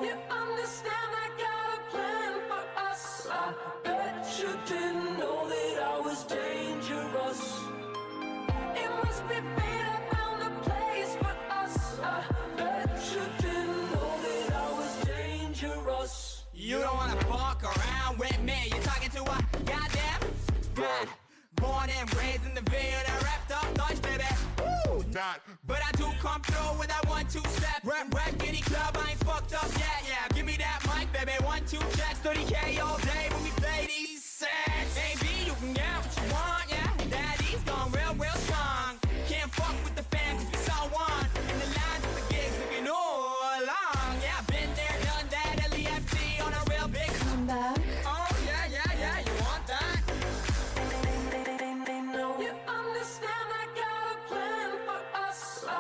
You understand I got a plan for us. I bet you didn't know that I was dangerous. It must be fate I found a place for us. I bet you didn't know that I was dangerous. You don't wanna fuck around with me. You're talking to a goddamn god. Born and raised in the Ville, that wrapped up Dutch, baby. Woo! Not. But I do come through with that 1-2 step. Rap any club, I ain't fucked up yet. Yeah, give me that mic, baby. 1-2 checks, 30K all day when we play these sets. AB, you can get what you want, yeah. Daddy's gone real strong. Can't fuck with the fam 'cause we so on. And the lines of the gigs looking all along. Yeah, been there, done that. LEFT on a real big comeback. Oh yeah, you want that? You understand I got a plan for us. I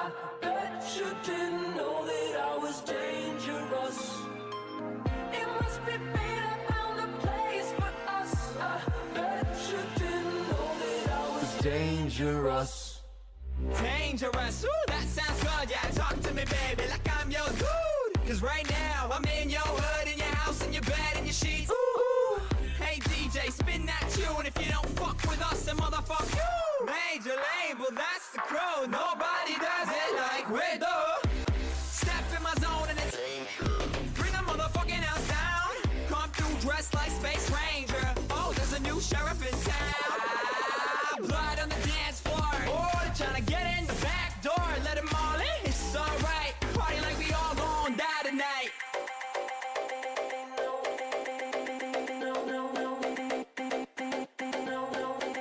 bet you didn't know that I was dangerous. It must be fate I found a place for us. I bet you didn't know that I was dangerous. Dangerous, ooh, that sounds good. Yeah, talk to me, baby, like I'm your dude. 'Cause right now, I'm in your hood, in your house, in your bed, in your sheets. Ooh. Hey, DJ, spin that tune. If you don't fuck with us, then motherfuck you. Major label, that's the crew. Nobody does it like we do. Step in my zone and it's bring a motherfucking house down. Come through dressed like Space Ranger. Oh, there's a new sheriff in town. Blood on the dance floor. Oh, they're trying to get in the back door. Let them all in. It's alright. Party like we all gon' die tonight.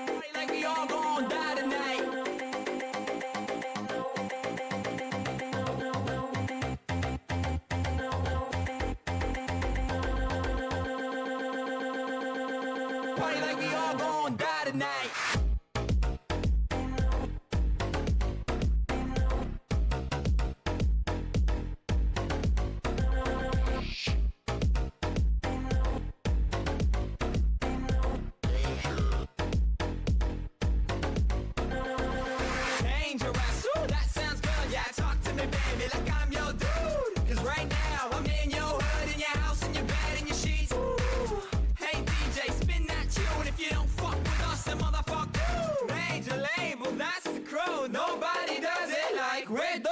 Party like we all gon' die tonight. Party like we all gon' die tonight. Dangerous, ooh, that sounds good. Yeah, talk to me, baby, like I'm your dude. 'Cause right now, I'm in your hood, in your house, in your bed, in your sheets. Ooh. Hey, DJ, spin that tune. If you don't fuck with us, then motherfuck you. Major label, that's the crew. Nobody does it like we do.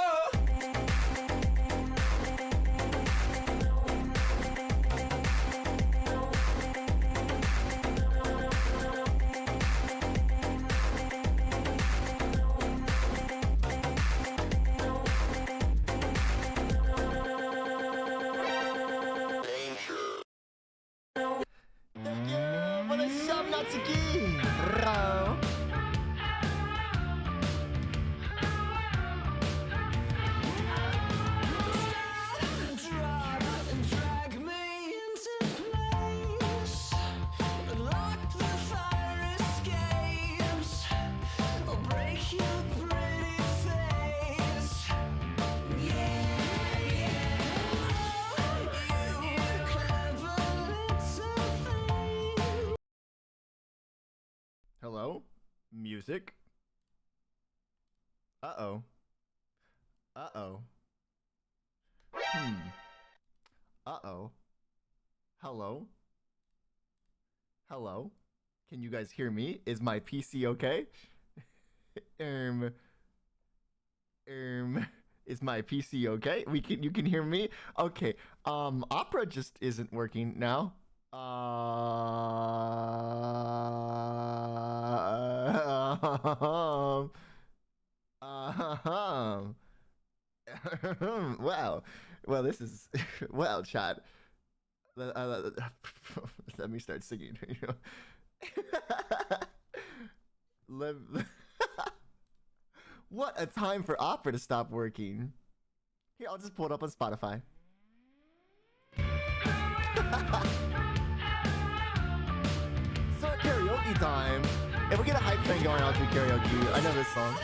Hello? Music? Uh-oh. Uh-oh. Uh-oh. Hello? Hello? Can you guys hear me? Is my PC okay? Is my PC okay? You can hear me? Okay. Opera just isn't working now. Wow. Well, this is well, chat. Let me start singing. What a time for opera to stop working. Here, I'll just pull it up on Spotify. So karaoke time. If we get a hype train going, I'll do karaoke. I know this song.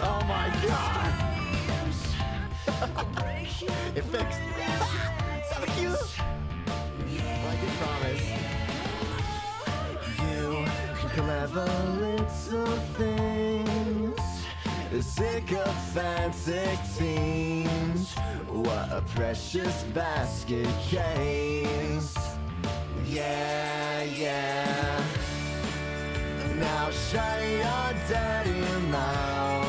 Oh my god! It fixed. So cute. Like I promise. You clever little things Sycophantic teens. What a precious basket case. Yeah, yeah. Now shut your dirty mouth.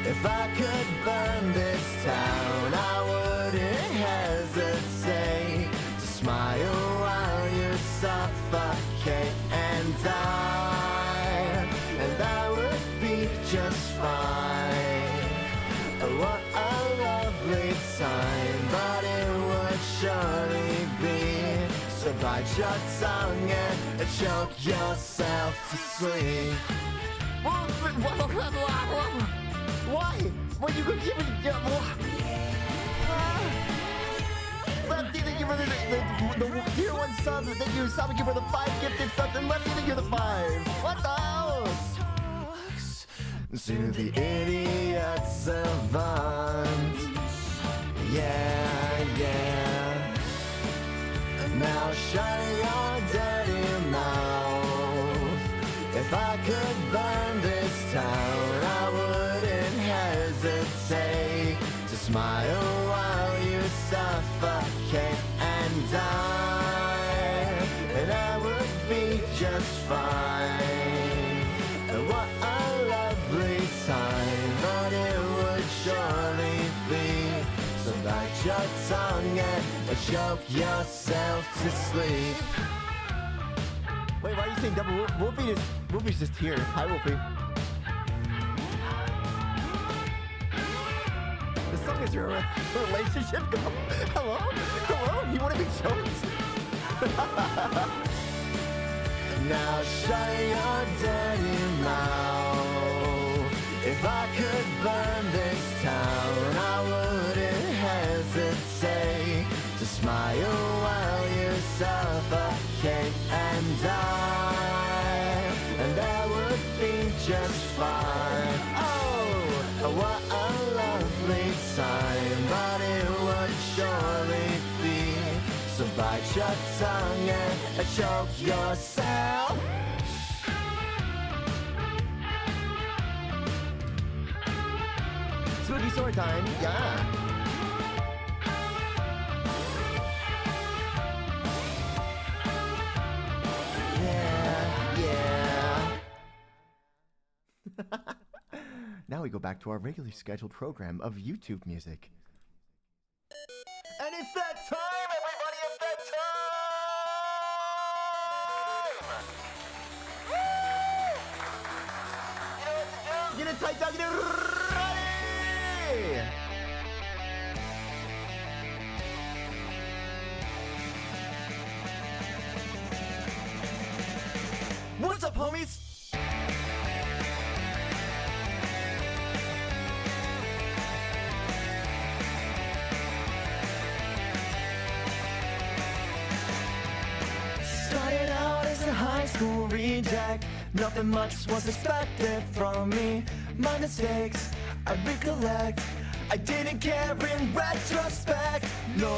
If I could burn this town, I wouldn't hesitate to smile while you suffocate and die, and that would be just fine. What a lovely time, but it would surely be. So bite your tongue and choke yourself to sleep. Why? What you could give me? Lefty, thank you for the tier 1 sub. Thank you, Sonic, for the 5 gifted subs. And Lefty, thank you for the 5. What the hell? To the idiot savant. Yeah, yeah. Now shut your dirty mouth. If I could burn this town, I wouldn't hesitate to smile while you suffocate and die, and I would be just fine. What a lovely time, but it would surely be. So bite your tongue and choke yourself to sleep. Wait, why are you saying double? Wolfie's just here. Hi, Wolfie. The song is your relationship. Hello? Hello? You want to be choked? Now shut your dirty mouth. If I could burn this town, I wouldn't hesitate to smile while you suffocate and die, and that would be just fine. Oh, what a lovely time, but it would surely be. So bite your tongue and choke yourself. Spooky sword time, yeah. Now we go back to our regularly scheduled program of YouTube music. And it's that time, everybody, it's that time! You know what to do? Get it tight down, get it ready! What's up, homies? Started out as a high school reject. Nothing much was expected from me. My mistakes, I recollect. I didn't care in retrospect. No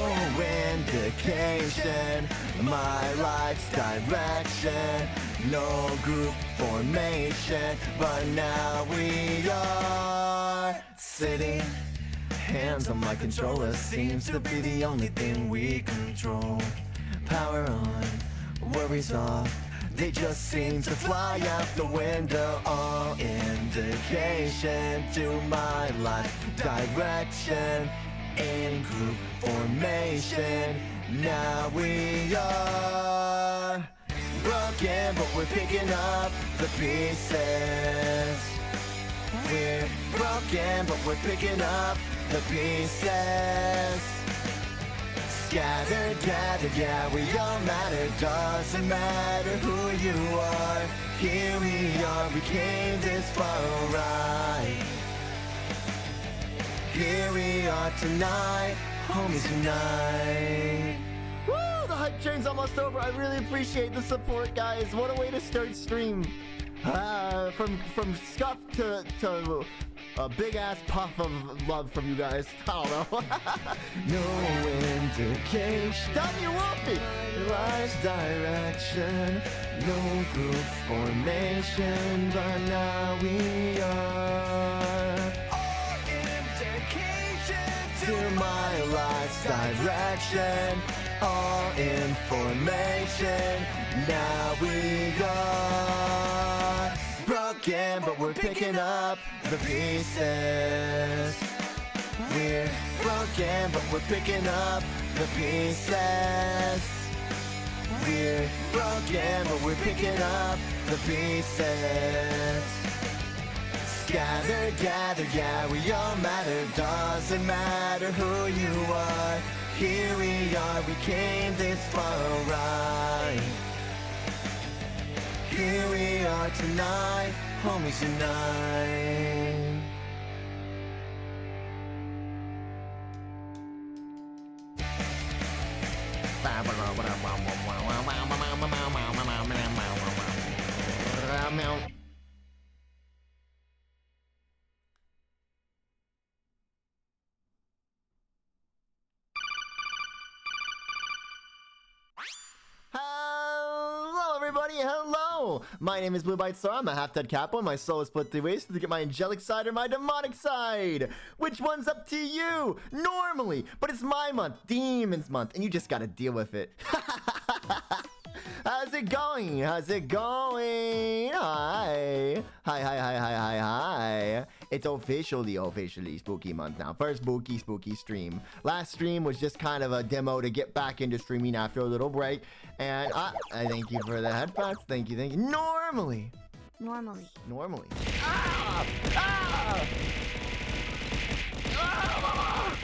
indication, my life's direction. No group formation, but now we are sitting. Hands on my controller seems to be the only thing we control. Power on, worries off, they just seem to fly out the window. All indication to my life direction. In group formation, now we are broken, but we're picking up the pieces. We're broken, but we're picking up the pieces. Scattered, gathered, yeah, we all matter. Doesn't matter who you are. Here we are, we came this far, alright. Here we are tonight, homies unite. Woo, the hype train's almost over. I really appreciate the support, guys. What a way to start stream. From scuff to a big ass puff of love from you guys. I don't know. No indication. Damn you, Wolfie. Life's direction. No group formation, but now we are. All indication to my life's direction. All information. Now we are broken, but we're picking up the pieces. We're broken, but we're picking up the pieces. We're broken, but we're picking up the pieces. Gather, gather, yeah, we all matter. Doesn't matter who you are. Here we are, we came this far, alright. Here we are tonight, homies tonight. Hello, everybody. Hello. My name is BlueByteSora. I'm a half-dead capo. My soul is split 3 ways to get my angelic side or my demonic side. Which one's up to you? Normally, but it's my month, Demon's Month, and you just gotta deal with it. How's it going? How's it going? Hi. Hi. It's officially spooky month now. First spooky stream. Last stream was just kind of a demo to get back into streaming after a little break. And I thank you for the headphones. Thank you. Normally. Ah! Ah! Ah!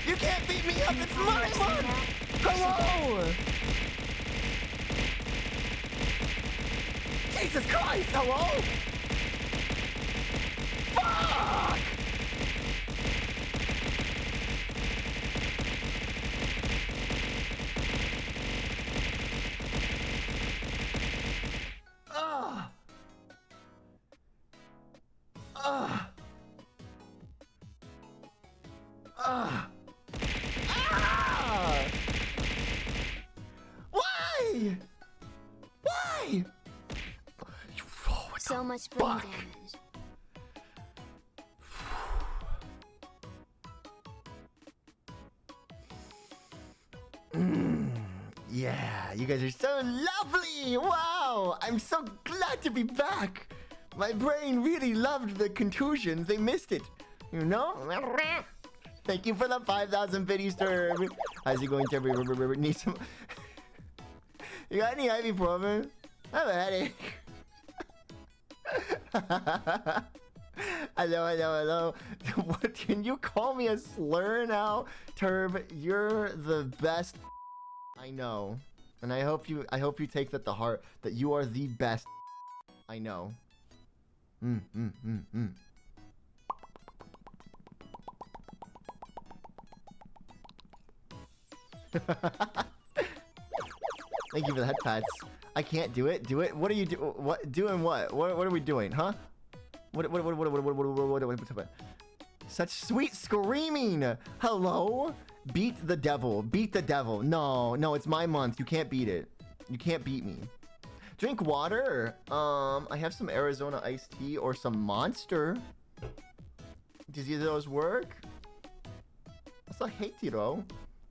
You can't beat me up. It's my month. Hello. Jesus Christ. Hello. Fuck! Why? So much brain damage. Yeah, you guys are so lovely! Wow! I'm so glad to be back! My brain really loved the contusions. They missed it. You know? Thank you for the 5,000 biddies, Turb. How's it going, Turb? Need some... You got any ibuprofen? I have a headache. Hello. What, can you call me a slur now? Turb, you're the best. I know. And I hope you take that to heart, that you are the best. I know. Thank you for the head pats. I can't do it. Do it. What are you doing? What? Doing what? What are we doing? Huh? What? Such sweet screaming. Hello? Beat the devil. Beat the devil. No, it's my month. You can't beat it. You can't beat me. Drink water. I have some Arizona iced tea or some Monster. Does either of those work? That's a hatero.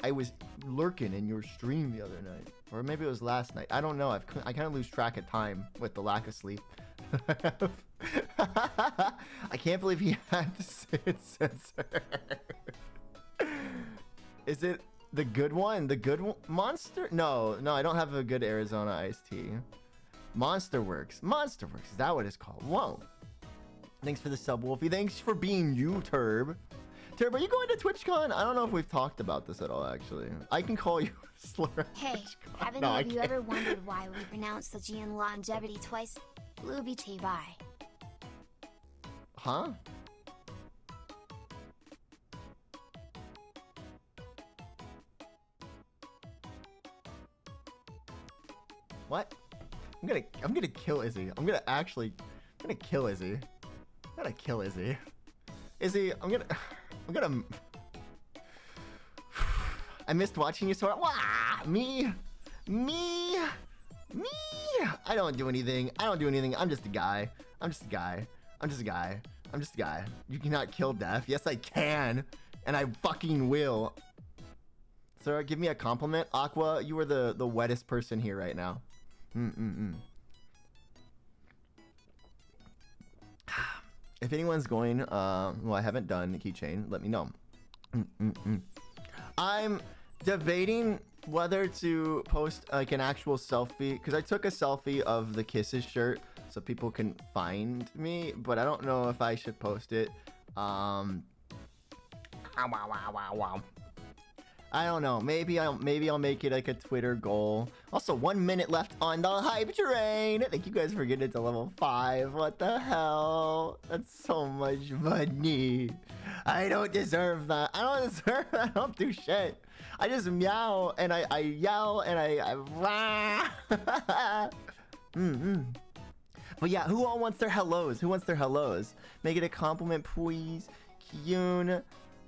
I was lurking in your stream the other night. Or maybe it was last night. I don't know. I kind of lose track of time with the lack of sleep. I can't believe he had to say it censored. Is it the good one? The good one? Monster? No, I don't have a good Arizona iced tea. Monster Works. Is that what it's called? Whoa. Thanks for the sub, Wolfie. Thanks for being you, Turb. Turb, are you going to TwitchCon? I don't know if we've talked about this at all, actually. I can call you a slur. Hey, haven't you ever wondered why we pronounce the G in longevity twice? BlueByteSora. Huh? What? I'm gonna kill Izzy. I'm gonna kill Izzy. I'm gonna kill Izzy. Izzy, I'm gonna I missed watching you, Sora. Wah! Me. I don't do anything. I'm just a guy. You cannot kill death. Yes, I can. And I fucking will. Sora, give me a compliment. Aqua, you are the wettest person here right now. If anyone's going, well, I haven't done keychain, let me know. I'm debating whether to post like an actual selfie, because I took a selfie of the Kisses shirt so people can find me, but I don't know if I should post it. I don't know. Maybe I'll make it like a Twitter goal. Also, 1 minute left on the hype train. Thank you guys for getting it to level 5. What the hell? That's so much money. I don't deserve that. I don't do shit. I just meow and I yell and I rah. But yeah, who all wants their hellos? Make it a compliment, please. Kyun,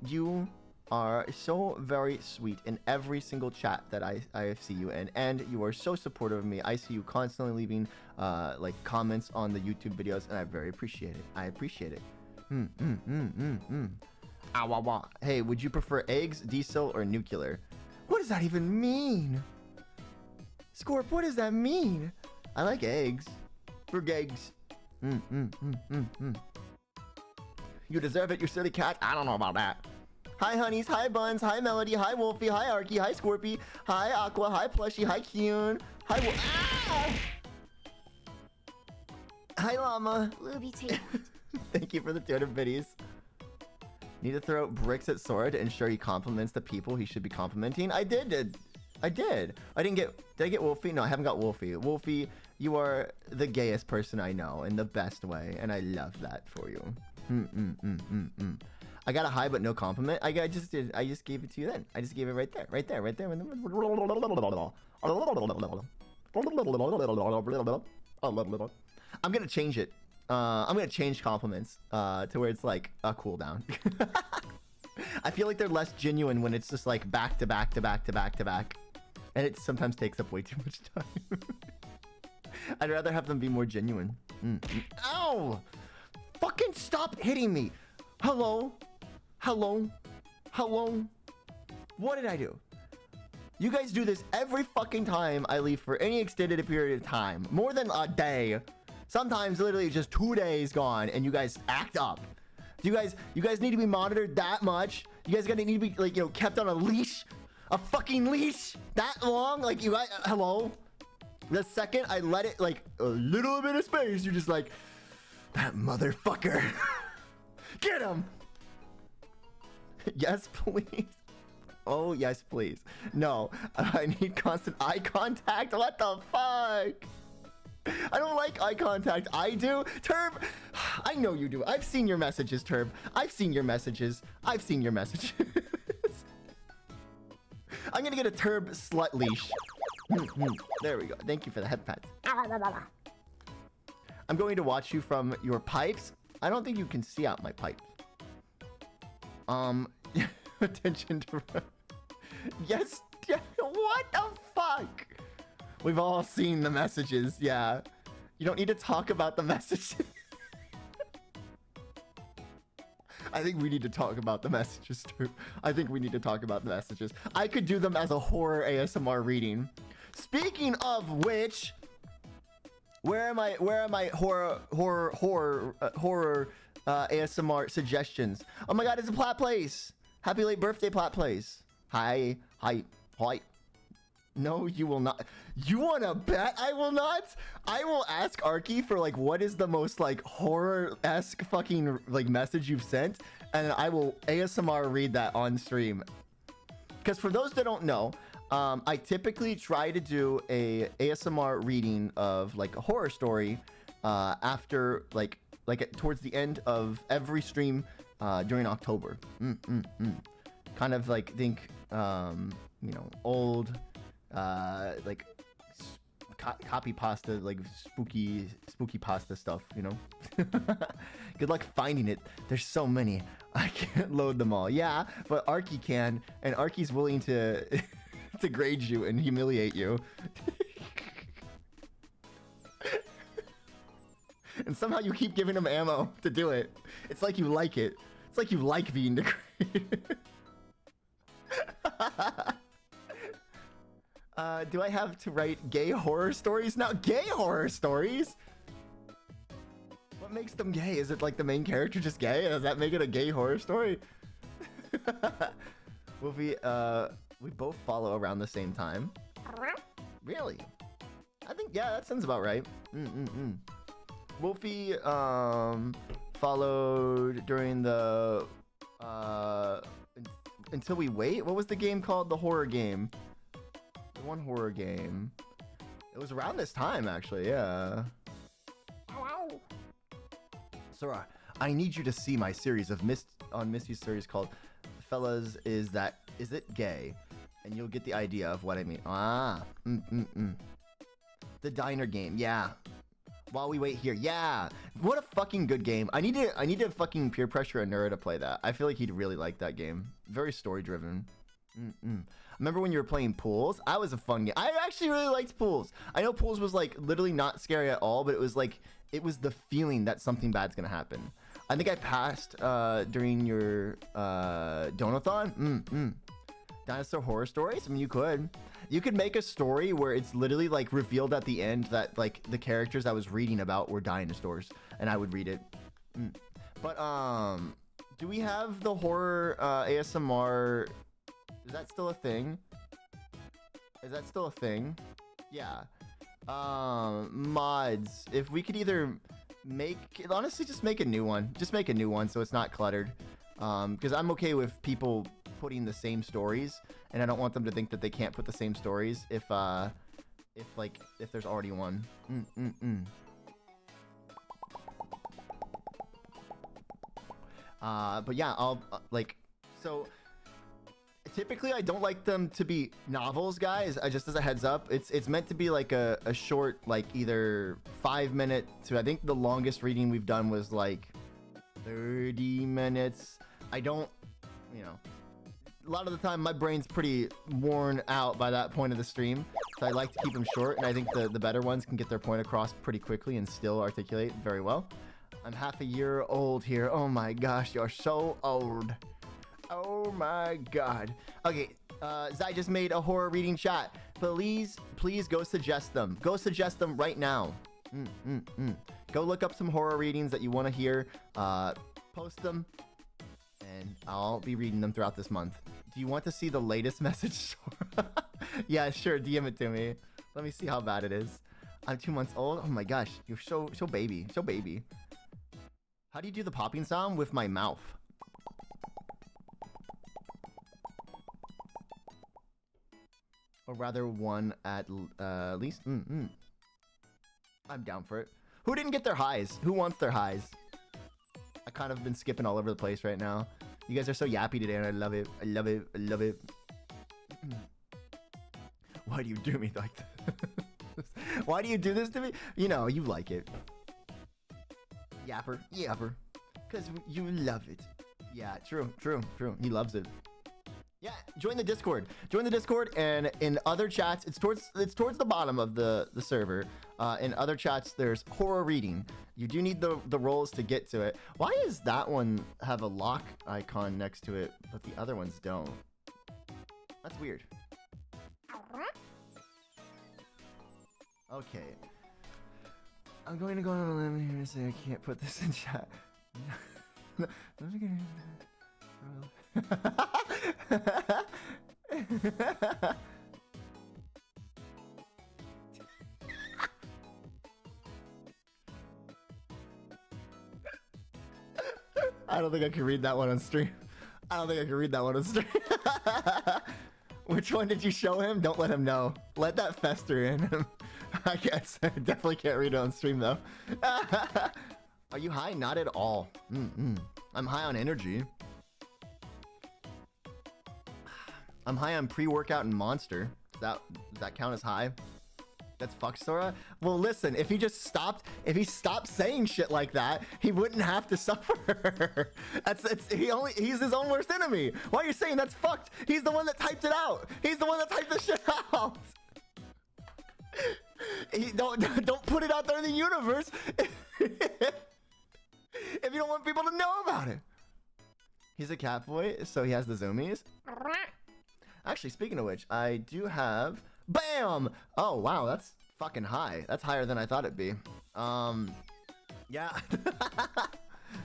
you are so very sweet in every single chat that I see you in, and you are so supportive of me. I see you constantly leaving like comments on the YouTube videos, and I very appreciate it. Hey, would you prefer eggs, diesel, or nuclear? What does that even mean? Scorp, what does that mean? I like eggs. For eggs. You deserve it, you silly cat. I don't know about that. Hi honeys, hi buns, hi Melody, hi Wolfie, hi Arky, hi Scorpy, hi Aqua, hi Plushie, hi Kyun, hi hi Llama. BlueByteSora. Thank you for the 200 biddies. Need to throw bricks at Sora to ensure he compliments the people he should be complimenting. I did. Did I get Wolfie? No, I haven't got Wolfie. Wolfie, you are the gayest person I know in the best way, and I love that for you. I got a high but no compliment. I just gave it to you then. I just gave it right there. I'm gonna change it. I'm gonna change compliments to where it's like a cooldown. I feel like they're less genuine when it's just like back to back, and it sometimes takes up way too much time. I'd rather have them be more genuine. Ow! Fucking stop hitting me! Hello? What did I do? You guys do this every fucking time I leave for any extended period of time. More than a day. Sometimes literally just 2 days gone and you guys act up. You guys need to be monitored that much? You guys need to be like, you know, kept on a leash? A fucking leash? That long? Like you guys, hello? The second I let it like a little bit of space, you're just like, that motherfucker. Get him! Yes, please. Oh, yes, please. No, I need constant eye contact. What the fuck? I don't like eye contact. I do. Turb, I know you do. I've seen your messages, Turb. I've seen your messages. I'm gonna get a Turb slut leash. There we go. Thank you for the head pats. I'm going to watch you from your pipes. I don't think you can see out my pipes. Attention to... Yes, what the fuck? We've all seen the messages, yeah. You don't need to talk about the messages. I think we need to talk about the messages too. I could do them as a horror ASMR reading. Speaking of which, where are my horror ASMR suggestions? Oh my god, it's a Plat Place. Happy late birthday, Plat Place. Hi. No, you will not. You want to bet I will not? I will ask Arky for like what is the most like horror-esque fucking like message you've sent, and I will ASMR read that on stream. Because for those that don't know, I typically try to do a ASMR reading of like a horror story after towards the end of every stream during October. Kind of like think you know, old like copy pasta, like spooky pasta stuff, you know. Good luck finding it. There's so many. I can't load them all. Yeah, but Arky can, and Arky's willing to to grade you and humiliate you. And somehow you keep giving him ammo to do it. It's like you like it. It's like you like being degraded. Do I have to write gay horror stories now? Gay horror stories? What makes them gay? Is it like the main character just gay? Does that make it a gay horror story? Will we both follow around the same time? Really? I think, yeah, that sounds about right. Wolfie followed during the Until We Wait. What was the game called? The horror game. The one horror game. It was around this time, actually. Yeah. Sora, I need you to see my series of Misty's series called "Fellas, Is It Gay?" And you'll get the idea of what I mean. The diner game. Yeah. While We Wait Here. Yeah. What a fucking good game. I need to fucking peer pressure a nerd to play that. I feel like he'd really like that game. Very story driven. Remember when you were playing Pools? That was a fun game. I actually really liked Pools. I know Pools was like literally not scary at all, but it was like, it was the feeling that something bad's gonna happen. I think I passed during your Donathon. Dinosaur horror stories? I mean, you could make a story where it's literally like revealed at the end that like the characters I was reading about were dinosaurs, and I would read it. But do we have the horror ASMR? Is that still a thing? Yeah. Mods. If we could either honestly just make a new one. Just make a new one so it's not cluttered. Because I'm okay with people putting the same stories, and I don't want them to think that they can't put the same stories if there's already one. But yeah, I'll so typically I don't like them to be novels, guys. Just as a heads up, it's meant to be like a short, like either 5 minute to, I think the longest reading we've done was like 30 minutes. I don't, a lot of the time my brain's pretty worn out by that point of the stream, so I like to keep them short, and I think the better ones can get their point across pretty quickly and still articulate very well. I'm half a year old here. Oh my gosh, you're so old. Oh my god. Okay, Zai just made a horror reading chat. Please go suggest them. Go suggest them right now. Go look up some horror readings that you want to hear. Post them, and I'll be reading them throughout this month. Do you want to see the latest message? Yeah, sure. DM it to me. Let me see how bad it is. I'm 2 months old. Oh my gosh, you're so baby. So baby. How do you do the popping sound? With my mouth. Or rather, one at least. I'm down for it. Who didn't get their highs? Who wants their highs? I kind of been skipping all over the place right now. You guys are so yappy today, and I love it. I love it. I love it. Why do you do me like this? Why do you do this to me? You know, you like it. Yapper. Yapper. Because you love it. Yeah, true. He loves it. Yeah, join the Discord. Join the Discord, and in other chats, it's towards the bottom of the server. In other chats, there's horror reading. You do need the roles to get to it. Why does that one have a lock icon next to it, but the other ones don't? That's weird. Okay. I'm going to go on a limb here and say I can't put this in chat. I don't think I can read that one on stream. Which one did you show him? Don't let him know. Let that fester in him. I guess I definitely can't read it on stream though. Are you high? Not at all. I'm high on energy. I'm high on pre-workout and Monster. Does that count as high? That's fuck Sora? Well, listen, if he stopped saying shit like that, he wouldn't have to suffer. He's his own worst enemy. Why are you saying that's fucked? He's the one that typed it out. He's the one that typed the shit out. Don't put it out there in the universe if you don't want people to know about it. He's a cat boy, so he has the zoomies. Actually, speaking of which, I do have... Bam! Oh, wow, that's fucking high. That's higher than I thought it'd be. Yeah.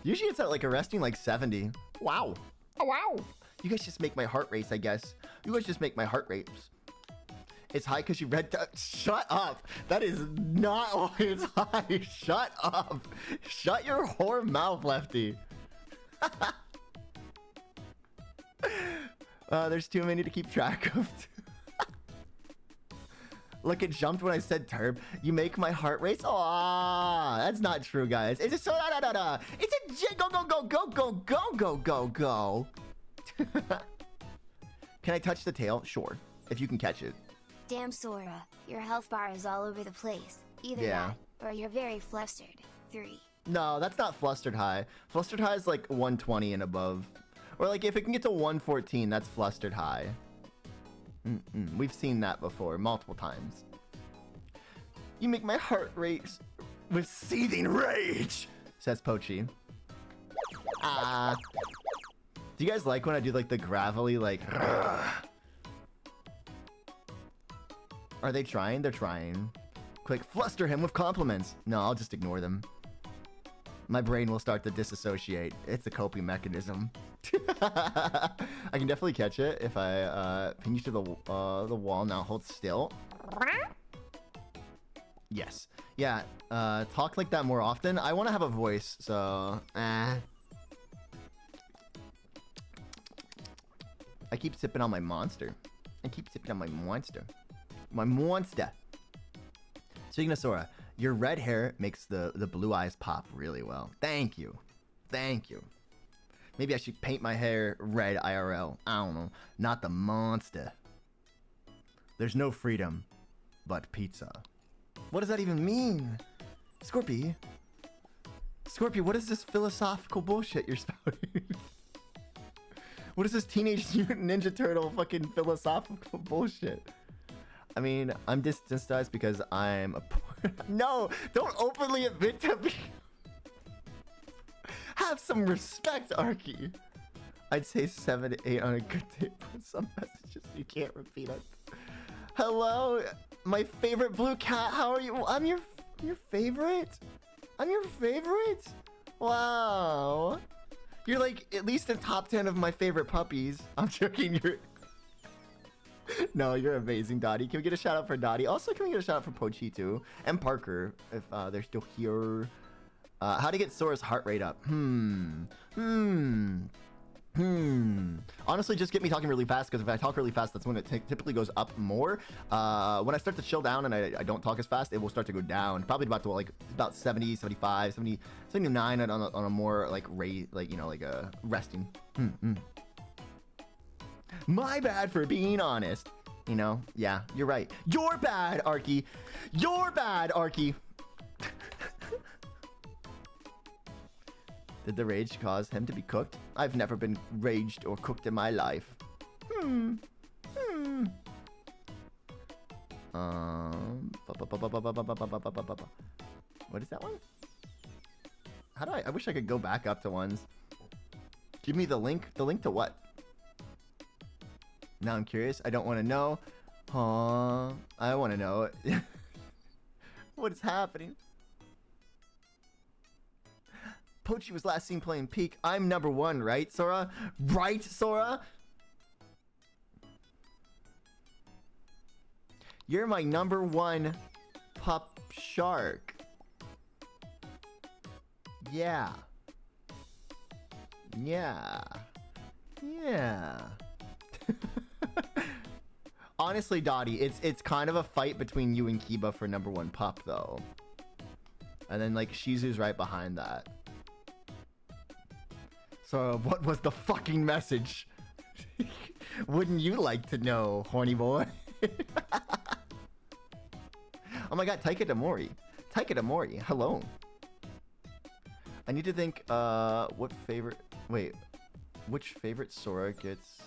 Usually it's at like a resting like 70. Wow. Oh, wow. You guys just make my heart race, I guess. You guys just make my heart race. It's high because you read... Shut up. That is not why it's high. Shut up. Shut your whore mouth, Lefty. There's too many to keep track of. Look, it jumped when I said turb. You make my heart race. Aw, that's not true, guys. It's a so da da da. It's a go go go go go go go go go. Can I touch the tail? Sure, if you can catch it. Damn, Sora, your health bar is all over the place. Either Yeah. that, or you're very flustered. 3. No, that's not flustered high. Flustered high is like 120 and above. Or like if it can get to 114, that's flustered high. We've seen that before, multiple times. You make my heart race with seething rage, says Pochi. Do you guys like when I do like the gravelly like... Are they trying? They're trying. Quick, fluster him with compliments. No, I'll just ignore them. My brain will start to disassociate. It's a coping mechanism. I can definitely catch it if I pin you to the wall. Now hold still. Yes. Yeah. Talk like that more often. I want to have a voice, so. I keep sipping on my monster. I keep sipping on my monster. My monster. Speaking of Sora, your red hair makes the blue eyes pop really well. Thank you. Thank you. Maybe I should paint my hair red IRL. I don't know. Not the monster. There's no freedom, but pizza. What does that even mean? Scorpy? Scorpy, what is this philosophical bullshit you're spouting? What is this Teenage Mutant Ninja Turtle fucking philosophical bullshit? I mean, I'm distanced because I'm a poor... No! Don't openly admit to me! Have some respect, Arky. I'd say 7 to 8 on a good day, but some messages you can't repeat it. Hello, my favorite blue cat. How are you? I'm your favorite. I'm your favorite. Wow. You're like at least in top 10 of my favorite puppies. I'm joking. You're. No, you're amazing, Dottie. Can we get a shout out for Dottie? Also, can we get a shout out for Pochi too and Parker if they're still here? How to get Sora's heart rate up? Honestly, just get me talking really fast, because if I talk really fast, that's when it typically goes up more. When I start to chill down and I don't talk as fast, it will start to go down. Probably about 70, 75, 70, 79 on a more like rate, like, you know, like a resting. My bad for being honest. You know, yeah, you're right. You're bad, Arky. You're bad, Arky. Did the rage cause him to be cooked? I've never been raged or cooked in my life. What is that one? How do I wish I could go back up to ones. Give me the link. The link to what? Now I'm curious. I don't want to know. I want to know. What is happening? Pochi was last seen playing Peak. I'm number 1, right, Sora? Right, Sora? You're my number 1 pup shark. Yeah. Yeah. Yeah. Honestly, Dottie, it's kind of a fight between you and Kiba for number 1 pup, though. And then, like, Shizu's right behind that. So, what was the fucking message? Wouldn't you like to know, horny boy? Oh my god, Taika Tamori. Taika Tamori, hello. I need to think, what favorite... Wait. Which favorite Sora gets...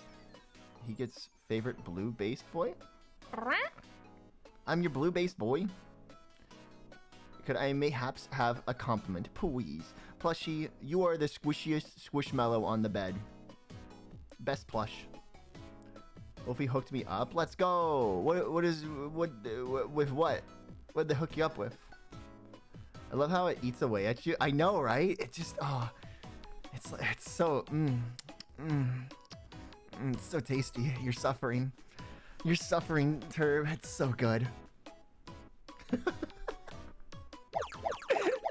He gets favorite blue-based boy? I'm your blue-based boy. Could I mayhaps have a compliment, please? Plushie, you are the squishiest squishmallow on the bed. Best plush. Wolfie hooked me up. Let's go. What with what? What'd they hook you up with? I love how it eats away at you. I know, right? It just it's so it's so tasty. You're suffering. You're suffering, Turb. It's so good.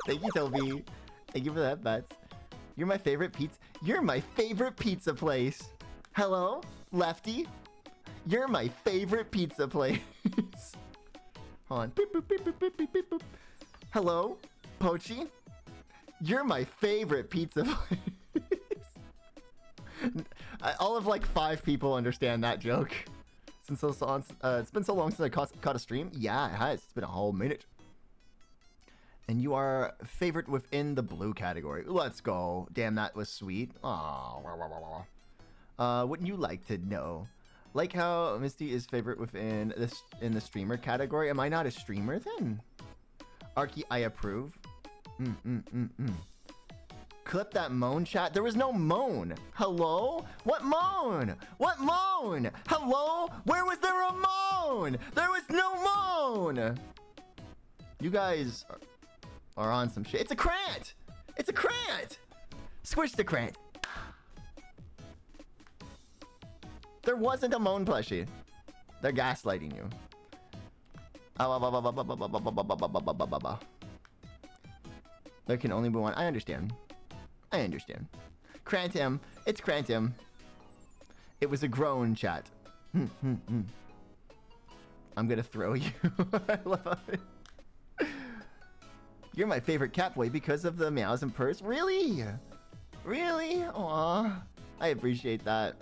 Thank you, Toby. Thank you for that, Bets. You're my favorite pizza. You're my favorite pizza place. Hello, Lefty. You're my favorite pizza place. Hold on. Beep, boop, beep, boop, beep, beep, beep, boop. Hello, Pochi. You're my favorite pizza place. All of like 5 people understand that joke. Since it's been so long since I caught a stream. Yeah, it has. It's been a whole minute. And you are favorite within the blue category. Let's go. Damn, that was sweet. Aww. Wouldn't you like to know? Like how Misty is favorite within this in the streamer category. Am I not a streamer then? Arky, I approve. Clip that moan, chat. There was no moan. Hello? What moan? What moan? Hello? Where was there a moan? There was no moan. You guys are on some shit. It's a crant. It's a crant. Squish the crant. There wasn't a moan plushie. They're gaslighting you. There can only be one. I understand. I understand. Crantim. It's Crantim. It was a groan, chat. I'm gonna throw you. I love it. You're my favorite cat boy because of the meows and purrs. Really? Really? Aw. I appreciate that.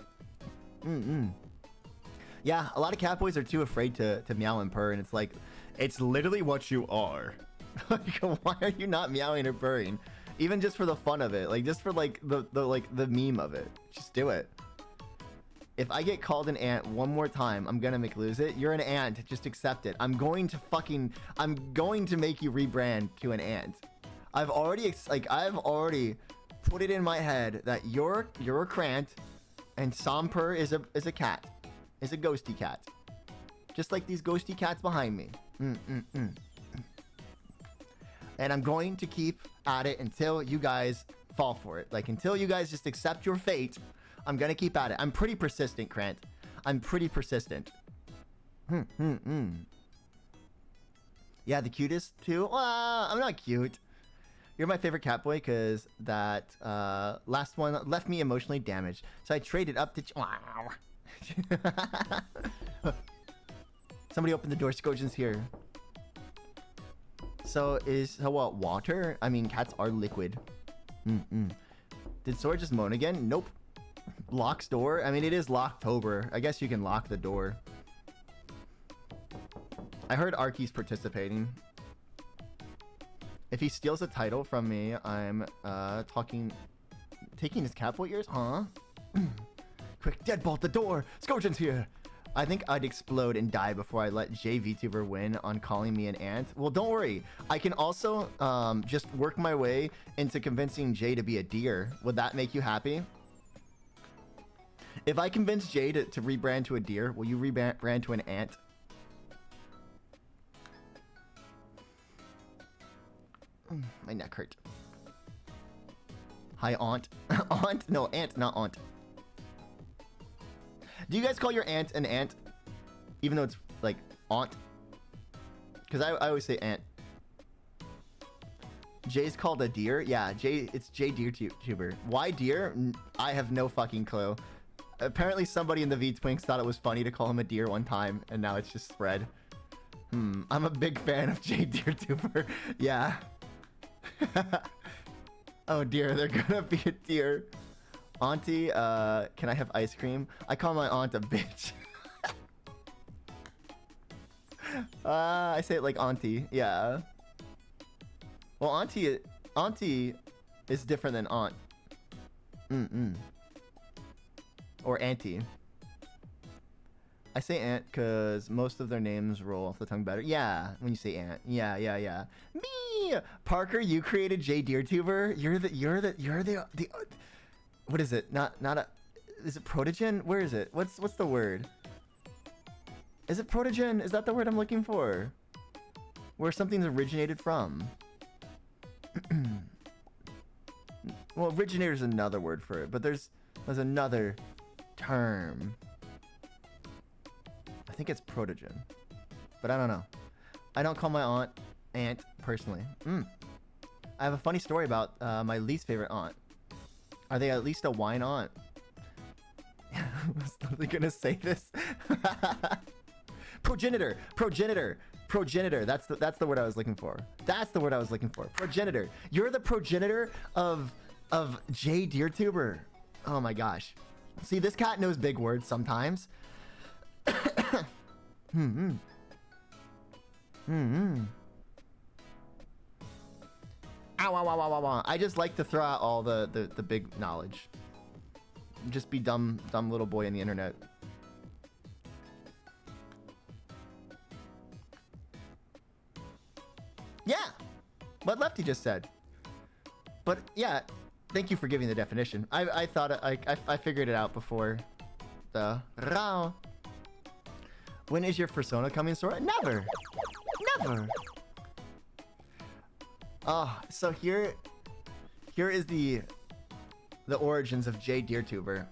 Yeah, a lot of cat boys are too afraid to meow and purr, and it's like, it's literally what you are. Like, why are you not meowing or purring? Even just for the fun of it, like just for like the meme of it. Just do it. If I get called an ant one more time, I'm gonna make lose it. You're an ant. Just accept it. I'm going to make you rebrand to an ant. I've already put it in my head that you're a crant, and Samper is a cat, is a ghosty cat, just like these ghosty cats behind me. And I'm going to keep at it until you guys fall for it. Like until you guys just accept your fate. I'm gonna keep at it. I'm pretty persistent, Krant. I'm pretty persistent. Yeah, the cutest too. I'm not cute. You're my favorite cat boy because that last one left me emotionally damaged. So I traded up to... Somebody open the door. Skojan's here. So what, water? I mean, cats are liquid. Did Sora just moan again? Nope. Locks door? I mean, it is Locktober. I guess you can lock the door. I heard Arky's participating. If he steals a title from me, I'm taking his catboy ears? Huh? Quick, deadbolt the door! Skojan's here! I think I'd explode and die before I let vtuber win on calling me an ant. Well, don't worry. I can also just work my way into convincing Jay to be a deer. Would that make you happy? If I convince Jay to rebrand to a deer, will you rebrand to an ant? My neck hurt. Hi, aunt. Aunt? No, aunt, not aunt. Do you guys call your aunt an ant? Even though it's like aunt? Because I always say aunt. Jay's called a deer? Yeah, it's Jay Deer Tuber. Why deer? I have no fucking clue. Apparently somebody in the V-Twinks thought it was funny to call him a deer one time, and now it's just spread. I'm a big fan of Jay Deer Tuber. Yeah. Oh dear, they're gonna be a deer. Auntie, can I have ice cream? I call my aunt a bitch. I say it like auntie. Yeah. Well, auntie is different than aunt. Or auntie. I say aunt because most of their names roll off the tongue better. Yeah, when you say aunt. Yeah. Me! Parker, you created JDeerTuber. You're the what is it? Not a, is it protogen? Where is it? What's the word? Is it protogen? Is that the word I'm looking for? Where something's originated from. Well, originator is another word for it, but there's another term. I think it's protogen, but I don't know. I don't call my aunt personally. I have a funny story about my least favorite aunt. Are they at least a wine aunt? I was literally gonna say this. Progenitor. That's the word I was looking for. Progenitor. You're the progenitor of JDeerTuber. Oh my gosh. See, this cat knows big words sometimes. Ow. I just like to throw out all the big knowledge. Just be dumb little boy in the internet. Yeah, what Lefty just said. But yeah, thank you for giving the definition. I thought I figured it out before the round. When is your persona coming, Sora? Never. So here is the origins of JDeerTuber.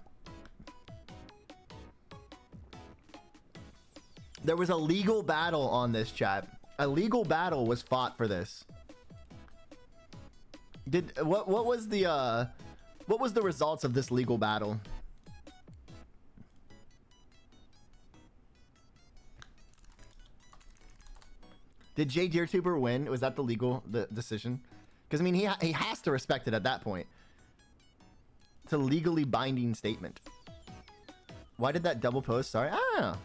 There was a legal battle on this, chat. A legal battle was fought for this. What was the results of this legal battle? Did JDeerTuber win? Was that the decision? Because I mean, he has to respect it at that point. It's a legally binding statement. Why did that double post? Sorry, I don't know.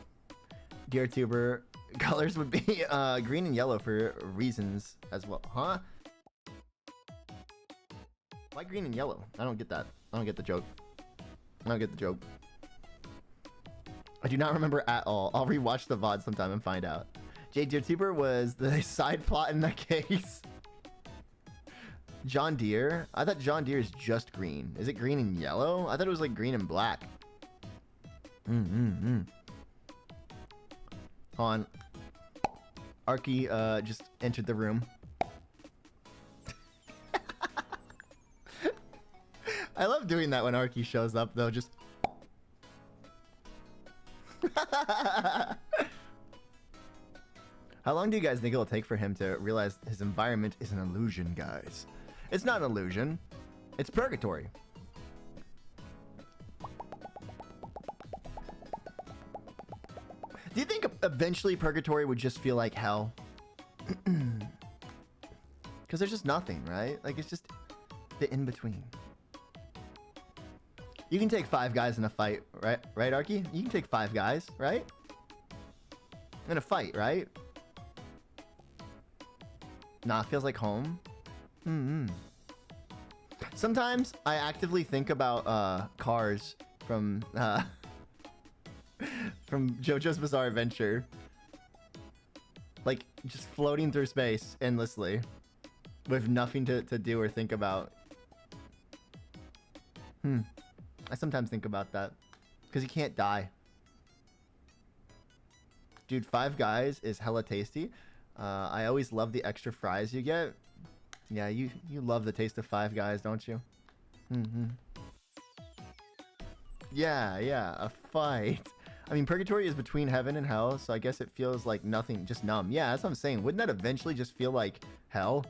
DeerTuber colors would be green and yellow for reasons as well, huh? Why green and yellow? I don't get that. I don't get the joke. I do not remember at all. I'll rewatch the VOD sometime and find out. JDeerTuber was the side plot in the case. John Deere? I thought John Deere is just green. Is it green and yellow? I thought it was like green and black. Hold on. Arky just entered the room. I love doing that when Arky shows up though, just How long do you guys think it'll take for him to realize his environment is an illusion, guys? It's not an illusion. It's purgatory. Do you think eventually purgatory would just feel like hell? Because there's just nothing, right? Like, it's just the in-between. You can take 5 guys in a fight, right? Right, Arky? You can take 5 guys, right? In a fight, right? Nah, feels like home. Sometimes I actively think about cars from JoJo's Bizarre Adventure. Like, just floating through space endlessly with nothing to do or think about. I sometimes think about that. Because you can't die. Dude, 5 guys is hella tasty. I always love the extra fries you get. Yeah, you love the taste of 5 guys, don't you? Yeah, a fight. I mean, purgatory is between heaven and hell, so I guess it feels like nothing, just numb. Yeah, that's what I'm saying. Wouldn't that eventually just feel like hell?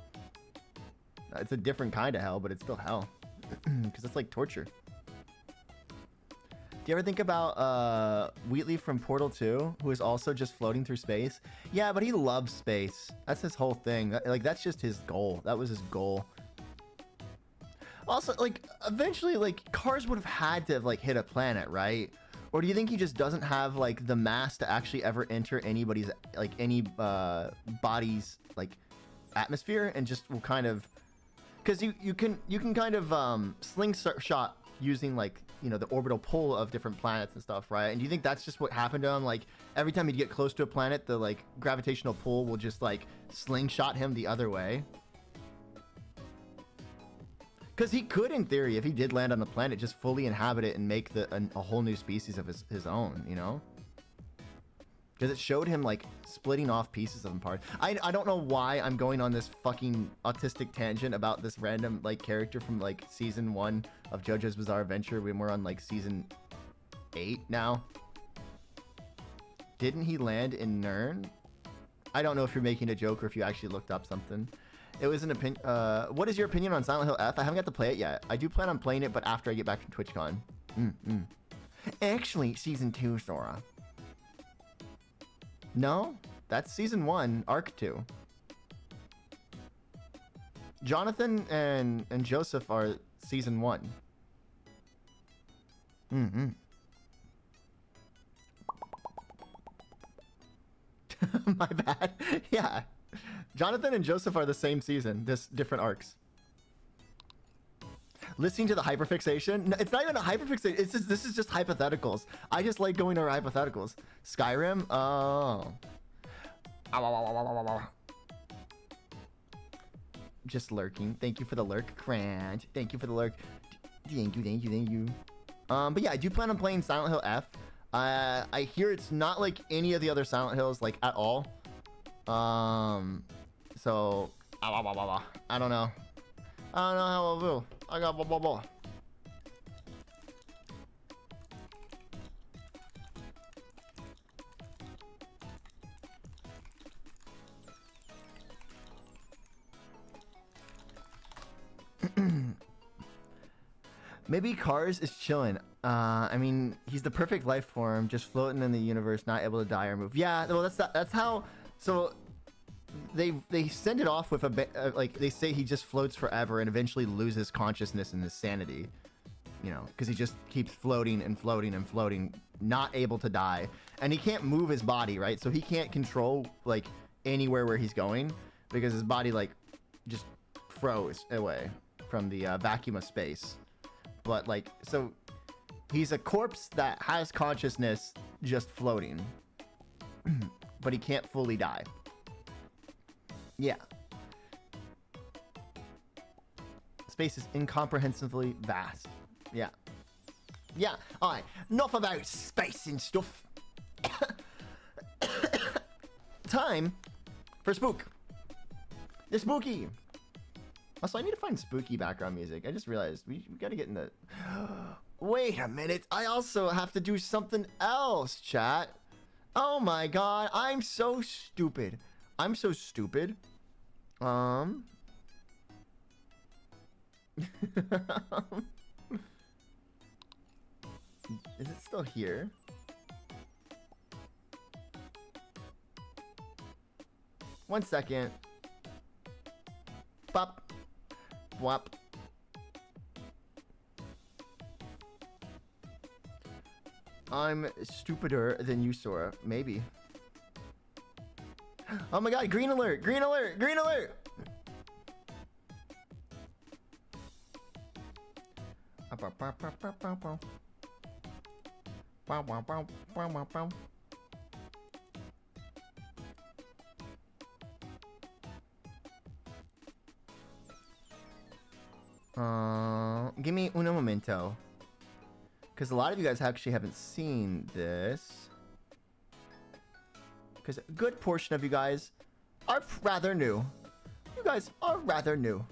It's a different kind of hell, but it's still hell. Because it's like torture. Do you ever think about Wheatley from Portal 2, who is also just floating through space? Yeah, but he loves space. That's his whole thing. Like, that's just his goal. That was his goal. Also, like, eventually, like, cars would have had to have, like, hit a planet, right? Or do you think he just doesn't have like the mass to actually ever enter anybody's like any body's like atmosphere, and just will kind of, because you can kind of slingshot using like, you know, the orbital pull of different planets and stuff, right? And do you think that's just what happened to him? Like every time he'd get close to a planet, the like gravitational pull will just like slingshot him the other way? Because he could, in theory, if he did land on a planet, just fully inhabit it and make a whole new species of his own, you know? Because it showed him, like, splitting off pieces of him apart. I don't know why I'm going on this fucking autistic tangent about this random, like, character from, like, Season 1 of JoJo's Bizarre Adventure when we're on, like, Season 8 now. Didn't he land in Nern? I don't know if you're making a joke or if you actually looked up something. It was an opinion. What is your opinion on Silent Hill F? I haven't got to play it yet. I do plan on playing it, but after I get back from TwitchCon. Actually, Season 2, Sora. No? That's Season 1, Arc 2. Jonathan and Joseph are Season 1. My bad. Yeah. Jonathan and Joseph are the same season, just different arcs. Listening to the hyperfixation? No, it's not even a hyperfixation. It's just, this is just hypotheticals. I just like going over hypotheticals. Skyrim? Oh. Just lurking. Thank you for the lurk, Crant. Thank you for the lurk. Thank you. But yeah, I do plan on playing Silent Hill F. I hear it's not like any of the other Silent Hills, like, at all. So, I don't know. I don't know how I'll do. I got blah, blah, blah. Maybe Cars is chilling. I mean, he's the perfect life form, just floating in the universe, not able to die or move. Yeah, well, that's how. So they send it off with like they say he just floats forever and eventually loses consciousness and his sanity, you know, because he just keeps floating and floating and floating, not able to die, and he can't move his body, right? So he can't control like anywhere where he's going because his body like just froze away from the vacuum of space. But like, so he's a corpse that has consciousness just floating, but he can't fully die. Yeah. Space is incomprehensibly vast. Yeah. Yeah. Alright. Enough about space and stuff. Time for spook. The spooky. Also, I need to find spooky background music. I just realized we gotta get in the... Wait a minute. I also have to do something else, chat. Oh my god. I'm so stupid. I'm so stupid. Is it still here? One second. Bop. Wop. I'm stupider than you, Sora. Maybe. Oh my god, green alert! Green alert! Green alert! Give me un momento. Because a lot of you guys actually haven't seen this. Because a good portion of you guys are rather new. You guys are rather new.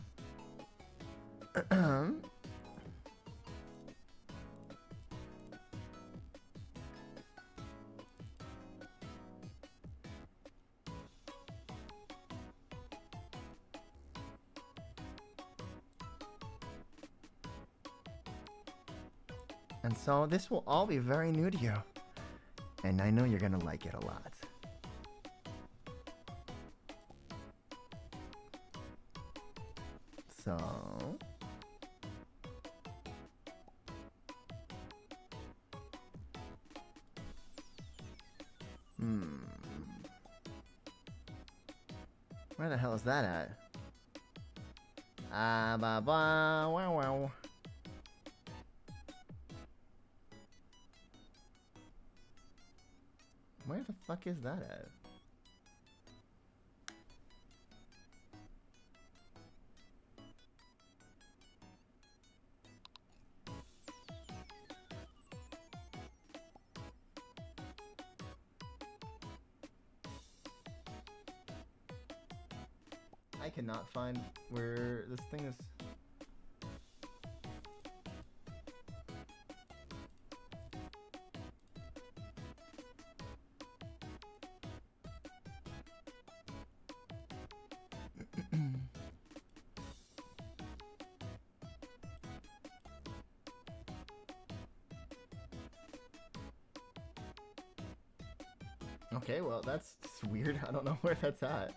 And so this will all be very new to you. And I know you're gonna like it a lot. So... Where the hell is that at? Ah, ba ba, wow wow. Where the fuck is that at? I cannot find where this thing is. Okay, well, that's weird. I don't know where that's at.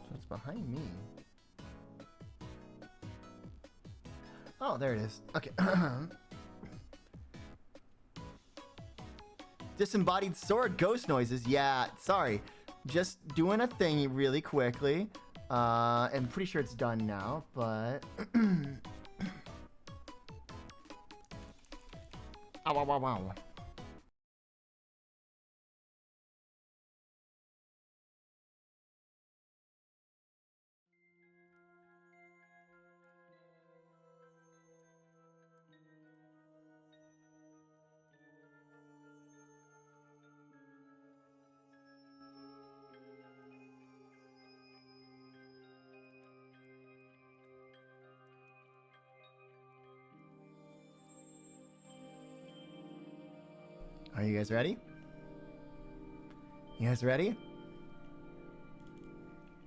So it's behind me. Oh, there it is. Okay. Disembodied sword ghost noises. Yeah, sorry. Just doing a thing really quickly. I'm pretty sure it's done now, but... Ow, ow, ow, ow. Are you guys ready? You guys ready?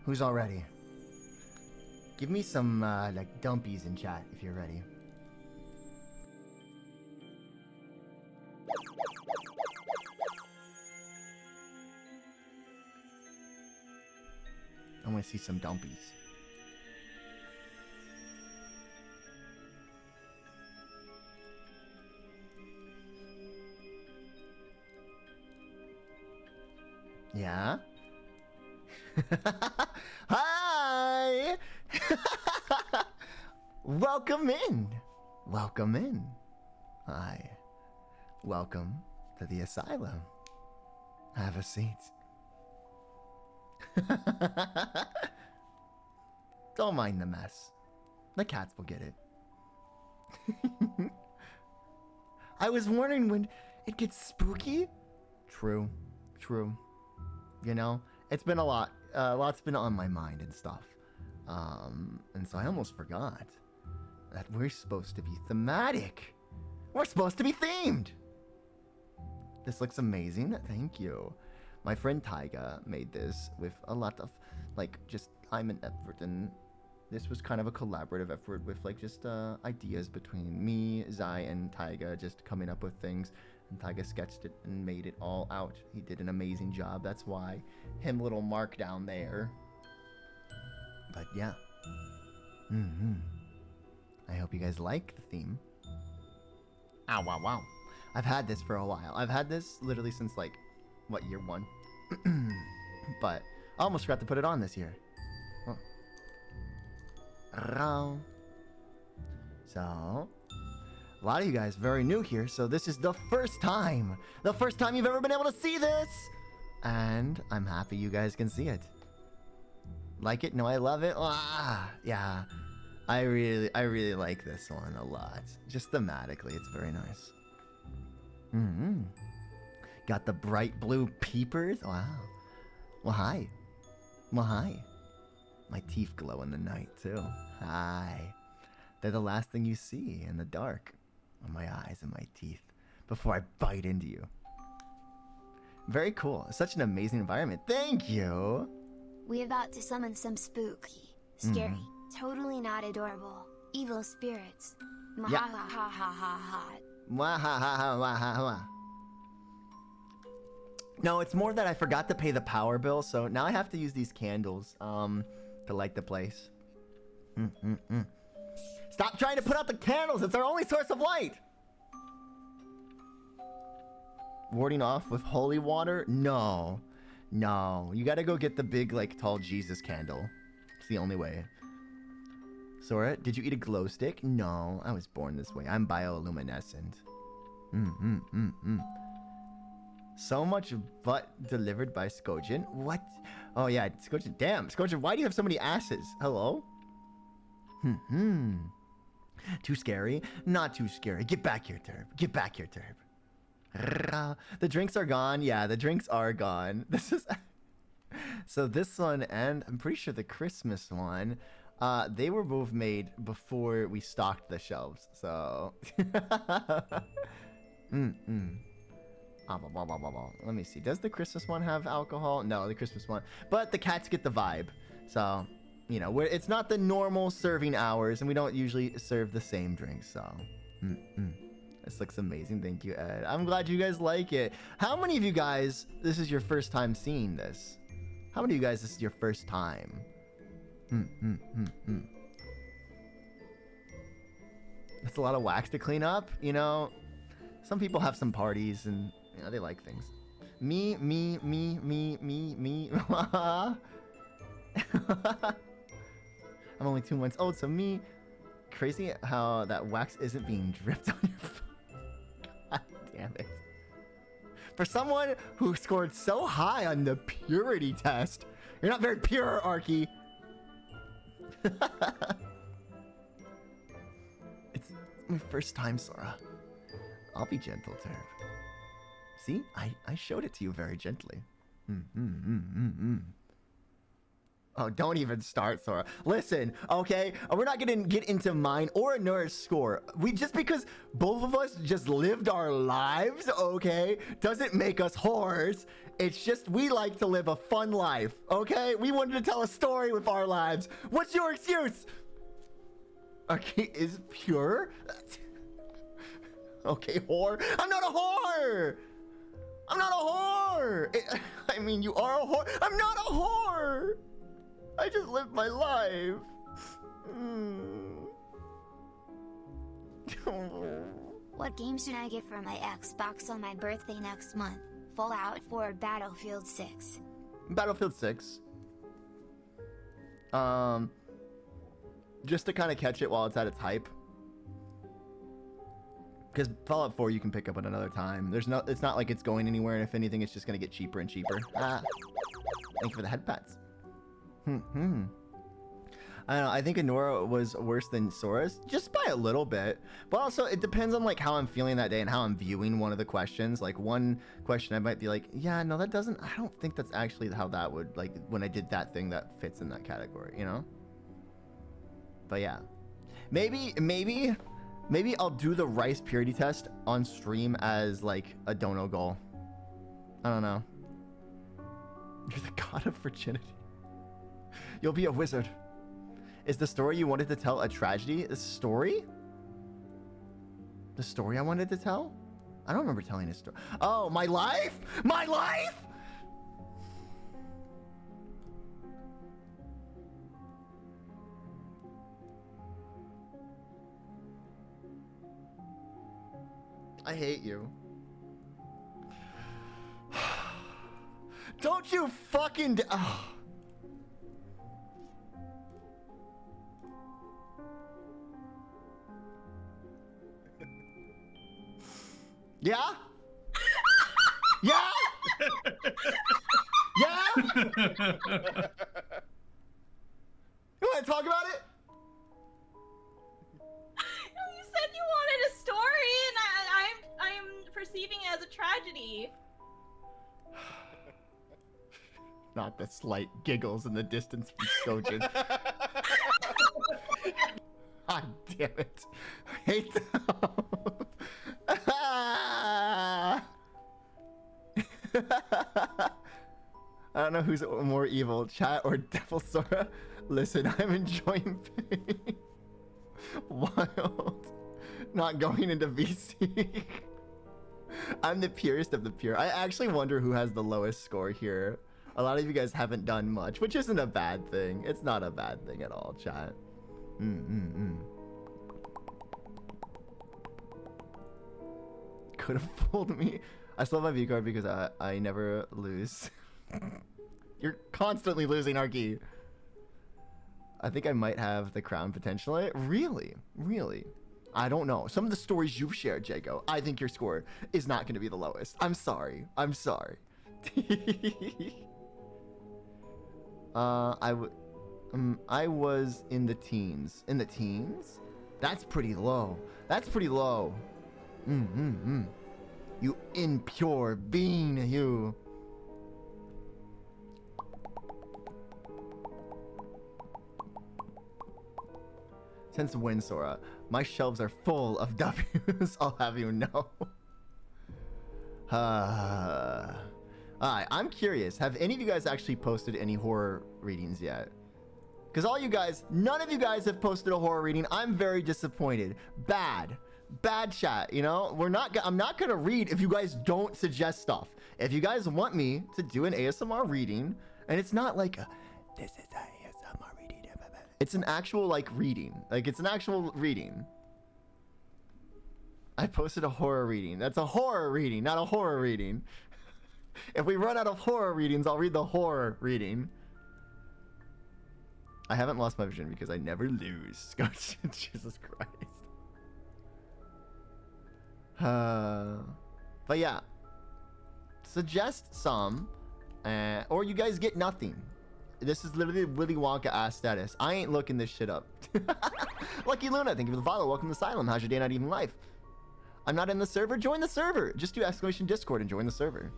Who's all ready? Give me some, like, dumpies in chat if you're ready. I want to see some dumpies. Yeah? Hi! Welcome in. Welcome in. Hi. Welcome to the Asylum. Have a seat. Don't mind the mess. The cats will get it. I was wondering when it gets spooky. True. True. You know, it's been a lot. A lot's been on my mind and stuff. And so I almost forgot that we're supposed to be thematic. We're supposed to be themed. This looks amazing. Thank you. My friend Taiga made this with a lot of, like, just time and effort. And this was kind of a collaborative effort with, like, just ideas between me, Zai, and Taiga, just coming up with things. And Taiga sketched it and made it all out. He did an amazing job. That's why him little mark down there. But yeah. I hope you guys like the theme. Ow, wow, wow. I've had this for a while. I've had this literally since, like, what, year 1? But I almost forgot to put it on this year. Oh. So... a lot of you guys very new here, so this is the first time you've ever been able to see this, and I'm happy you guys can see it. Like it? No, I love it. Ah, yeah, I really like this one a lot. Just thematically, it's very nice. Got the bright blue peepers. Wow. Well, hi. Well, hi. My teeth glow in the night too. Hi. They're the last thing you see in the dark. My eyes and my teeth before I bite into you. Very cool. Such an amazing environment. Thank you. We about to summon some spooky, scary, totally not adorable, evil spirits. Yeah. Ha ha ha ha ha. Wah ha ha ha wah ha ha. No, it's more that I forgot to pay the power bill, so now I have to use these candles to light the place. Stop trying to put out the candles. It's our only source of light. Warding off with holy water? No. No. You gotta go get the big, like, tall Jesus candle. It's the only way. Sora, did you eat a glow stick? No. I was born this way. I'm bioluminescent. So much butt delivered by Skojin. What? Oh, yeah. Skojin. Damn. Skojin, why do you have so many asses? Hello? Too scary? Not too scary. Get back here, Turb. Get back here, Turb. The drinks are gone. Yeah, the drinks are gone. This is... So this one and I'm pretty sure the Christmas one, they were both made before we stocked the shelves. So... Let me see. Does the Christmas one have alcohol? No, the Christmas one. But the cats get the vibe. So... You know, it's not the normal serving hours, and we don't usually serve the same drinks, so... This looks amazing. Thank you, Ed. I'm glad you guys like it. How many of you guys, this is your first time seeing this? How many of you guys, this is your first time? That's a lot of wax to clean up, you know? Some people have some parties, and, you know, they like things. Me. I'm only 2 months old, so me. Crazy how that wax isn't being dripped on your phone. God damn it. For someone who scored so high on the purity test, you're not very pure, Arky. It's my first time, Sora. I'll be gentle, Turb. See? I showed it to you very gently. Oh, don't even start, Sora. Listen, okay? We're not gonna get into mine or Nora's score. Just because both of us just lived our lives, okay, doesn't make us whores. It's just we like to live a fun life, okay? We wanted to tell a story with our lives. What's your excuse? Okay, is pure? Okay, whore. I'm not a whore! I'm not a whore! I mean, you are a whore. I'm not a whore! I just lived my life. What game should I get for my Xbox on my birthday next month? Fallout 4 or Battlefield 6? Battlefield 6. Just to kind of catch it while it's at its hype. Because Fallout 4 you can pick up at another time. It's not like it's going anywhere, and if anything, it's just gonna get cheaper and cheaper. Thank you for the head pats. I don't know. I think Anora was worse than Sora's, just by a little bit. But also, it depends on like how I'm feeling that day and how I'm viewing one of the questions. Like one question, I might be like, yeah, no, that doesn't. I don't think that's actually how that would like when I did that thing that fits in that category, you know. But yeah, maybe I'll do the rice purity test on stream as like a dono goal. I don't know. You're the god of virginity. You'll be a wizard. Is the story you wanted to tell a tragedy? The story? The story I wanted to tell? I don't remember telling a story. Oh, my life? My life? I hate you. Don't you fucking... Oh. Yeah? Yeah? Yeah? You want to talk about it? No, you said you wanted a story, and I'm perceiving it as a tragedy. Not the slight giggles in the distance from Skojin. God damn it. I hate them. I don't know who's more evil, chat or Devil Sora. Listen, I'm enjoying pain. Wild. Not going into VC. I'm the purest of the pure. I actually wonder who has the lowest score here. A lot of you guys haven't done much, which isn't a bad thing. It's not a bad thing at all, chat. Could have fooled me. I still have my V card because I never lose. You're constantly losing, Arky. I think I might have the crown potentially. Really? Really? I don't know. Some of the stories you've shared, Jago, I think your score is not going to be the lowest. I'm sorry. I'm sorry. I was in the teens. In the teens? That's pretty low. That's pretty low. You impure being, you. Since when, Sora? My shelves are full of W's, I'll have you know. Alright, I'm curious. Have any of you guys actually posted any horror readings yet? Because all you guys, none of you guys have posted a horror reading. I'm very disappointed. Bad chat, you know? I'm not gonna read if you guys don't suggest stuff. If you guys want me to do an ASMR reading, and it's not like this is a ASMR reading. It's an actual like reading. Like it's an actual reading. I posted a horror reading. That's a horror reading, not a horror reading. If we run out of horror readings, I'll read the horror reading. I haven't lost my vision because I never lose. Jesus Christ. But yeah, suggest some, or you guys get nothing. This is literally Willy Wonka ass status. I ain't looking this shit up. Lucky Luna, thank you for the follow. Welcome to Asylum. How's your day, not even life? I'm not in the server. Join the server. Just do exclamation Discord and join the server.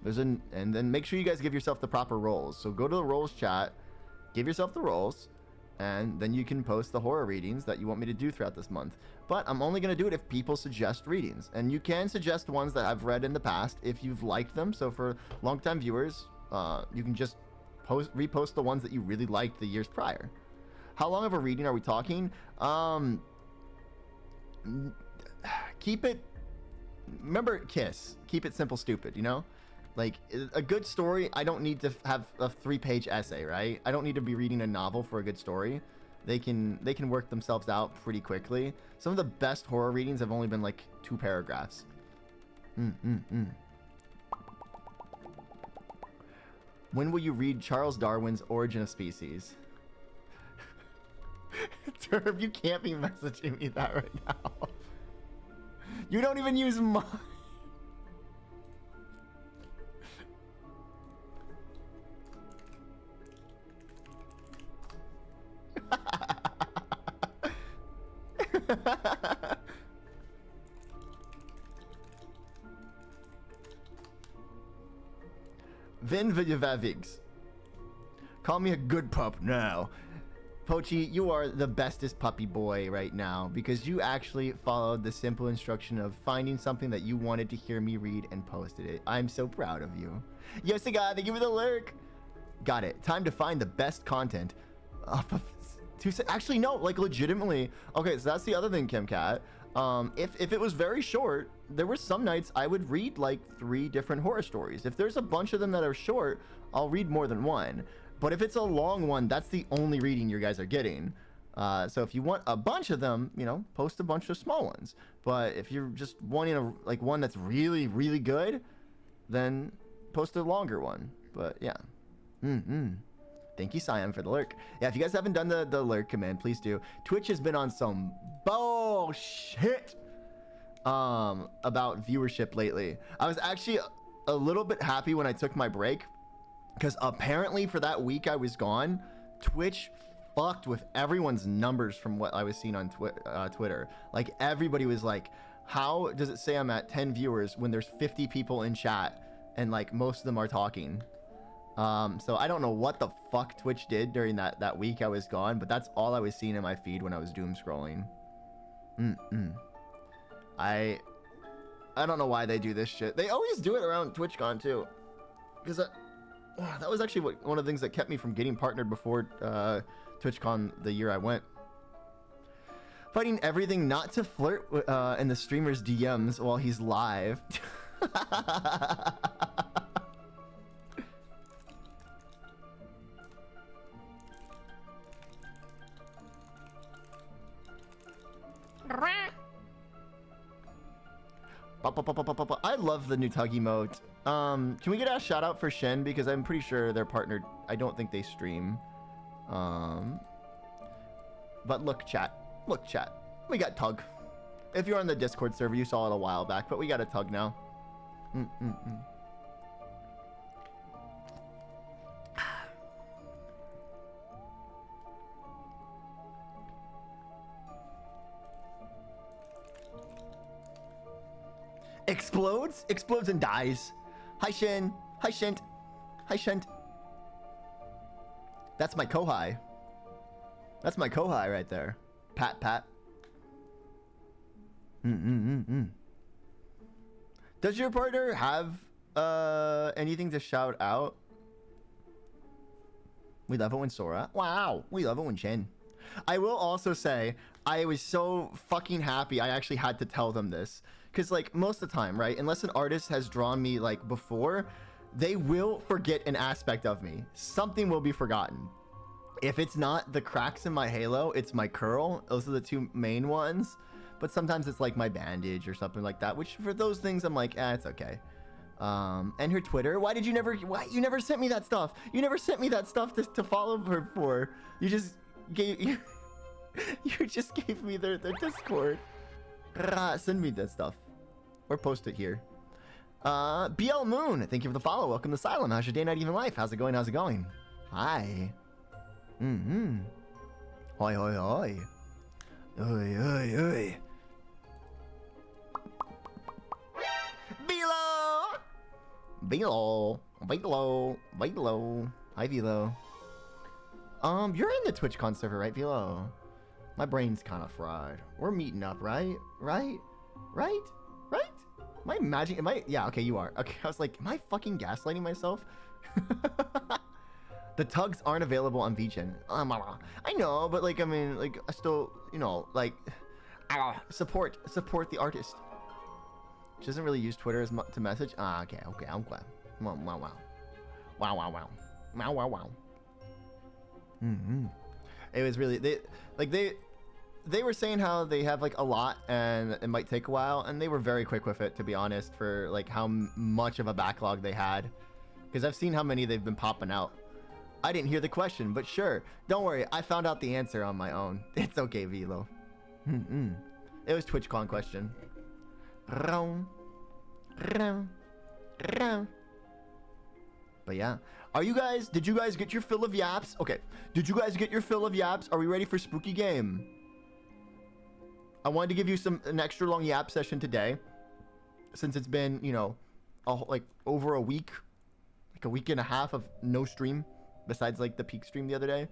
And then make sure you guys give yourself the proper roles. So go to the roles chat, give yourself the roles, and then you can post the horror readings that you want me to do throughout this month. But I'm only going to do it if people suggest readings. And you can suggest ones that I've read in the past if you've liked them. So for longtime viewers, you can just repost the ones that you really liked the years prior. How long of a reading are we talking? Keep it, remember Kiss, keep it simple stupid, you know? Like a good story, I don't need to have a 3-page essay, right? I don't need to be reading a novel for a good story. They can work themselves out pretty quickly. Some of the best horror readings have only been like 2 paragraphs. When will you read Charles Darwin's Origin of Species? Turb, you can't be messaging me that right now. You don't even use mine. Vin Vivavigs. Call me a good pup now. Pochi, you are the bestest puppy boy right now because you actually followed the simple instruction of finding something that you wanted to hear me read and posted it. I'm so proud of you. Yosiga, thank you for the lurk. Got it. Time to find the best content. Actually, no, like legitimately. Okay, so that's the other thing, KimCat. If it was very short, there were some nights I would read like 3 different horror stories. If there's a bunch of them that are short, I'll read more than one. But if it's a long one, that's the only reading you guys are getting. So if you want a bunch of them, you know, post a bunch of small ones. But if you're just wanting one that's really, really good, then post a longer one. But yeah. Thank you, Siam, for the lurk. Yeah, if you guys haven't done the lurk command, please do. Twitch has been on some bullshit about viewership lately. I was actually a little bit happy when I took my break because apparently for that week I was gone, Twitch fucked with everyone's numbers from what I was seeing on Twitter. Like everybody was like, how does it say I'm at 10 viewers when there's 50 people in chat and like most of them are talking? So I don't know what the fuck Twitch did during that week I was gone, but that's all I was seeing in my feed when I was doom scrolling. I don't know why they do this shit. They always do it around TwitchCon too, because that was actually one of the things that kept me from getting partnered before TwitchCon the year I went. Fighting everything not to flirt in the streamer's DMs while he's live. I love the new tug emote. Can we get a shout out for Shen, because I'm pretty sure they're partnered. I don't think they stream. But look, chat. Look, chat. We got tug. If you're on the Discord server, you saw it a while back, but we got a tug now. Explodes? Explodes and dies. Hi, Shin. Hi, Shint. Hi, Shint. That's my Kohai. That's my Kohai right there. Pat, pat. Does your partner have anything to shout out? We love it when Sora. Wow. We love it when Shin. I will also say, I was so fucking happy I actually had to tell them this. Because, like, most of the time, right? Unless an artist has drawn me, like, before, they will forget an aspect of me. Something will be forgotten. If it's not the cracks in my halo, it's my curl. Those are the two main ones. But sometimes it's, like, my bandage or something like that. Which, for those things, I'm like, it's okay. And her Twitter. Why did you never... Why? You never sent me that stuff. You never sent me that stuff to follow her for. You just gave... You just gave me their Discord. Send me that stuff. Or post it here. BL Moon, thank you for the follow. Welcome to Asylum. How's your day, night, even life? How's it going? How's it going? Hi. Hoi, hoi, hoi. Oi, oi, oi. Velo! Velo. Velo. Velo. Hi, Velo. You're in the TwitchCon server, right, Velo? My brain's kind of fried. We're meeting up, right? Right? Right? Right? Am I imagining? Am I? Yeah, okay, you are. Okay, I was like, am I fucking gaslighting myself? The tugs aren't available on VGen. I know, but like, I mean, like, I still, you know, like, support the artist. She doesn't really use Twitter as to message. Okay, I'm glad. Wow. It was really they were saying how they have like a lot and it might take a while, and they were very quick with it, to be honest, for like how much of a backlog they had, because I've seen how many they've been popping out. I didn't hear the question, but sure, don't worry, I found out the answer on my own. It's okay, Velo. It was TwitchCon question. But yeah, did you guys get your fill of yaps? Okay, did you guys get your fill of yaps? Are we ready for spooky game? I wanted to give you an extra long yap session today, since it's been, you know, like over a week, like a week and a half of no stream, besides like the peak stream the other day.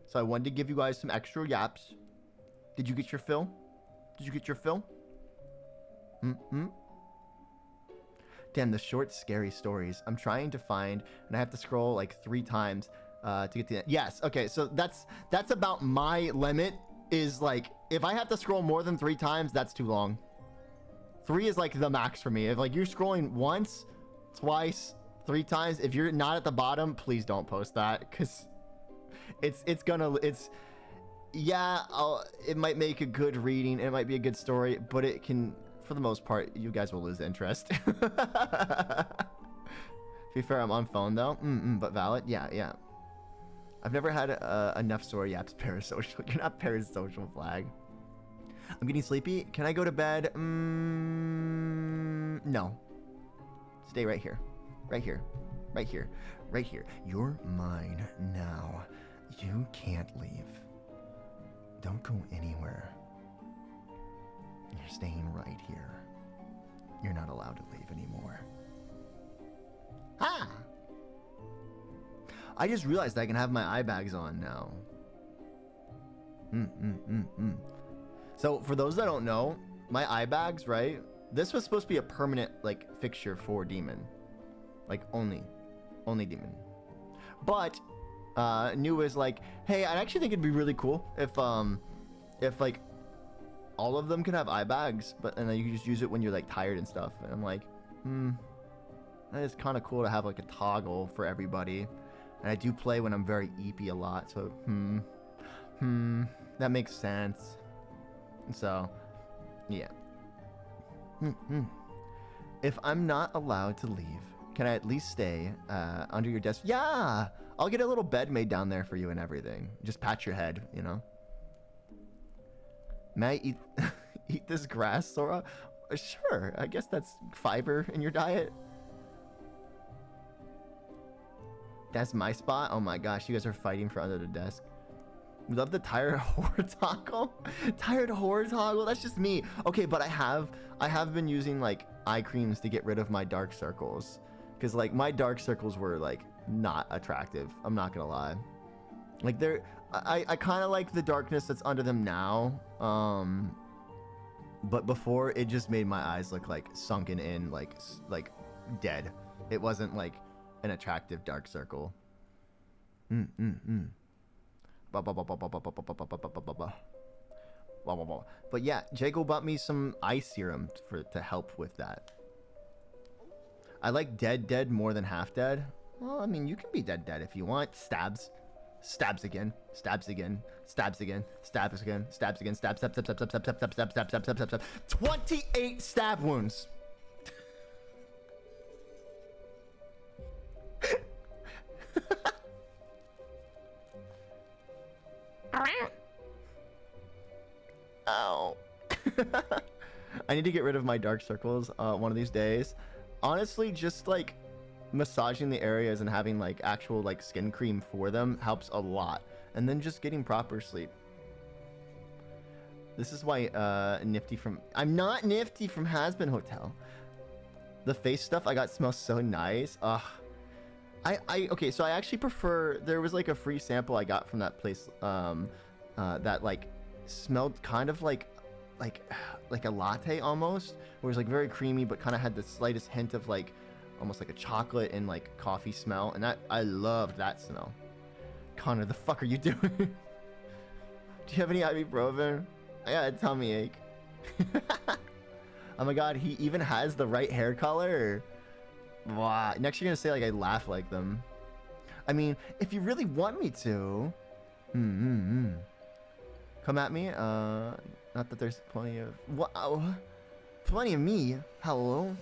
So I wanted to give you guys some extra yaps. Did you get your fill? Did you get your fill? Damn, the short, scary stories. I'm trying to find, and I have to scroll like 3 times to get to the end. Yes, okay, so that's about my limit, is like, if I have to scroll more than 3 times, that's too long. 3 is like the max for me. If like you're scrolling once, twice, 3 times, if you're not at the bottom, please don't post that, because yeah, it might make a good reading, it might be a good story, but it can, for the most part, you guys will lose interest. To be fair, I'm on phone though. But valid. Yeah. I've never had enough Sora yaps parasocial. You're not parasocial, Flag. I'm getting sleepy. Can I go to bed? No. Stay right here. Right here. Right here. Right here. You're mine now. You can't leave. Don't go anywhere. You're staying right here. You're not allowed to leave anymore. Ah! I just realized I can have my eye bags on now. So for those that don't know, my eye bags, right? This was supposed to be a permanent like fixture for Demon. Like only Demon. But New was like, hey, I actually think it'd be really cool if like all of them can have eye bags, and then you can just use it when you're like tired and stuff. And I'm like, that is kind of cool to have like a toggle for everybody. And I do play when I'm very eepy a lot, so that makes sense. So, yeah. If I'm not allowed to leave, can I at least stay under your desk? Yeah, I'll get a little bed made down there for you and everything. Just pat your head, you know. May I eat eat this grass, Sora? Sure, I guess that's fiber in your diet. That's my spot? Oh my gosh, you guys are fighting for under the desk. We love the tired whore toggle. Tired whore toggle, that's just me. Okay, but I have been using like eye creams to get rid of my dark circles. Because like my dark circles were like not attractive. I'm not gonna lie. Like I kind of like the darkness that's under them now. But before it just made my eyes look like sunken in, like dead. It wasn't like an attractive dark circle. But yeah, Jago bought me some eye serum to help with that. I like dead more than half dead. Well, I mean, you can be dead if you want. Stabs again, stabs again, stabs again, stabs again, stabs again, stab. 28 stab wounds. Ow. I need to get rid of my dark circles one of these days. Honestly, just like massaging the areas and having like actual like skin cream for them helps a lot. And then just getting proper sleep. This is why I'm not Nifty from Has-Been Hotel. The face stuff I got smells so nice. Ugh. Okay, so I actually prefer, there was like a free sample I got from that place that like smelled kind of like a latte almost, where it was like very creamy but kind of had the slightest hint of like almost like a chocolate and like coffee smell, and that I loved that smell. Connor, the fuck are you doing? Do you have any ibuprofen? I got a tummy ache. Oh my god, he even has the right hair color. Wow. Next you're gonna say like I laugh like them. I mean, if you really want me to, come at me. Not that there's plenty of plenty of me. Hello.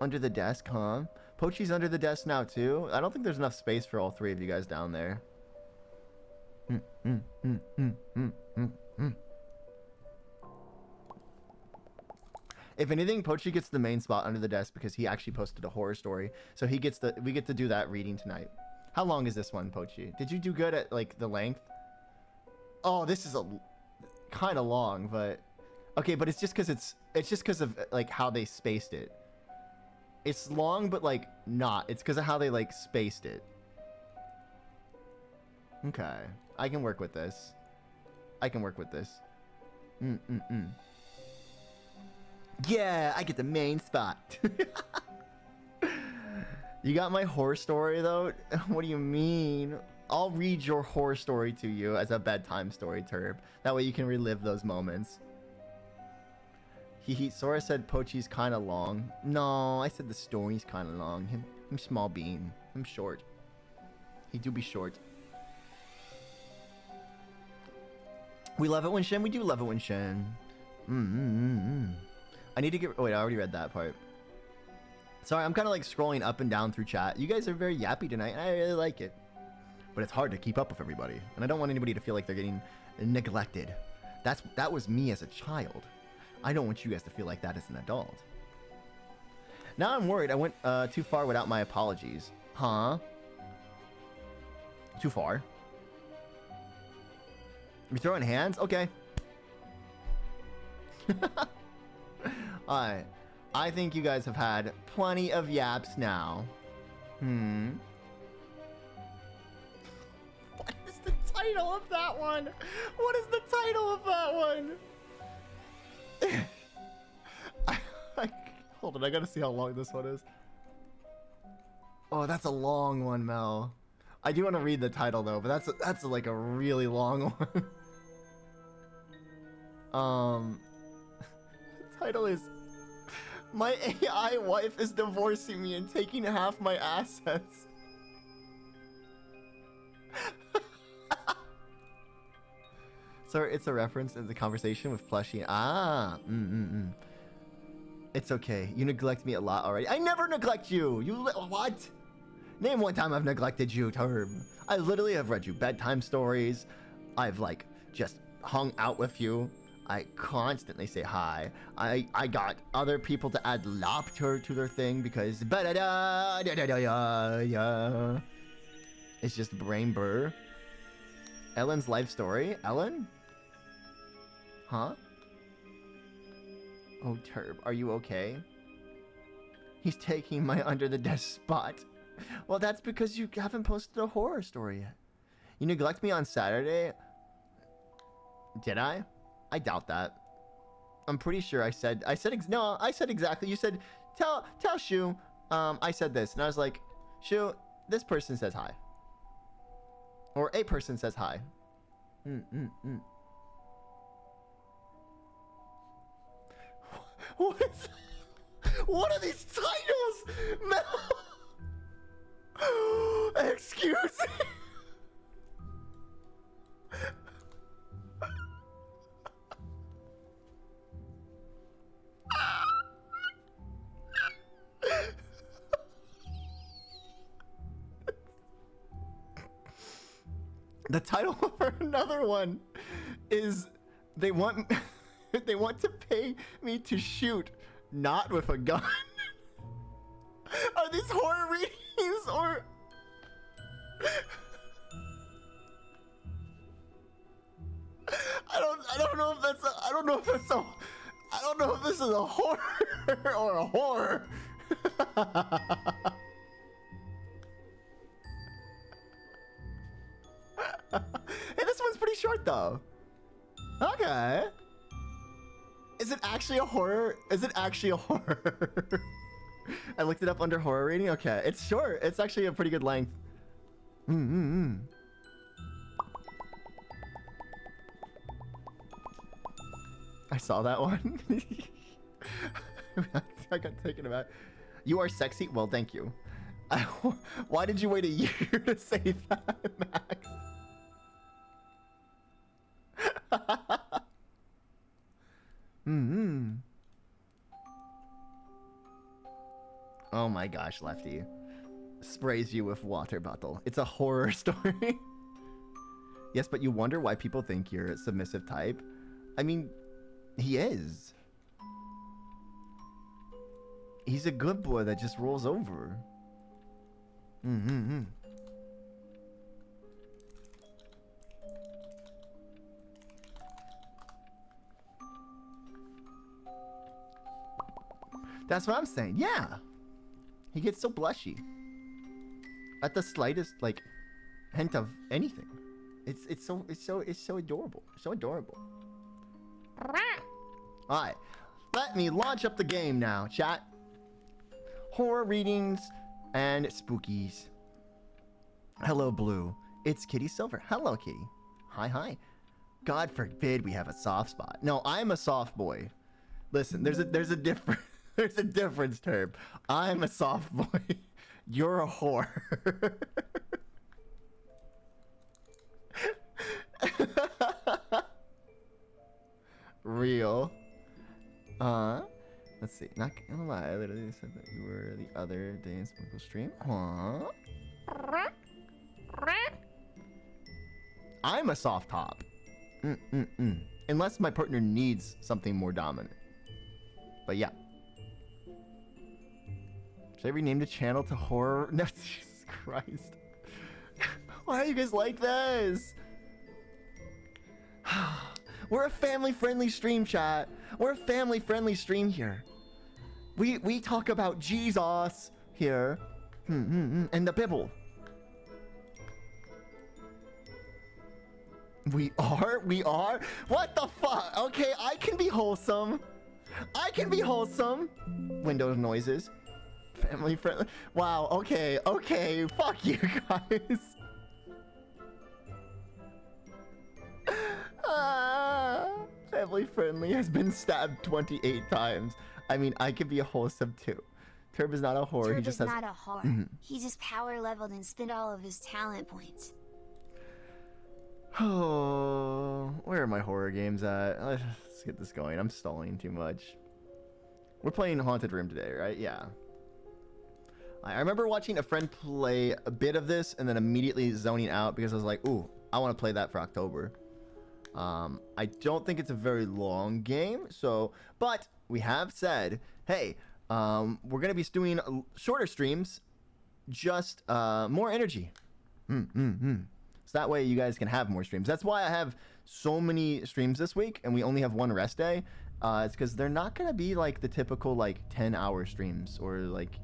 Under the desk, huh? Pochi's under the desk now too. I don't think there's enough space for all three of you guys down there. If anything, Pochi gets the main spot under the desk because he actually posted a horror story. So we get to do that reading tonight. How long is this one, Pochi? Did you do good at like the length? Oh, this is a kind of long, but okay, but it's just because of like how they spaced it. It's long, but like not. It's because of how they like spaced it. Okay, I can work with this. Yeah, I get the main spot. You got my horror story though? What do you mean? I'll read your horror story to you as a bedtime story, Turb. That way you can relive those moments. Sora said Pochi's kind of long. No, I said the story's kind of long. I'm small bean. I'm short. He do be short. We love it when Shen. We do love it when Shen. I need to get... Oh, wait, I already read that part. Sorry, I'm kind of like scrolling up and down through chat. You guys are very yappy tonight, and I really like it. But it's hard to keep up with everybody. And I don't want anybody to feel like they're getting neglected. That was me as a child. I don't want you guys to feel like that as an adult. Now I'm worried I went too far without my apologies. Huh? Too far? You throwing hands? Okay. Alright. I think you guys have had plenty of yaps now. What is the title of that one? What is the title of that one? Hold on, I gotta see how long this one is. Oh, that's a long one, Mel. I do want to read the title though, but that's like a really long one. The title is My AI wife is divorcing me and taking half my assets. So it's a reference in the conversation with Plushie. It's okay. You neglect me a lot already. I never neglect you. What? Name one time I've neglected you, Term. I literally have read you bedtime stories. I've like just hung out with you. I constantly say hi. I got other people to add laughter to their thing because it's just brain burr. Ellen's life story. Ellen? Huh? Oh, Turb, are you okay? He's taking my under the desk spot. Well, that's because you haven't posted a horror story yet. You neglect me on Saturday? Did I? I doubt that. I'm pretty sure I said exactly. You said, tell Shu, I said this. And I was like, Shu, this person says hi. Or a person says hi. What are these titles? Excuse me. The title for another one is they want to pay me to shoot, not with a gun. Are these horror readings or I don't know if this is a horror or a horror. Hey, this one's pretty short though. Okay. Is it actually a horror? Is it actually a horror? I looked it up under horror rating. Okay, it's short. It's actually a pretty good length. I saw that one. I got taken aback. You are sexy. Well, thank you. Why did you wait a year to say that, Max? Oh my gosh, Lefty. Sprays you with water bottle. It's a horror story. Yes, but you wonder why people think you're a submissive type. I mean, he is. He's a good boy that just rolls over. That's what I'm saying. Yeah. He gets so blushy. At the slightest like hint of anything. It's so adorable. So adorable. Alright. Let me launch up the game now, chat. Horror readings and spookies. Hello, Blue. It's Kitty Silver. Hello, Kitty. Hi. God forbid we have a soft spot. No, I'm a soft boy. Listen, there's a difference. There's a difference, Terb. I'm a soft boy. You're a whore. Real. Let's see. Not gonna lie, I literally said that you were the other day in Sprinkle Stream. I'm a soft top. Unless my partner needs something more dominant. But yeah. Should I rename the channel to horror? No, Jesus Christ. Why are you guys like this? We're a family-friendly stream, chat. We're a family-friendly stream here. We talk about Jesus here. And the Bible. We are? What the fuck? Okay, I can be wholesome. Windows noises. Family friendly. Wow, okay. Fuck you guys. Family family friendly has been stabbed 28 times. I mean, I could be a wholesome too. Turb is not a whore. He Turb just is has. not a whore. He just power leveled and spent all of his talent points. Oh, where are my horror games at? Let's get this going. I'm stalling too much. We're playing Haunted Room today, right? Yeah. I remember watching a friend play a bit of this and then immediately zoning out because I was like, ooh, I want to play that for October. I don't think it's a very long game, so, but we have said, hey, we're going to be doing shorter streams, just more energy. So that way you guys can have more streams. That's why I have so many streams this week and we only have one rest day. It's because they're not going to be like the typical like 10-hour streams or like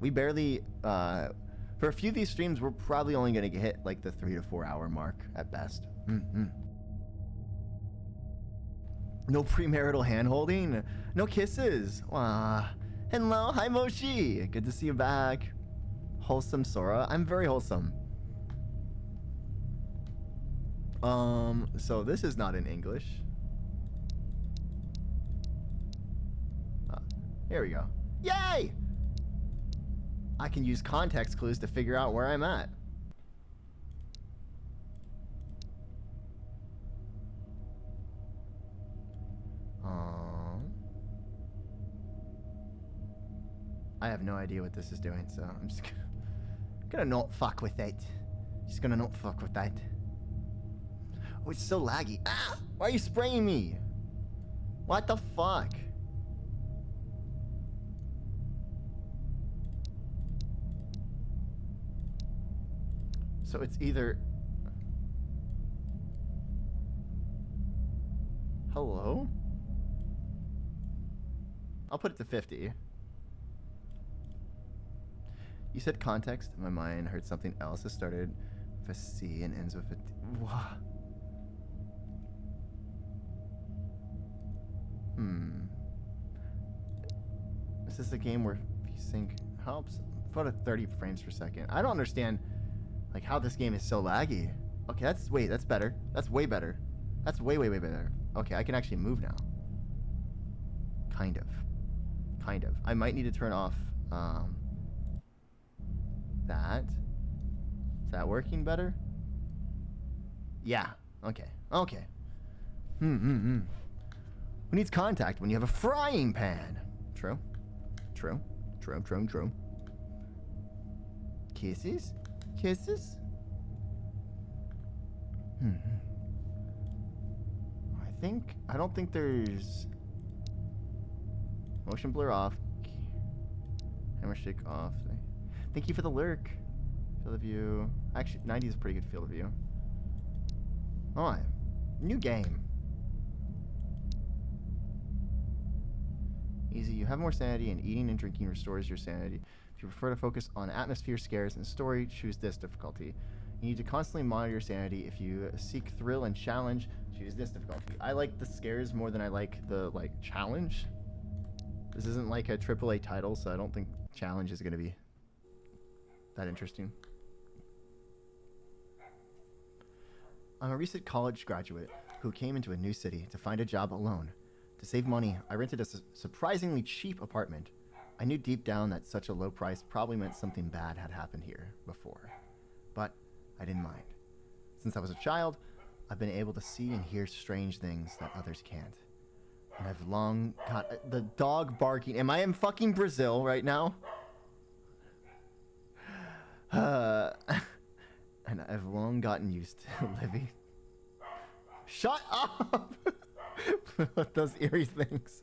we barely, for a few of these streams, we're probably only going to hit like the 3 to 4 hour mark at best. No premarital hand-holding? No kisses? Hello, hi Moshi. Good to see you back. Wholesome Sora. I'm very wholesome. So this is not in English. Here we go. Yay! I can use context clues to figure out where I'm at. I have no idea what this is doing, so I'm just gonna not fuck with it. Just gonna not fuck with that. Oh, it's so laggy. Ah! Why are you spraying me? What the fuck? So it's either... Hello? I'll put it to 50. You said context. My mind heard something else. It started with a C and ends with a D. Wow. Is this a game where sync helps? About 30 frames per second. I don't understand like how this game is so laggy. Okay, that's better. That's way better. That's way better. Okay, I can actually move now. Kind of. I might need to turn off that. Is that working better? Yeah. Okay. Who needs contact when you have a frying pan? True. Kisses? I don't think there's motion blur off. Hammer shake off. Thank you for the lurk. Field of view. Actually, 90 is a pretty good field of view. Alright. New game. Easy. You have more sanity, and eating and drinking restores your sanity. If you prefer to focus on atmosphere, scares, and story, choose this difficulty. You need to constantly monitor your sanity. If you seek thrill and challenge, choose this difficulty. I like the scares more than I like the challenge. This isn't like a AAA title, so I don't think challenge is going to be that interesting. I'm a recent college graduate who came into a new city to find a job alone. To save money, I rented a surprisingly cheap apartment. I knew deep down that such a low price probably meant something bad had happened here before. But I didn't mind. Since I was a child, I've been able to see and hear strange things that others can't. And I've long got the dog barking. Am I in fucking Brazil right now? And I've long gotten used to living. Shut up! With those eerie things.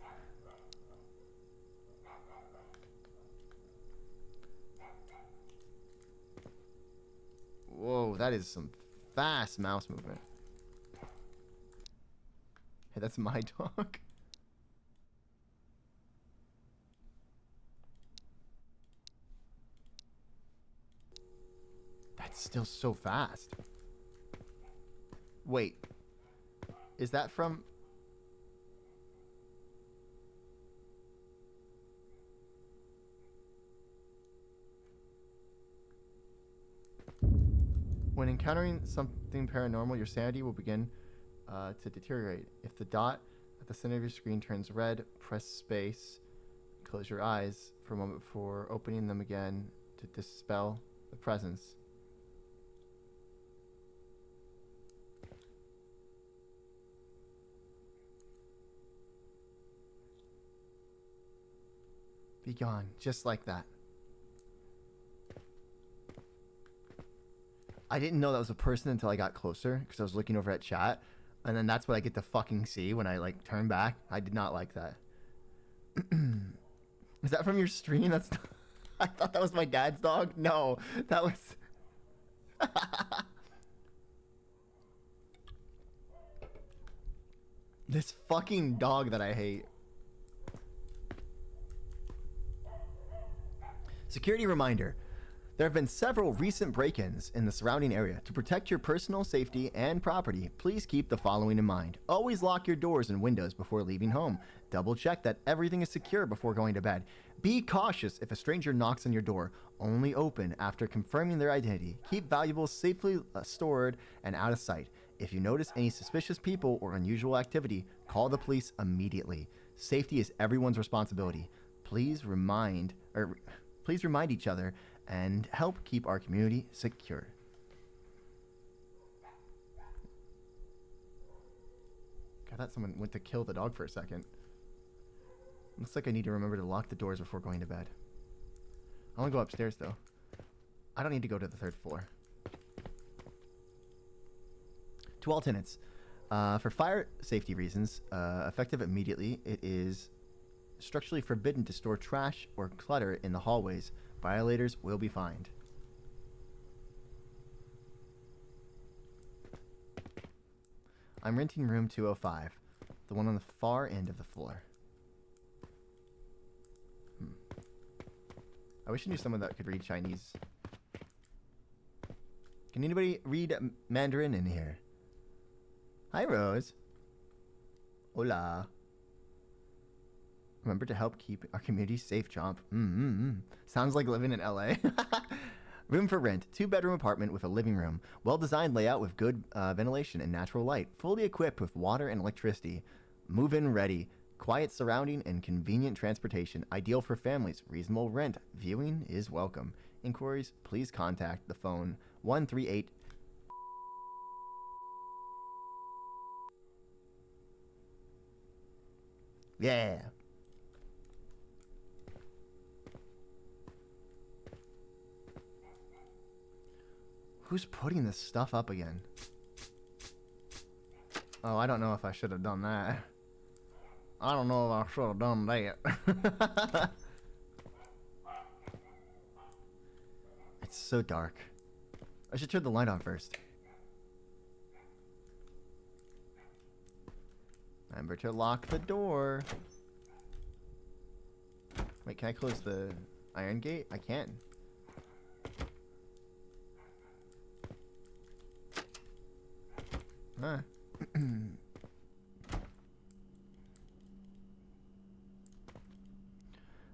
Whoa, that is some fast mouse movement. Hey, that's my dog. That's still so fast. Wait. Is that from... When encountering something paranormal, your sanity will begin to deteriorate. If the dot At the center of your screen turns red, press space. Close your eyes for a moment before opening them again to dispel the presence. Be gone, just like that. I didn't know that was a person until I got closer because I was looking over at chat, and then that's what I get to fucking see when I like turn back. I did not like that. Is that from your stream? That's I thought that was my dad's dog. No, that was this fucking dog that I hate. Security reminder. There have been several recent break-ins in the surrounding area. To protect your personal safety and property, please keep the following in mind. Always lock your doors and windows before leaving home. Double check that everything is secure before going to bed. Be cautious if a stranger knocks on your door. Only open after confirming their identity. Keep valuables safely stored and out of sight. If you notice any suspicious people or unusual activity, call the police immediately. Safety is everyone's responsibility. Please remind each other and help keep our community secure. I thought someone went to kill the dog for a second. Looks like I need to remember to lock the doors before going to bed. I want to go upstairs though. I don't need to go to the 3rd floor. To all tenants, for fire safety reasons, effective immediately, it is structurally forbidden to store trash or clutter in the hallways. Violators will be fined. I'm renting room 205, the one on the far end of the floor. I wish I knew someone that could read Chinese. Can anybody read Mandarin in here? Hi, Rose. Hola. Remember to help keep our community safe, Chomp. Sounds like living in LA. Room for rent. 2-bedroom apartment with a living room. Well-designed layout with good ventilation and natural light. Fully equipped with water and electricity. Move-in ready. Quiet surrounding and convenient transportation. Ideal for families. Reasonable rent. Viewing is welcome. Inquiries, please contact the phone 138. Yeah. Who's putting this stuff up again? Oh, I don't know if I should have done that. I don't know if I should have done that. It's so dark. I should turn the light on first. Remember to lock the door. Wait, can I close the iron gate? I can. Huh.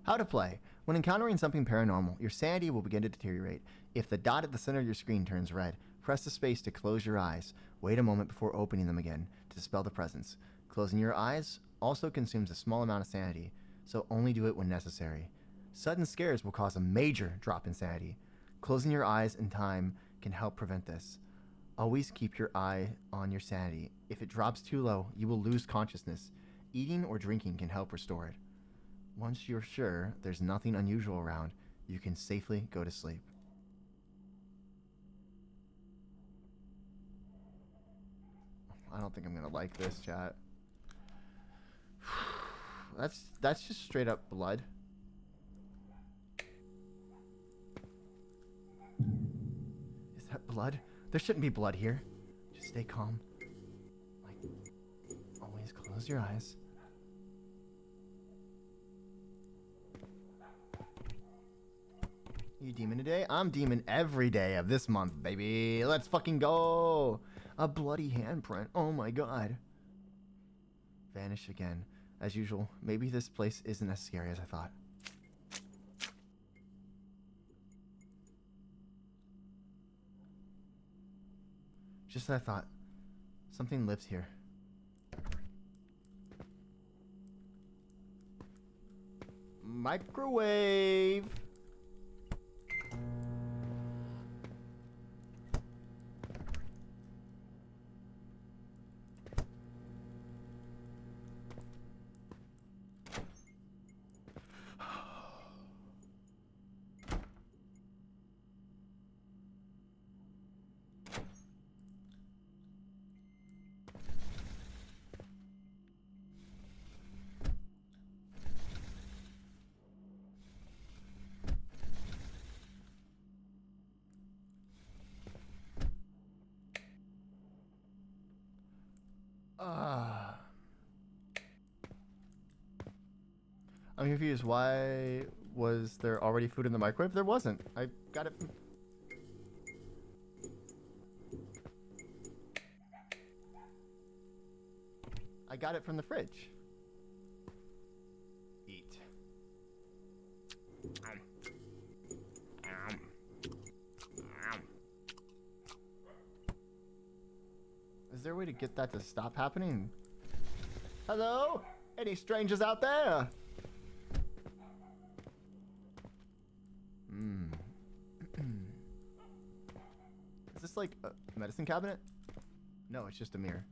How to play. When encountering something paranormal, your sanity will begin to deteriorate. If the dot at the center of your screen turns red, press the space to close your eyes. Wait a moment before opening them again to dispel the presence. Closing your eyes also consumes a small amount of sanity, so only do it when necessary. Sudden scares will cause a major drop in sanity. Closing your eyes in time can help prevent this. Always keep your eye on your sanity. If it drops too low, you will lose consciousness. Eating or drinking can help restore it. Once you're sure there's nothing unusual around, you can safely go to sleep. I don't think I'm gonna like this, chat. That's just straight up blood. Is that blood? There shouldn't be blood here. Just stay calm. Like, always close your eyes. You demon today? I'm demon every day of this month, baby. Let's fucking go. A bloody handprint. Oh my god. Vanish again. As usual, maybe this place isn't as scary as I thought. Just as I thought. Something lives here. Microwave. I'm confused. Why was there already food in the microwave? There wasn't. I got it from... I got it from the fridge. Eat. Is there a way to get that to stop happening? Hello? Any strangers out there? Is this like a medicine cabinet? No, it's just a mirror.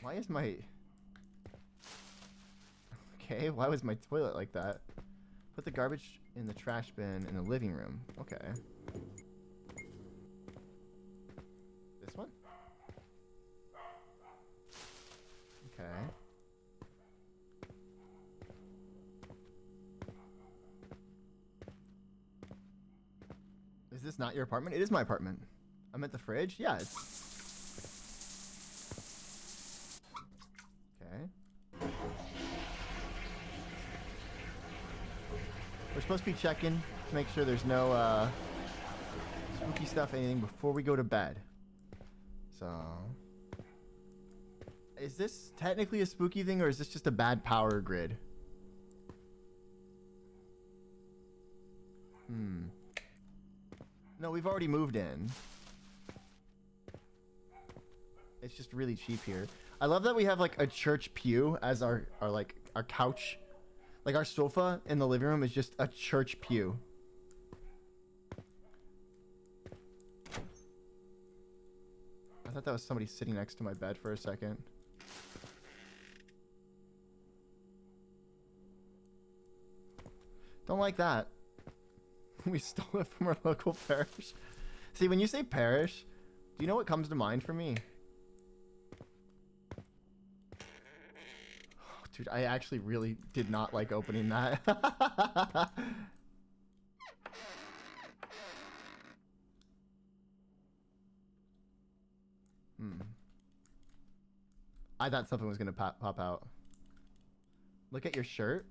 Why is my... Okay, why was my toilet like that? Put the garbage in the trash bin in the living room. Okay. This one? Okay. Is this not your apartment? It is my apartment. I'm at the fridge? Yeah, it's... Okay. We're supposed to be checking to make sure there's no, spooky stuff, anything, before we go to bed. So... Is this technically a spooky thing, or is this just a bad power grid? No, we've already moved in. It's just really cheap here. I love that we have like a church pew as our couch. Like our sofa in the living room is just a church pew. I thought that was somebody sitting next to my bed for a second. Don't like that. We stole it from our local parish. See, when you say parish, do you know what comes to mind for me? Oh, dude, I actually really did not like opening that. I thought something was gonna pop out. Look at your shirt.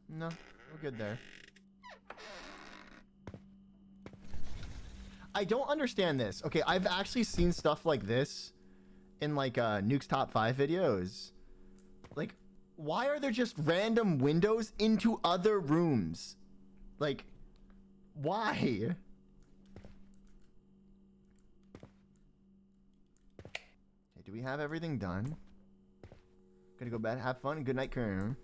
No, we're good there. I don't understand this. Okay, I've actually seen stuff like this in like Nuke's Top 5 videos. Like, why are there just random windows into other rooms? Like, why? Okay, do we have everything done? Gonna go bed, have fun, good night, Karen.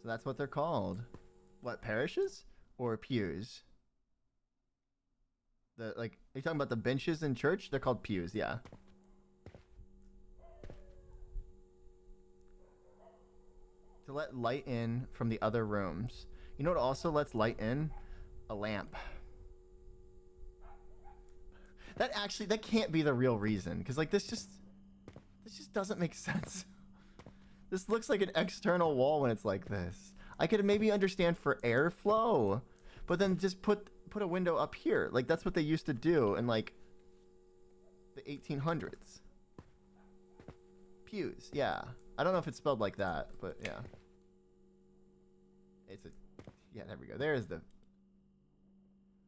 So that's what they're called. What, parishes or pews? The like, are you talking about the benches in church? They're called pews, yeah. To let light in from the other rooms. You know what also lets light in? A lamp. That can't be the real reason, because like this just doesn't make sense. This looks like an external wall when it's like this. I could maybe understand for airflow, but then just put a window up here. Like that's what they used to do in like the 1800s. Pews, yeah. I don't know if it's spelled like that, but yeah. Yeah, there we go. There's the...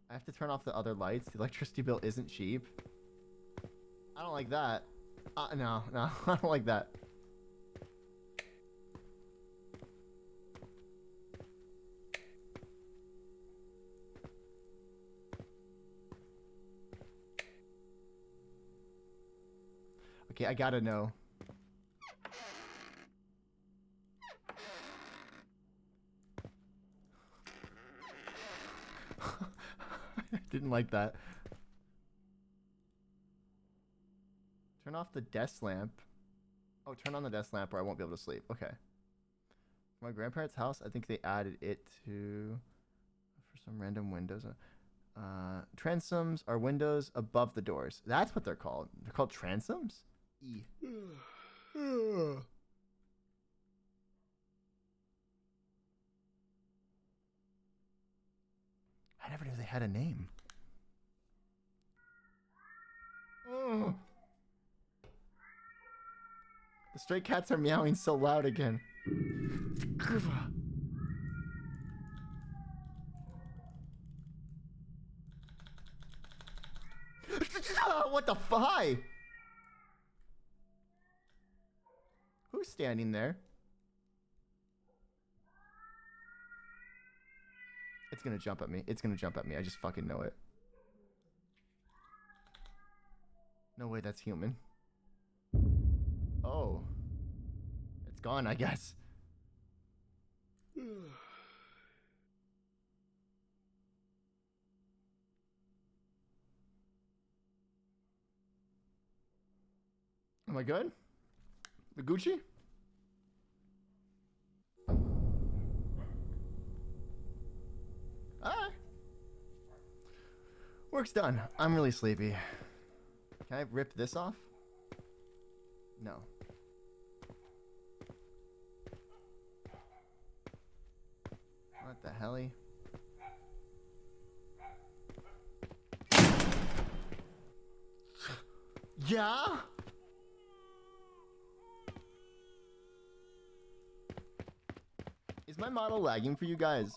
I have to turn off the other lights. The electricity bill isn't cheap. I don't like that. No, I don't like that. Okay, I gotta know. I didn't like that. Turn off the desk lamp. Oh, turn on the desk lamp or I won't be able to sleep. Okay. My grandparents' house, I think they added it to... For some random windows. Transoms are windows above the doors. That's what they're called. They're called transoms? E. I never knew they had a name. Oh. The stray cats are meowing so loud again. What the fuck? Who's standing there? It's gonna jump at me. It's gonna jump at me. I just fucking know it. No way, that's human. Oh. It's gone, I guess. Am I good? The Gucci? Alright. Work's done. I'm really sleepy. Can I rip this off? No. What the helly? Yeah? Is my model lagging for you guys?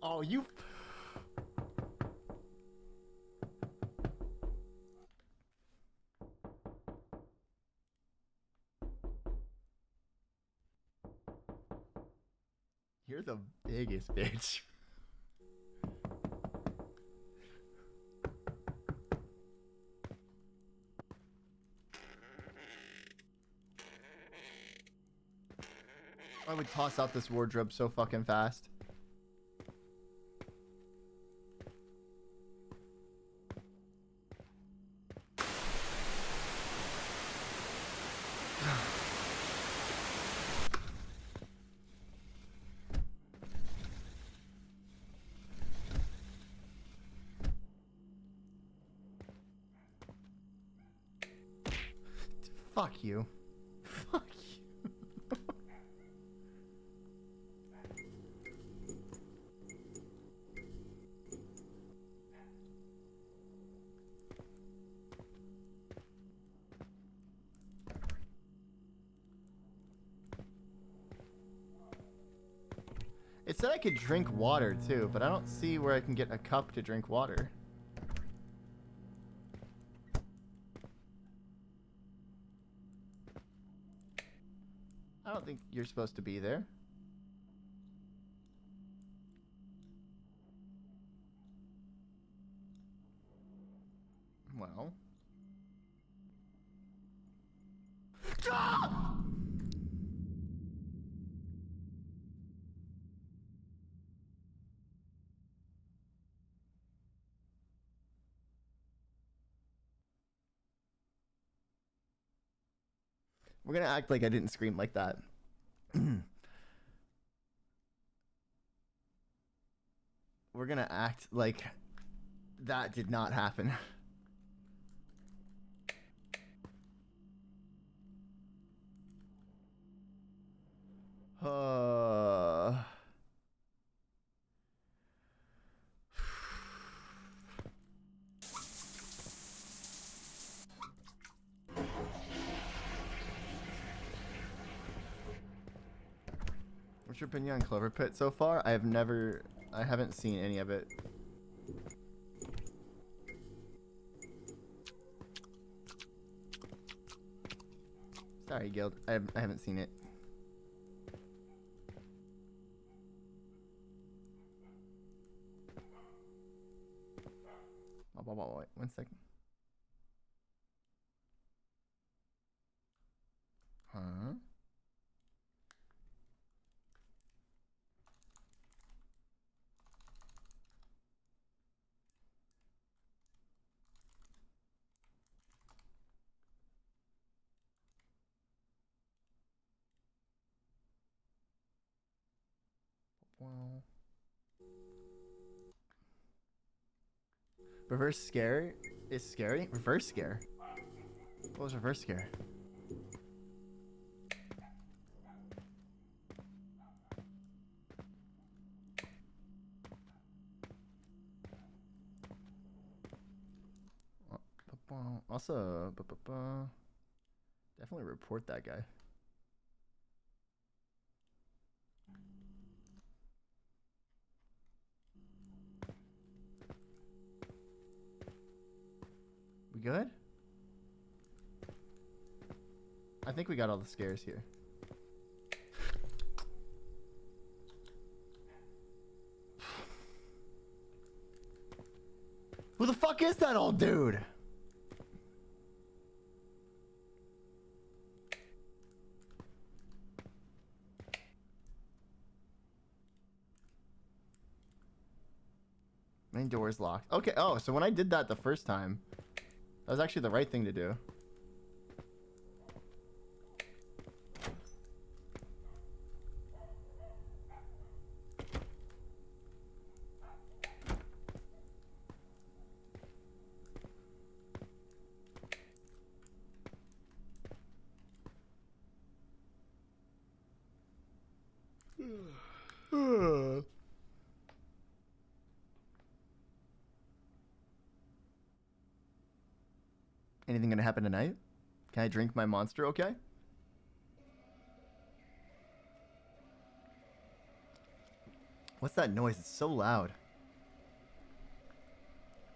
Oh, you... You're the biggest bitch. I would toss out this wardrobe so fucking fast. Fuck you. Fuck you. It said I could drink water too, but I don't see where I can get a cup to drink water. I don't think you're supposed to be there. Well. Ah! We're gonna act like I didn't scream like that. We're gonna act like That did not happen. What's your opinion on Clover Pit so far? I haven't seen any of it. Sorry, Guild. I haven't seen it. Wait, 1 second. Huh? Well, reverse scare is scary. Reverse scare. What was reverse scare? Also, definitely report that guy. We good? I think we got all the scares here. Who the fuck is that old dude? Main door is locked. Okay, oh, so when I did that the first time, that was actually the right thing to do. Anything gonna happen tonight? Can I drink my monster okay? What's that noise? It's so loud.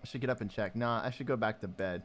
I should get up and check. Nah, I should go back to bed.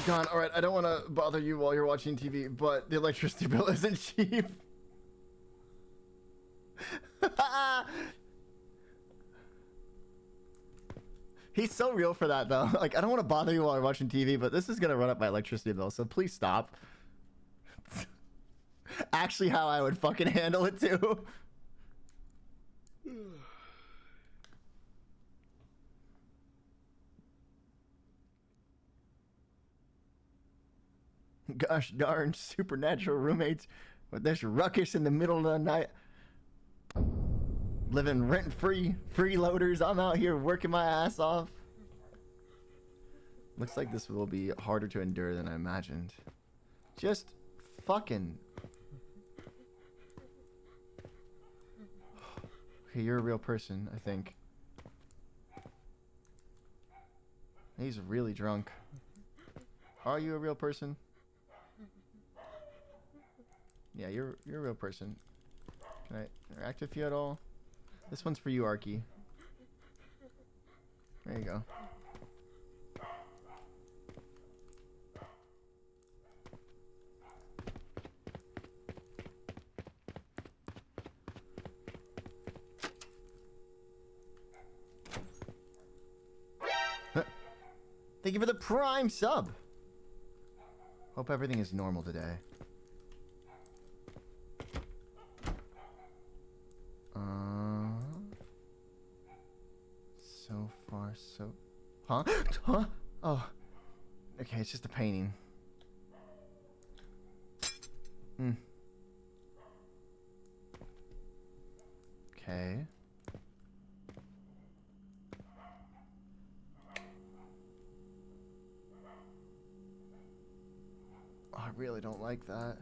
John, alright, I don't want to bother you while you're watching TV, but the electricity bill isn't cheap. He's so real for that, though. Like, I don't want to bother you while you're watching TV, but this is going to run up my electricity bill, so please stop. Actually, how I would fucking handle it, too. Gosh darn supernatural roommates with this ruckus in the middle of the night. Living rent-free, freeloaders. I'm out here working my ass off. Looks like this will be harder to endure than I imagined. Just fucking... Okay, you're a real person, I think. He's really drunk. Are you a real person? Yeah, you're a real person. Can I interact with you at all? This one's for you, Arky. There you go. Thank you for the Prime sub. Hope everything is normal today. So far, so... Huh? Huh? Oh. Okay, it's just a painting. Hmm. Okay. Oh, I really don't like that.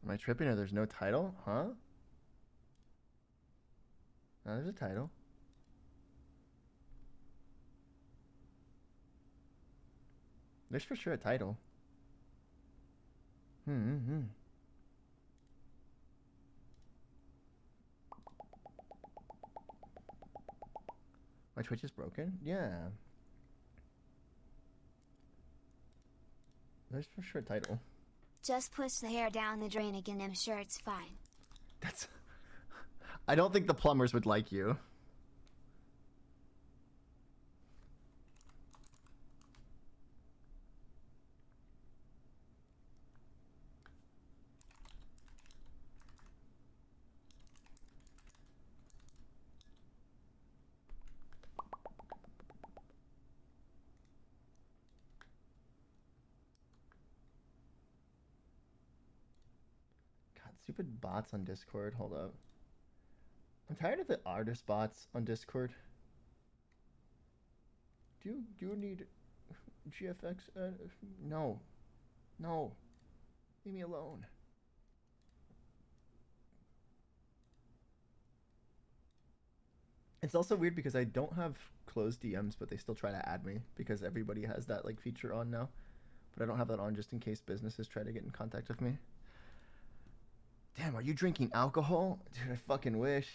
Am I tripping or there's no title? Huh? No, there's a title. There's for sure a title. My Twitch is broken? Yeah. There's for sure a title. Just push the hair down the drain again, I'm sure it's fine. That's... I don't think the plumbers would like you. God, stupid bots on Discord. Hold up. I'm tired of the artist bots on Discord. Do you need GFX? No. No. Leave me alone. It's also weird because I don't have closed DMs, but they still try to add me because everybody has that like feature on now. But I don't have that on just in case businesses try to get in contact with me. Damn, are you drinking alcohol? Dude, I fucking wish.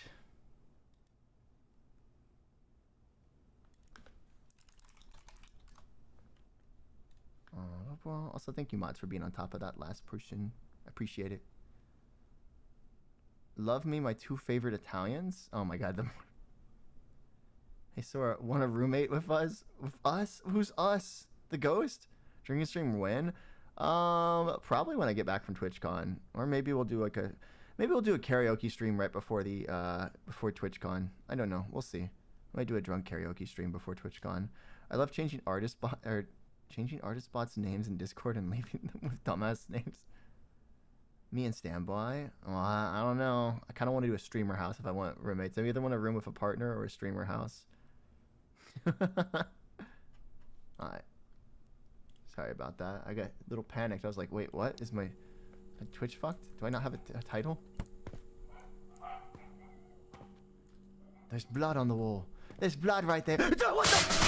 Well, also thank you mods for being on top of that last person. I appreciate it. Love me, my two favorite Italians. Oh my god, Hey Sora, want a roommate with us? With us? Who's us? The ghost? Drinking stream when? Probably when I get back from TwitchCon, or maybe we'll do like a karaoke stream right before the before TwitchCon. I don't know. We'll see. I might do a drunk karaoke stream before TwitchCon. I love changing artist spots' names in Discord and leaving them with dumbass names. Me and Standby? Well, I don't know. I kind of want to do a streamer house if I want roommates. I either want a room with a partner or a streamer house. Alright. Sorry about that. I got a little panicked. I was like, wait, what? Is my Twitch fucked? Do I not have a title? There's blood on the wall. There's blood right there. What the?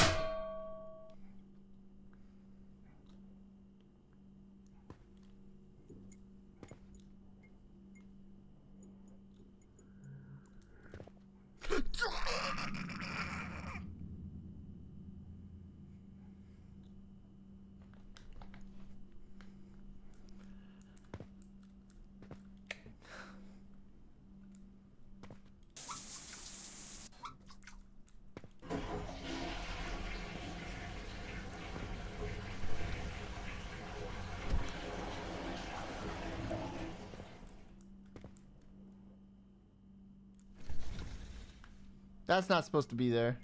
That's not supposed to be there.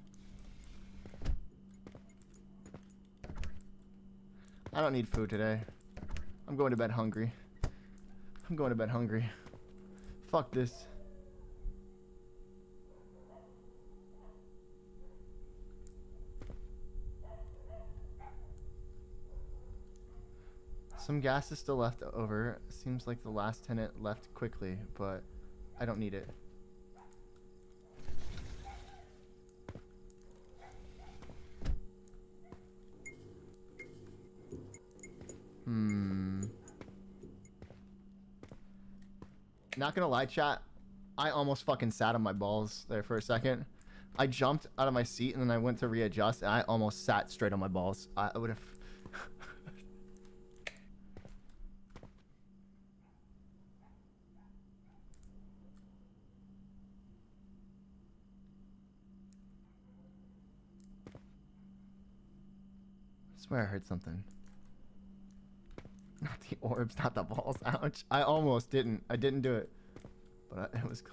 I don't need food today. I'm going to bed hungry. I'm going to bed hungry. Fuck this. Some gas is still left over. Seems like the last tenant left quickly, but I don't need it. Not gonna lie, chat. I almost fucking sat on my balls there for a second. I jumped out of my seat and then I went to readjust and I almost sat straight on my balls. I would have... I swear I heard something. Not the orbs, not the balls. Ouch. I almost didn't. I didn't do it. But it was...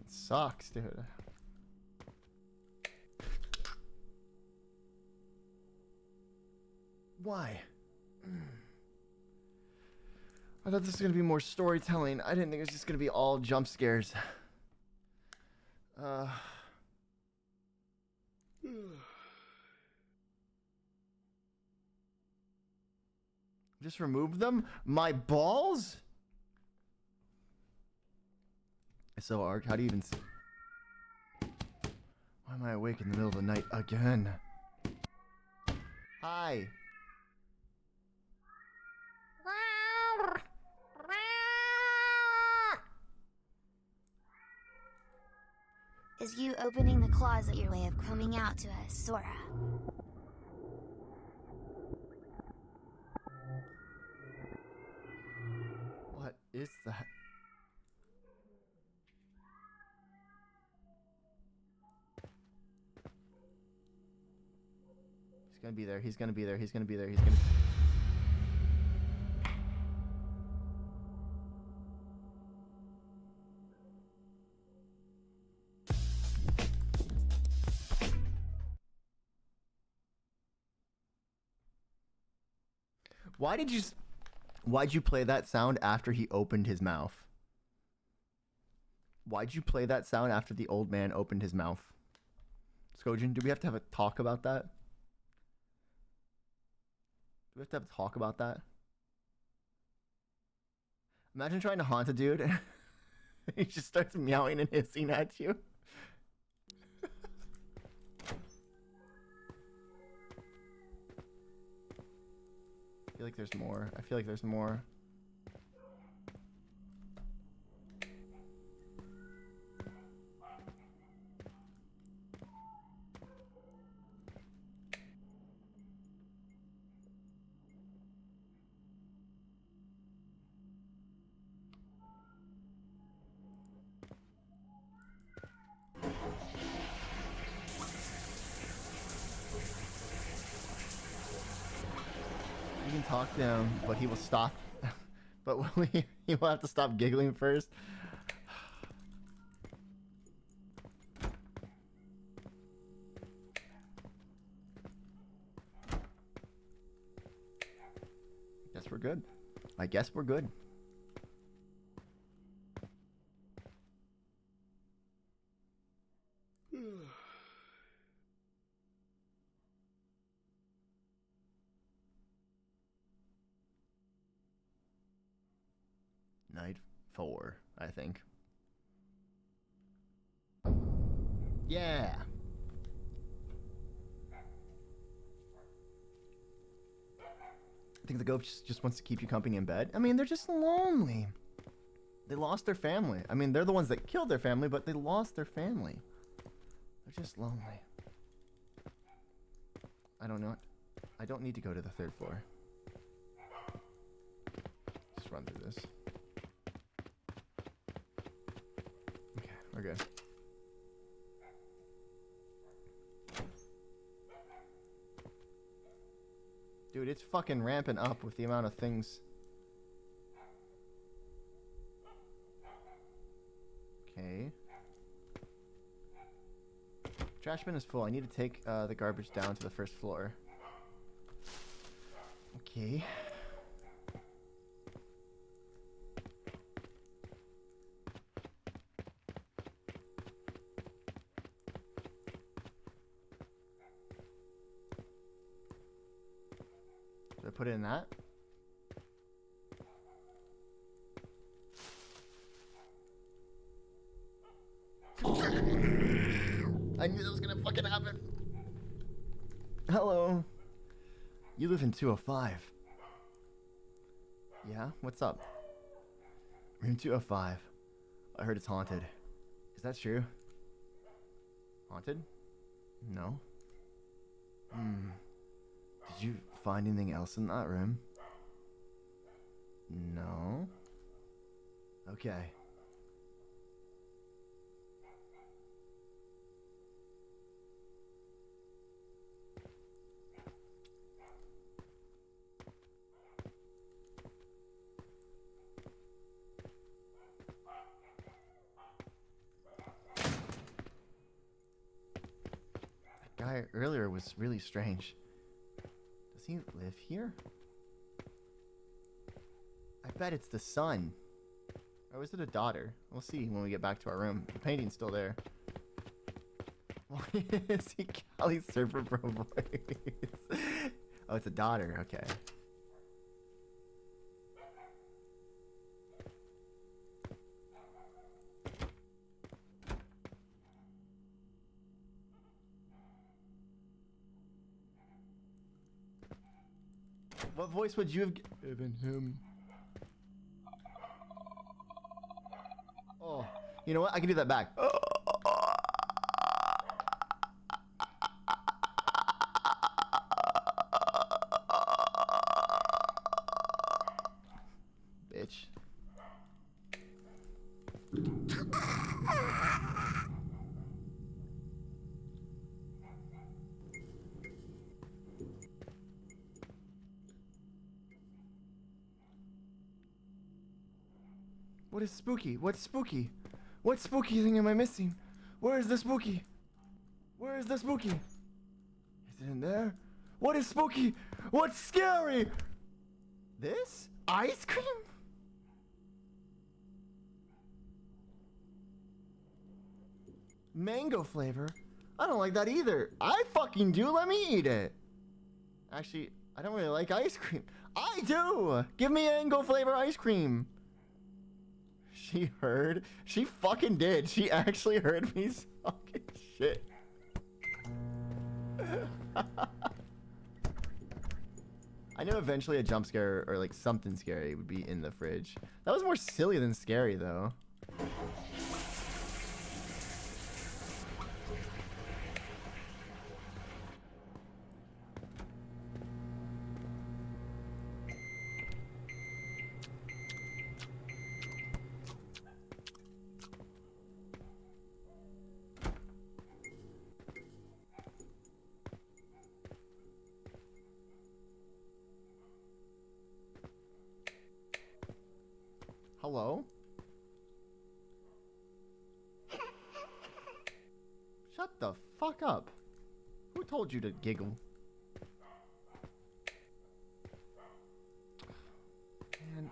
Sucks, dude. Why? I thought this was gonna be more storytelling. I didn't think it was just gonna be all jump scares. Just remove them? My balls? So, Ark, how do you even see? Why am I awake in the middle of the night again? Hi. Is you opening the closet your way of coming out to us, Sora? What is that? He's gonna be there. He's gonna be there. He's gonna be there. He's gonna... Why'd you play that sound after he opened his mouth? Why'd you play that sound after the old man opened his mouth? Skojin, do we have to have a talk about that? Do we have to have a talk about that? Imagine trying to haunt a dude and he just starts meowing and hissing at you. I feel like there's more. I feel like there's more. You can talk to him, but he will stop. But he will have to stop giggling first. Guess we're good. I guess we're good. Night 4, I think. Yeah. I think the ghost just wants to keep you company in bed. I mean, they're just lonely. They lost their family. I mean, they're the ones that killed their family, but they lost their family. They're just lonely. I don't know. I don't need to go to the 3rd floor. Just run through this. Okay, we're good. Dude, it's fucking ramping up with the amount of things. Okay. Trash bin is full. I need to take the garbage down to the first floor. Okay. Should I put it in that? I knew that was gonna fucking happen. Hello. You live in 205. Yeah? What's up? Room 205. I heard it's haunted. Is that true? Haunted? No. Did you find anything else in that room? No. Okay. That guy earlier was really strange. Does he live here? I bet it's the son. Or was it a daughter? We'll see when we get back to our room. The painting's still there. Why is he Cali Surfer Bro voice? Oh, it's a daughter. Okay. What voice would you have given him? Oh, you know what? I can do that back. Bitch. What is spooky? What's spooky? What spooky thing am I missing? Where is the spooky? Where is the spooky? Is it in there? What is spooky? What's scary? This? Ice cream? Mango flavor? I don't like that either. I fucking do. Let me eat it. Actually, I don't really like ice cream. I do. Give me mango flavor ice cream. She heard? She fucking did. She actually heard me talking shit. I knew eventually a jump scare or like something scary would be in the fridge. That was more silly than scary though. Hello? Shut the fuck up. Who told you to giggle? Man,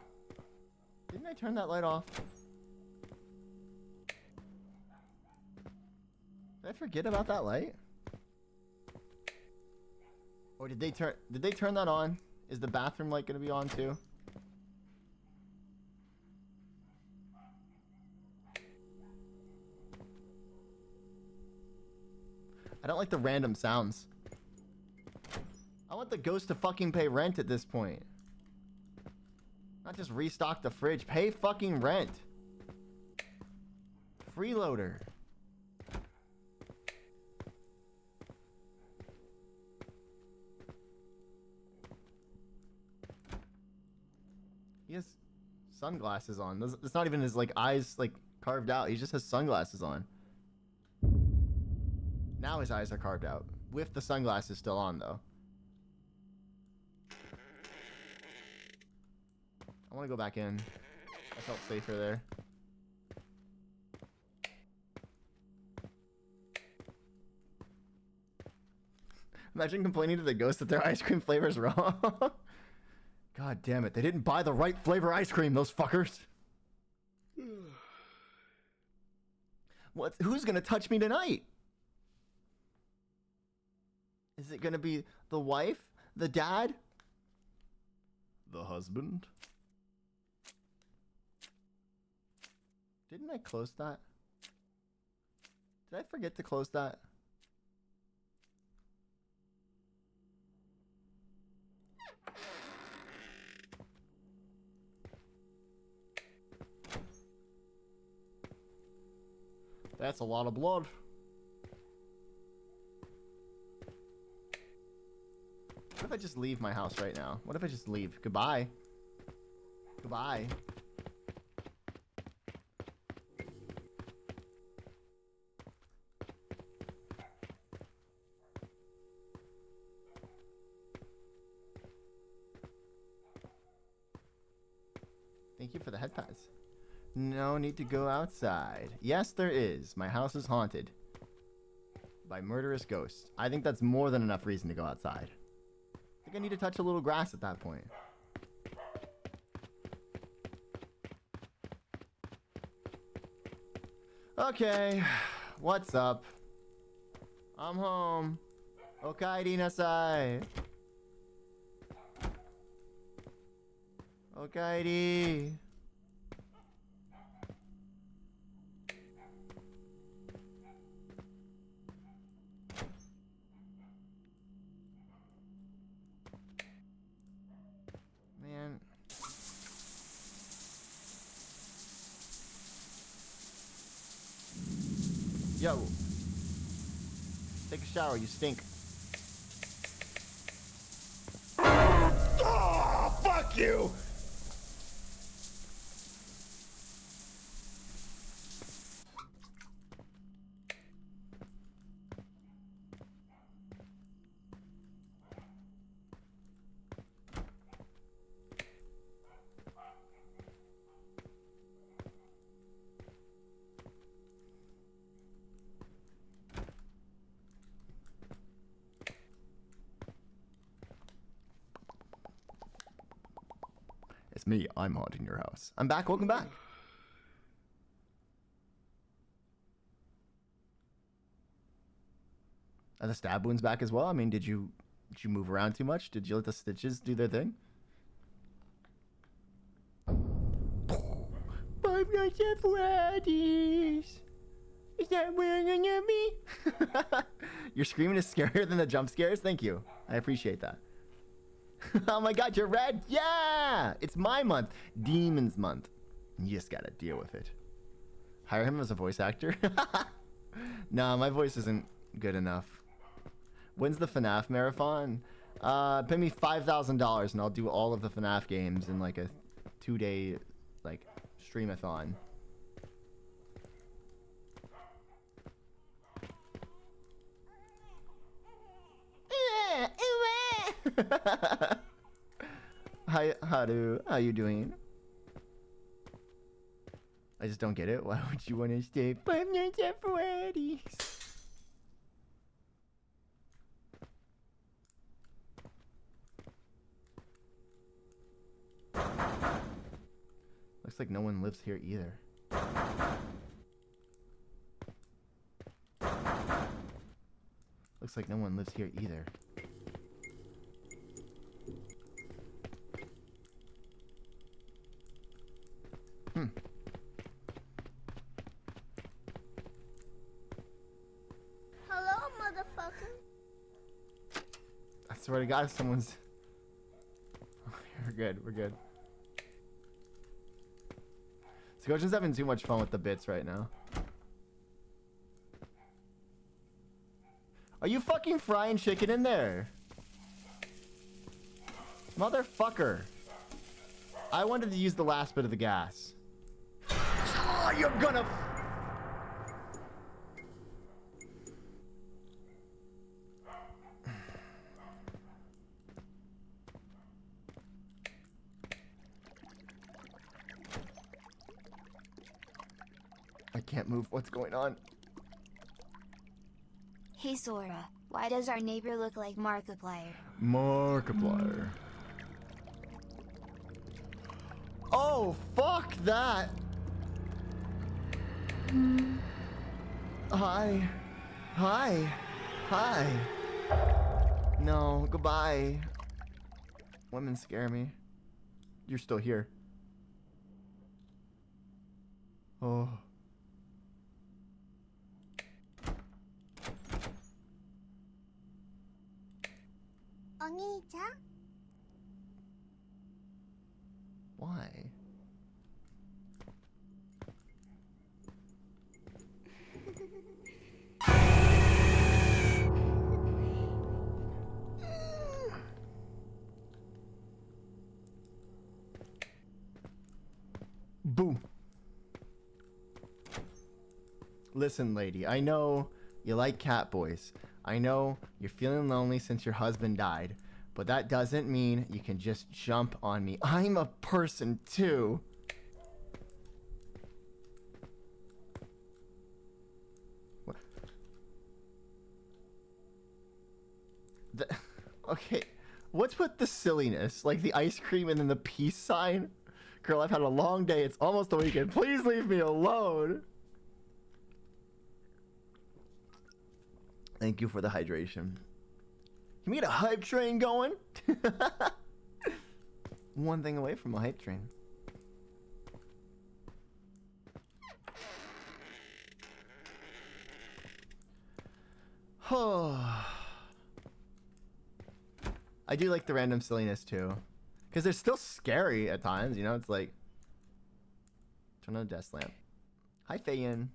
didn't I turn that light off? Did I forget about that light? Or did they turn that on? Is the bathroom light gonna be on too? I don't like the random sounds. I want the ghost to fucking pay rent at this point. Not just restock the fridge. Pay fucking rent. Freeloader. He has sunglasses on. It's not even his like eyes like carved out. He just has sunglasses on. Now his eyes are carved out. With the sunglasses still on, though. I want to go back in. I felt safer there. Imagine complaining to the ghost that their ice cream flavor's wrong. God damn it. They didn't buy the right flavor ice cream, those fuckers. Who's gonna touch me tonight? Is it gonna be the wife? The dad? The husband? Didn't I close that? Did I forget to close that? That's a lot of blood. What if I just leave my house right now? What if I just leave? Goodbye. Goodbye. Thank you for the head pads. No need to go outside. Yes, there is. My house is haunted by murderous ghosts. I think that's more than enough reason to go outside. I think I need to touch a little grass at that point. Okay, what's up? I'm home. Okaeri nasai. Okaeri. Man. Yo. Take a shower, you stink. Oh, fuck you! It's me. I'm haunting your house. I'm back. Welcome back. Are the stab wounds back as well? I mean, did you move around too much? Did you let the stitches do their thing? Five Nights at Freddy's. Is that wearing on me? Your screaming is scarier than the jump scares. Thank you. I appreciate that. Oh my god, you're red? Yeah! It's my month. Demons month. You just gotta deal with it. Hire him as a voice actor? Nah, my voice isn't good enough. When's the FNAF marathon? Pay me $5,000 and I'll do all of the FNAF games in like a 2-day like streamathon. Hi, Haru. How you doing? I just don't get it. Why would you want to stay 5 Nights at Freddy's? Looks like no one lives here either. Looks like no one lives here either. Hello, motherfucker. I swear to God, someone's... We're good, we're good. Scotchin's having too much fun with the bits right now. Are you fucking frying chicken in there? Motherfucker. I wanted to use the last bit of the gas. Oh, you're gonna... I can't move. What's going on? Hey Sora, why does our neighbor look like Markiplier? Markiplier. Oh, fuck that! Hi. Hi. Hi. No, goodbye. Women scare me. You're still here. Oh. Why? Boom. Listen, lady, I know you like cat boys. I know you're feeling lonely since your husband died, but that doesn't mean you can just jump on me. I'm a person too. What? Okay, what's with the silliness? Like the ice cream and then the peace sign? Girl, I've had a long day. It's almost the weekend. Please leave me alone. Thank you for the hydration. Can we get a hype train going? One thing away from a hype train. Oh. I do like the random silliness too. Because they're still scary at times, you know? It's like... Turn on the desk lamp. Hi, Fayin.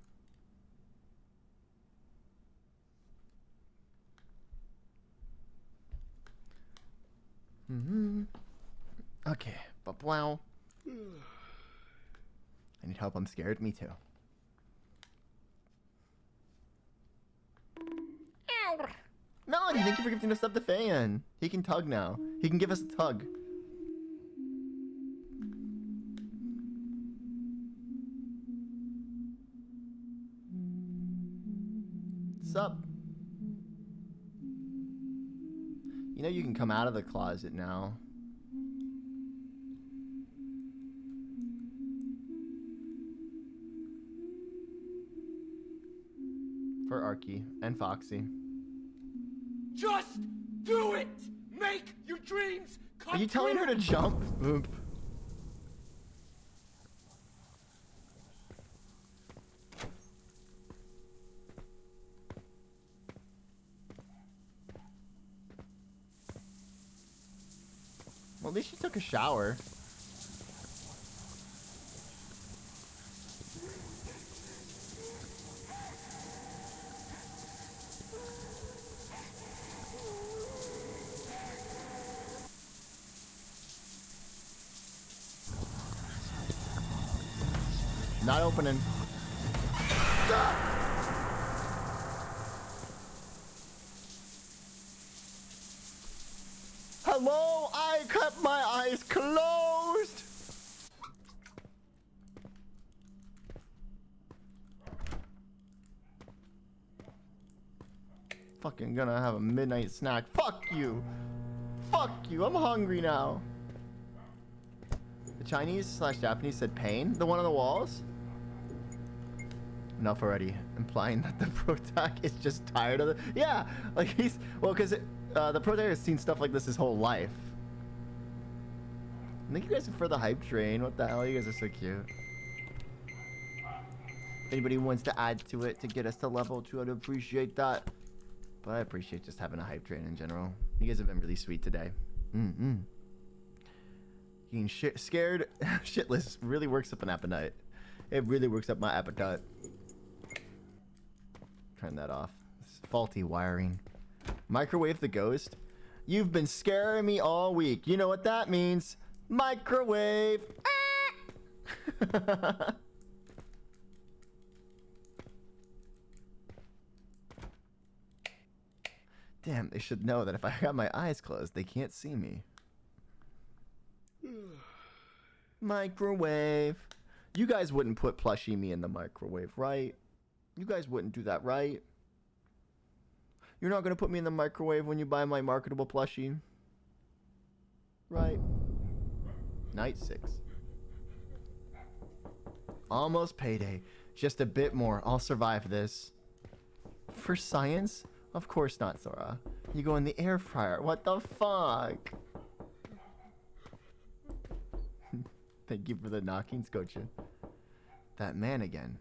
Okay, but wow. I need help, I'm scared. Me too. Melody, thank you for gifting us up to Fan. He can tug now. He can give us a tug. Sup? You know you can come out of the closet now. For Arky and Foxy. Just do it! Make your dreams come Are you telling her to jump? Oop. Well, at least she took a shower. Not opening. Hello, I kept my eyes closed. Fucking gonna have a midnight snack. Fuck you. Fuck you. I'm hungry now. The Chinese/Japanese said pain? The one on the walls? Enough already. Implying that the protag is just tired of it. Yeah, like he's... Well, because the protag has seen stuff like this his whole life. Thank you guys for the hype train. What the hell? You guys are so cute. If anybody wants to add to it to get us to level 2, I'd appreciate that. But I appreciate just having a hype train in general. You guys have been really sweet today. Being scared shitless really works up an appetite. It really works up my appetite. Turn that off. It's faulty wiring. Microwave the ghost. You've been scaring me all week. You know what that means? Microwave. Damn, they should know that if I got my eyes closed, they can't see me. Microwave. You guys wouldn't put plushie me in the microwave, right? You guys wouldn't do that, right? You're not gonna put me in the microwave when you buy my marketable plushie. Right. Night 6. Almost payday. Just a bit more. I'll survive this. For science? Of course not, Sora. You go in the air fryer. What the fuck? Thank you for the knockings, Gotcha. That man again.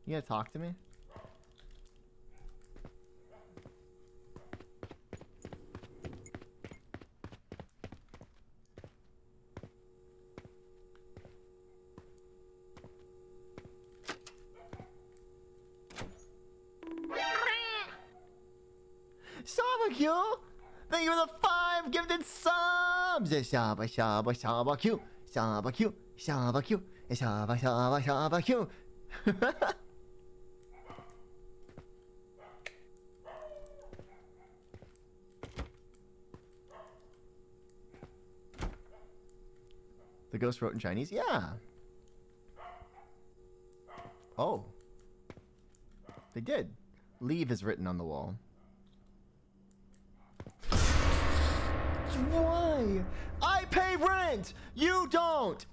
You gonna talk to me? Shabba Thank you for the 5 gifted subs! Shabba Shabba Shabba Q! Shabba Q! Shabba Q! Shabba Shabba Shabba Q! The ghost wrote in Chinese? Yeah. Oh. They did. Leave is written on the wall. Why? I pay rent! You don't!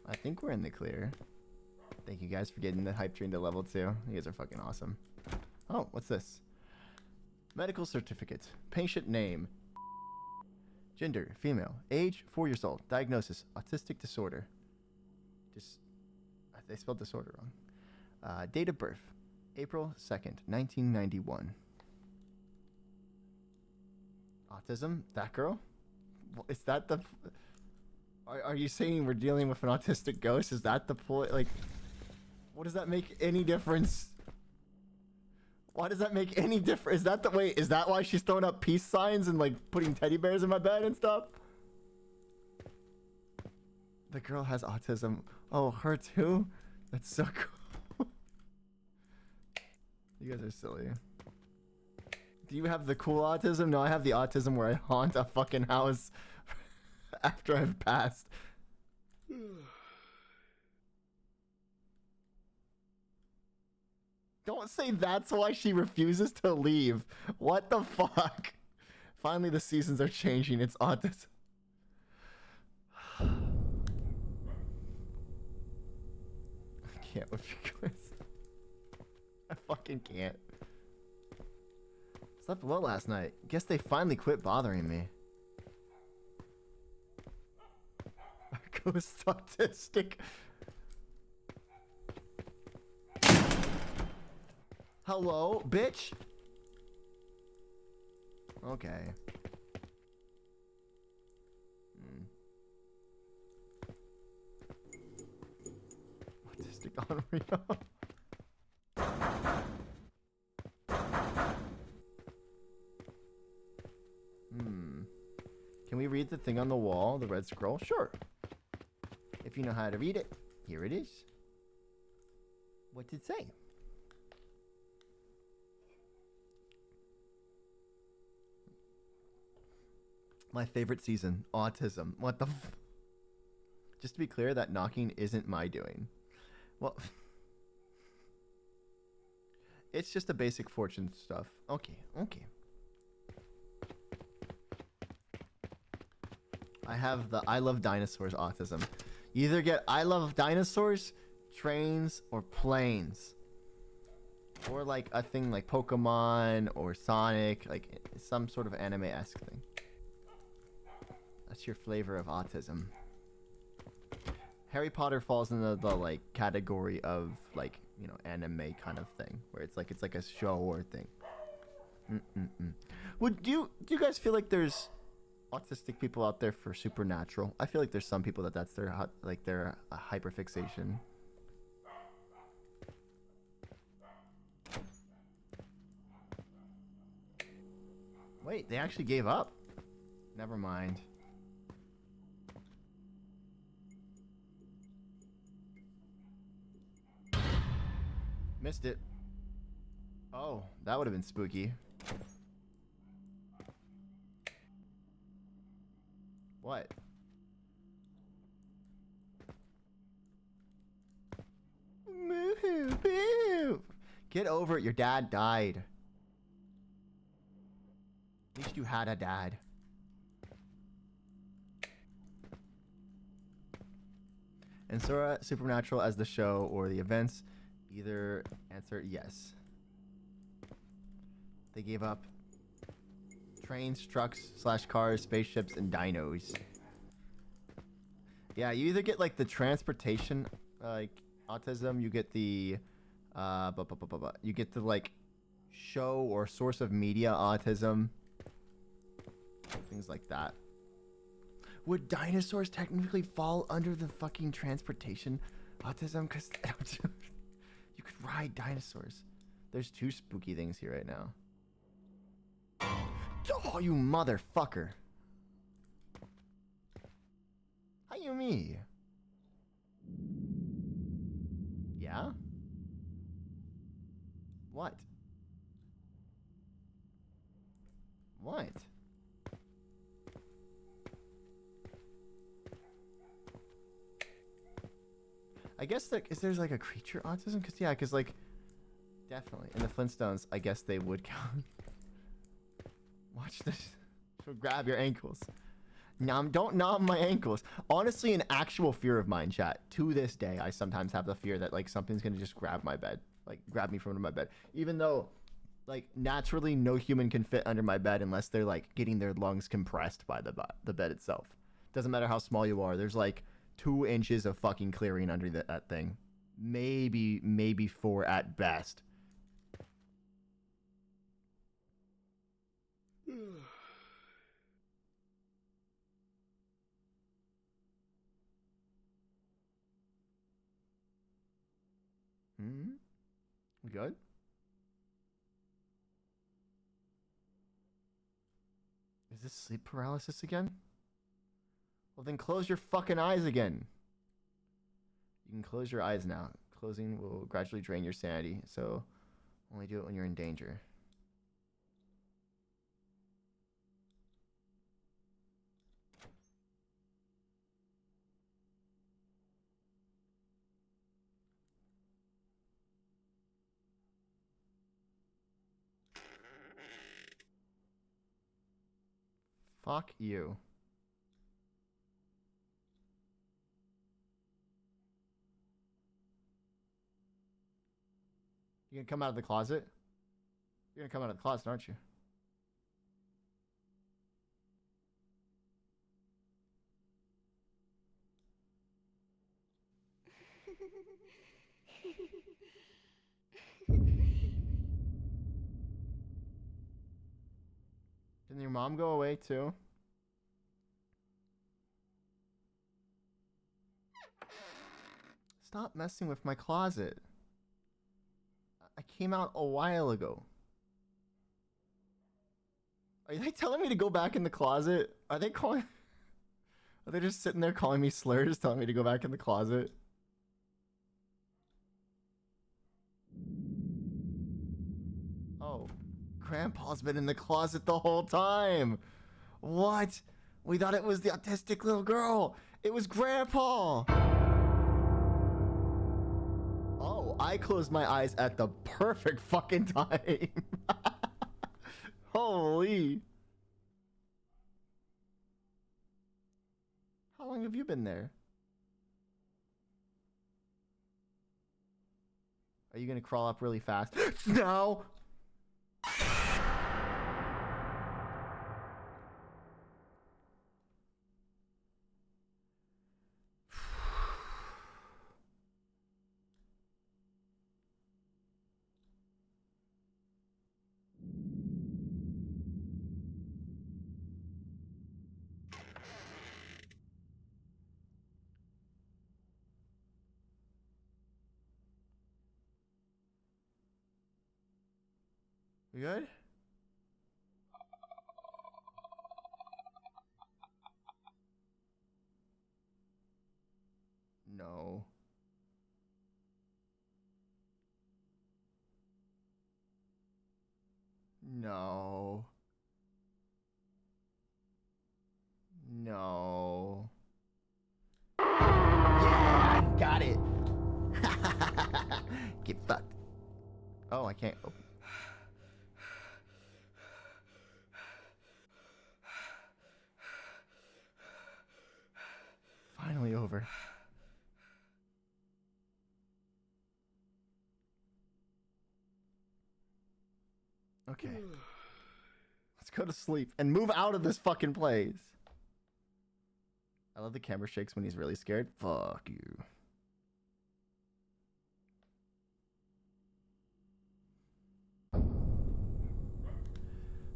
I think we're in the clear. Thank you guys for getting the hype train to level 2. You guys are fucking awesome. Oh, what's this? Medical certificate. Patient name. Gender, female. Age, 4 years old. Diagnosis, autistic disorder. They spelled disorder wrong. Date of birth, April 2nd, 1991. Autism? That girl? Is that the... Are you saying we're dealing with an autistic ghost? Is that the point? Like, what does that make any difference? Why does that make any difference? Is that the way? Is that why she's throwing up peace signs and like putting teddy bears in my bed and stuff? The girl has autism. Oh, her too? That's so cool. You guys are silly. Do you have the cool autism? No, I have the autism where I haunt a fucking house after I've passed. Don't say that's why she refuses to leave. What the fuck? Finally, the seasons are changing. It's autism. I can't with you guys. I fucking can't. Slept well last night. Guess they finally quit bothering me. Ghost autistic. Hello, bitch? Okay. Autistic unreal. Can we read the thing on the wall, the red scroll? Sure. If you know how to read it, here it is. What did it say? My favorite season, autism. What the f... Just to be clear, that knocking isn't my doing. Well, it's just a basic fortune stuff. Okay, okay. I have the I love dinosaurs autism. You either get I love dinosaurs, trains, or planes. Or like a thing like Pokemon or Sonic, like some sort of anime-esque thing. That's your flavor of autism. Harry Potter falls in the like category of like you know, anime kind of thing, where it's like a show or thing. Would do you guys feel like there's autistic people out there for supernatural? I feel like there's some people that's their their hyperfixation. Wait, they actually gave up. Never mind. Missed it. Oh, that would have been spooky. What? Move, move. Get over it. Your dad died. At least you had a dad. And Sora, Supernatural as the show or the events, either answer yes. They gave up. Trains, trucks / cars, spaceships, and dinos. Yeah, you either get like the transportation, like autism. You get the, you get the like show or source of media autism. Things like that. Would dinosaurs technically fall under the fucking transportation autism? Because you could ride dinosaurs. There's 2 spooky things here right now. Oh, you motherfucker. How you me? Yeah? What? What? I guess there's like a creature autism? Cause yeah, cause like definitely in the Flintstones, I guess they would count. Watch this. She'll grab your ankles. Don't nom my ankles. Honestly, an actual fear of mine, chat. To this day, I sometimes have the fear that like something's gonna just grab my bed, like grab me from under my bed. Even though, like naturally, no human can fit under my bed unless they're like getting their lungs compressed by the bed itself. Doesn't matter how small you are. There's like 2 inches of fucking clearing under that thing. Maybe 4 at best. We good? Is this sleep paralysis again? Well, then close your fucking eyes again. You can close your eyes now. Closing will gradually drain your sanity, so only do it when you're in danger. Fuck you. You gonna come out of the closet? You're gonna come out of the closet, aren't you? Didn't your mom go away too? Stop messing with my closet. I came out a while ago. Are they telling me to go back in the closet? Are they calling... Are they just sitting there calling me slurs, telling me to go back in the closet? Oh, Grandpa's been in the closet the whole time. What? We thought it was the autistic little girl. It was Grandpa. Oh, I closed my eyes at the perfect fucking time. Holy. How long have you been there? Are you gonna crawl up really fast? No! We good? No. No. No. Yeah, got it. Get fucked. Oh, I can't open. Finally over. Okay. Let's go to sleep and move out of this fucking place. I love the camera shakes when he's really scared. Fuck you.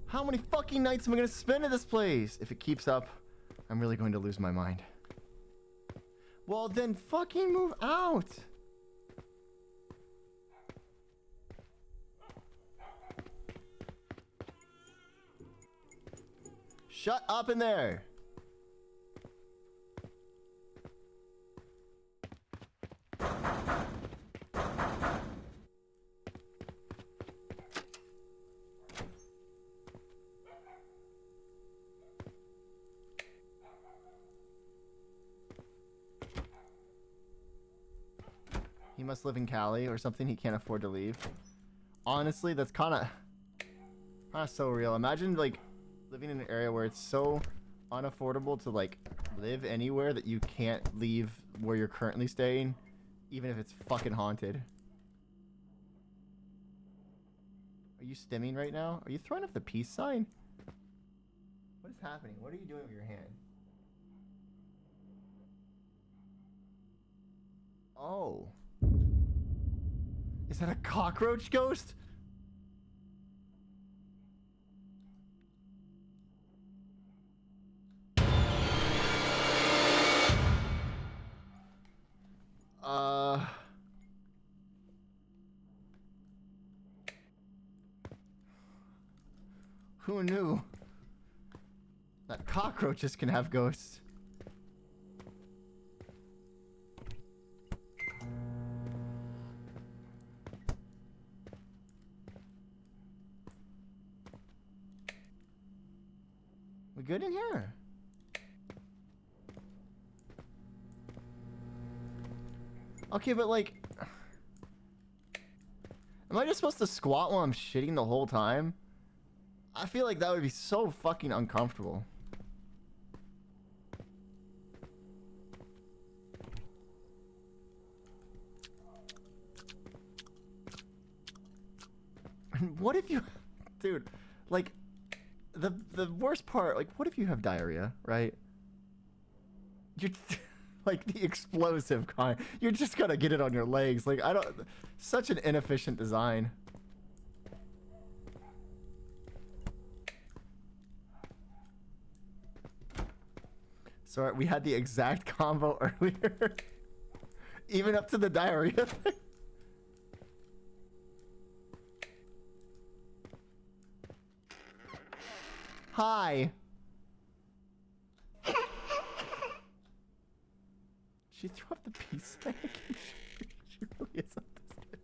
How many fucking nights am I gonna spend in this place? If it keeps up, I'm really going to lose my mind. Well, then fucking move out. Shut up in there. He must live in Cali or something. He can't afford to leave. Honestly, that's kind of so real. Imagine like living in an area where it's so unaffordable to like live anywhere that you can't leave where you're currently staying, even if it's fucking haunted. Are you stimming right now? Are you throwing up the peace sign? What is happening? What are you doing with your hand? Oh. Is that a cockroach ghost? Who knew that cockroaches can have ghosts? We good in here? Okay, but like, am I just supposed to squat while I'm shitting the whole time? I feel like that would be so fucking uncomfortable. What if you, dude, like, the worst part, like, what if you have diarrhea, right? You're like the explosive kind. You're just gonna get it on your legs. Like, I don't, such an inefficient design. Sorry, we had the exact combo earlier. Even up to the diarrhea thing. Hi. She threw up the peace sign. She really is autistic.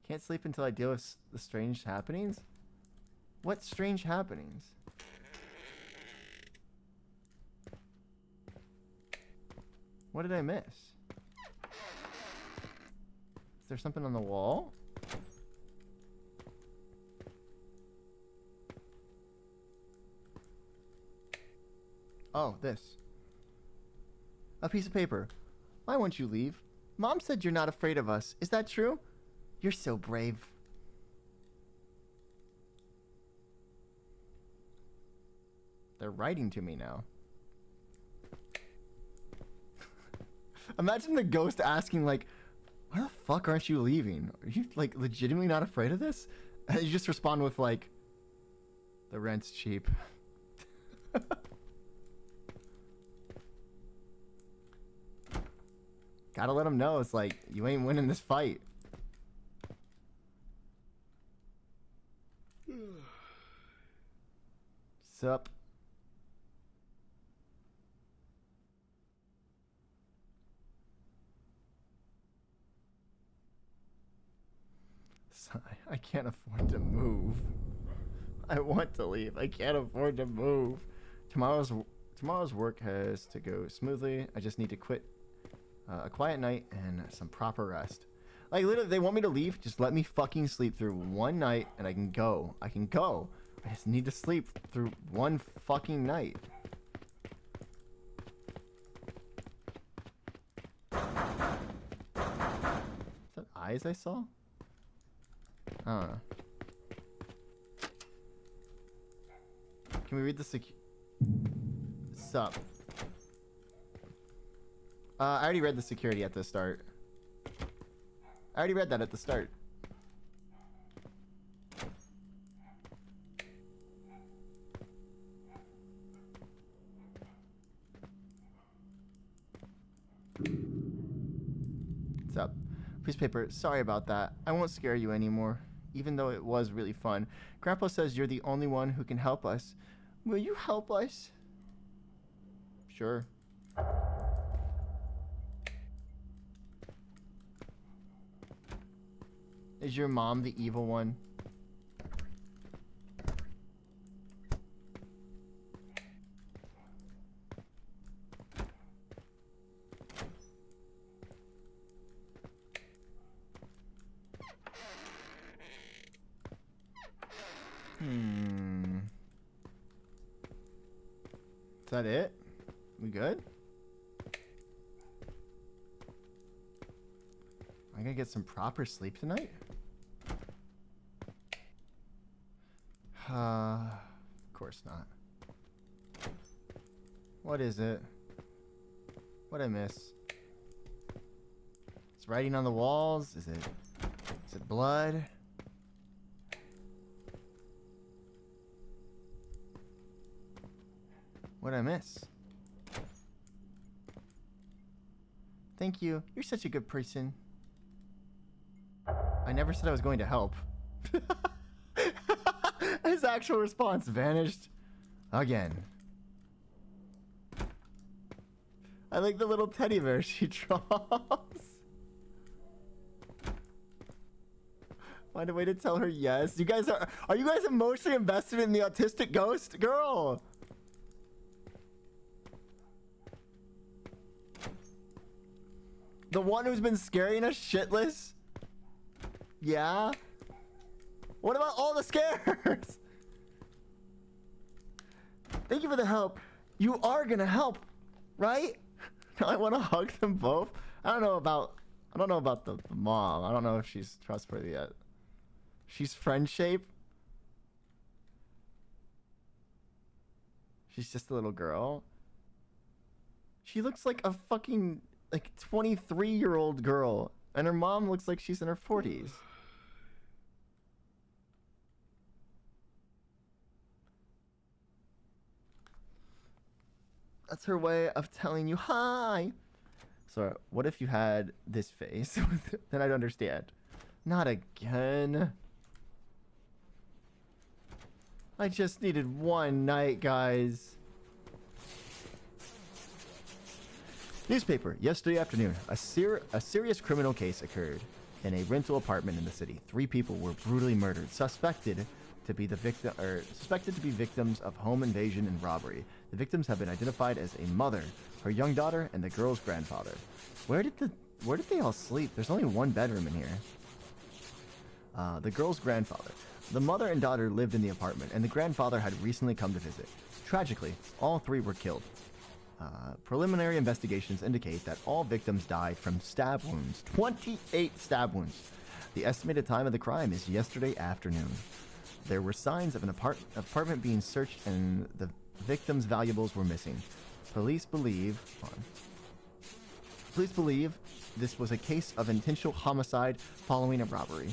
Can't sleep until I deal with the strange happenings? What strange happenings? What did I miss? Is there something on the wall? Oh, this. A piece of paper. Why won't you leave? Mom said you're not afraid of us. Is that true? You're so brave. They're writing to me now. Imagine the ghost asking, like, why the fuck aren't you leaving? Are you, like, legitimately not afraid of this? And you just respond with, like, the rent's cheap. Gotta let them know. It's like, you ain't winning this fight. Sup? I can't afford to move. I want to leave. I can't afford to move. Tomorrow's work has to go smoothly. I just need to quit a quiet night and some proper rest. Like, literally, they want me to leave. Just let me fucking sleep through one night and I can go. I can go. I just need to sleep through one fucking night. Is that eyes I saw? I don't know. Can we read the Sup? I already read the security at the start. I already read that at the start. What's up? Piece of paper. Sorry about that. I won't scare you anymore, even though it was really fun. Grandpa says you're the only one who can help us. Will you help us? Sure. Is your mom the evil one? Is that it? We good? I gotta get some proper sleep tonight? Of course not. What is it? What'd I miss? It's writing on the walls? Is it blood? What'd I miss? Thank you. You're such a good person. I never said I was going to help. His actual response vanished again. I like the little teddy bear she draws. Find a way to tell her yes. You guys are you guys emotionally invested in the autistic ghost girl? The one who's been scaring us shitless? Yeah? What about all the scares? Thank you for the help. You are gonna help, right? I want to hug them both. I don't know about the mom. I don't know if she's trustworthy yet. She's friend shape. She's just a little girl. She looks like a fucking 23-year-old girl, and her mom looks like she's in her 40s. That's her way of telling you hi. So, what if you had this face? Then I'd understand. Not again. I just needed one night, guys. Newspaper. Yesterday afternoon, a serious criminal case occurred in a rental apartment in the city. 3 people were brutally murdered, suspected to be victims of home invasion and robbery. The victims have been identified as a mother, her young daughter, and the girl's grandfather. Where did they all sleep? There's only one bedroom in here. The girl's grandfather. The mother and daughter lived in the apartment, and the grandfather had recently come to visit. Tragically, all 3 were killed. Preliminary investigations indicate that all victims died from stab wounds. 28 stab wounds. The estimated time of the crime is yesterday afternoon. There were signs of an apartment being searched, and the victims' valuables were missing. Police believe this was a case of intentional homicide following a robbery.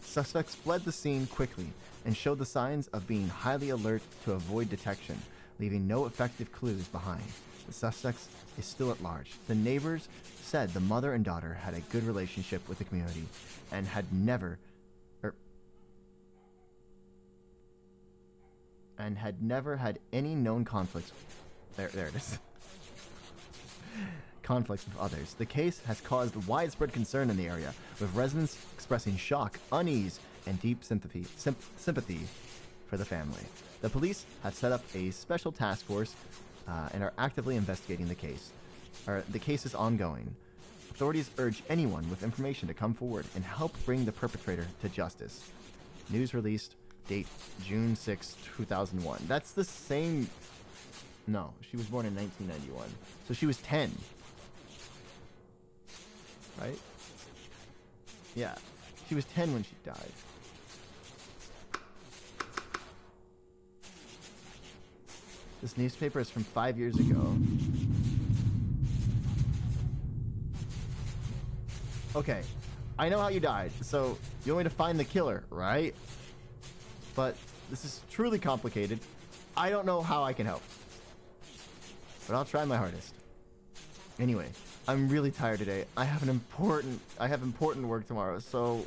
Suspects fled the scene quickly and showed the signs of being highly alert to avoid detection, leaving no effective clues behind. The suspect is still at large. The neighbors said the mother and daughter had a good relationship with the community and had never had any known conflicts. There it is. Conflicts with others. The case has caused widespread concern in the area, with residents expressing shock, unease, and deep sympathy for the family. The police have set up a special task force and are actively investigating the case. The case is ongoing. Authorities urge anyone with information to come forward and help bring the perpetrator to justice. News released, date June 6, 2001. That's the same... No, she was born in 1991. So she was 10. Right? Yeah. She was 10 when she died. This newspaper is from 5 years ago. Okay. I know how you died, so you want me to find the killer, right? But this is truly complicated. I don't know how I can help. But I'll try my hardest. Anyway, I'm really tired today. I have important work tomorrow, so...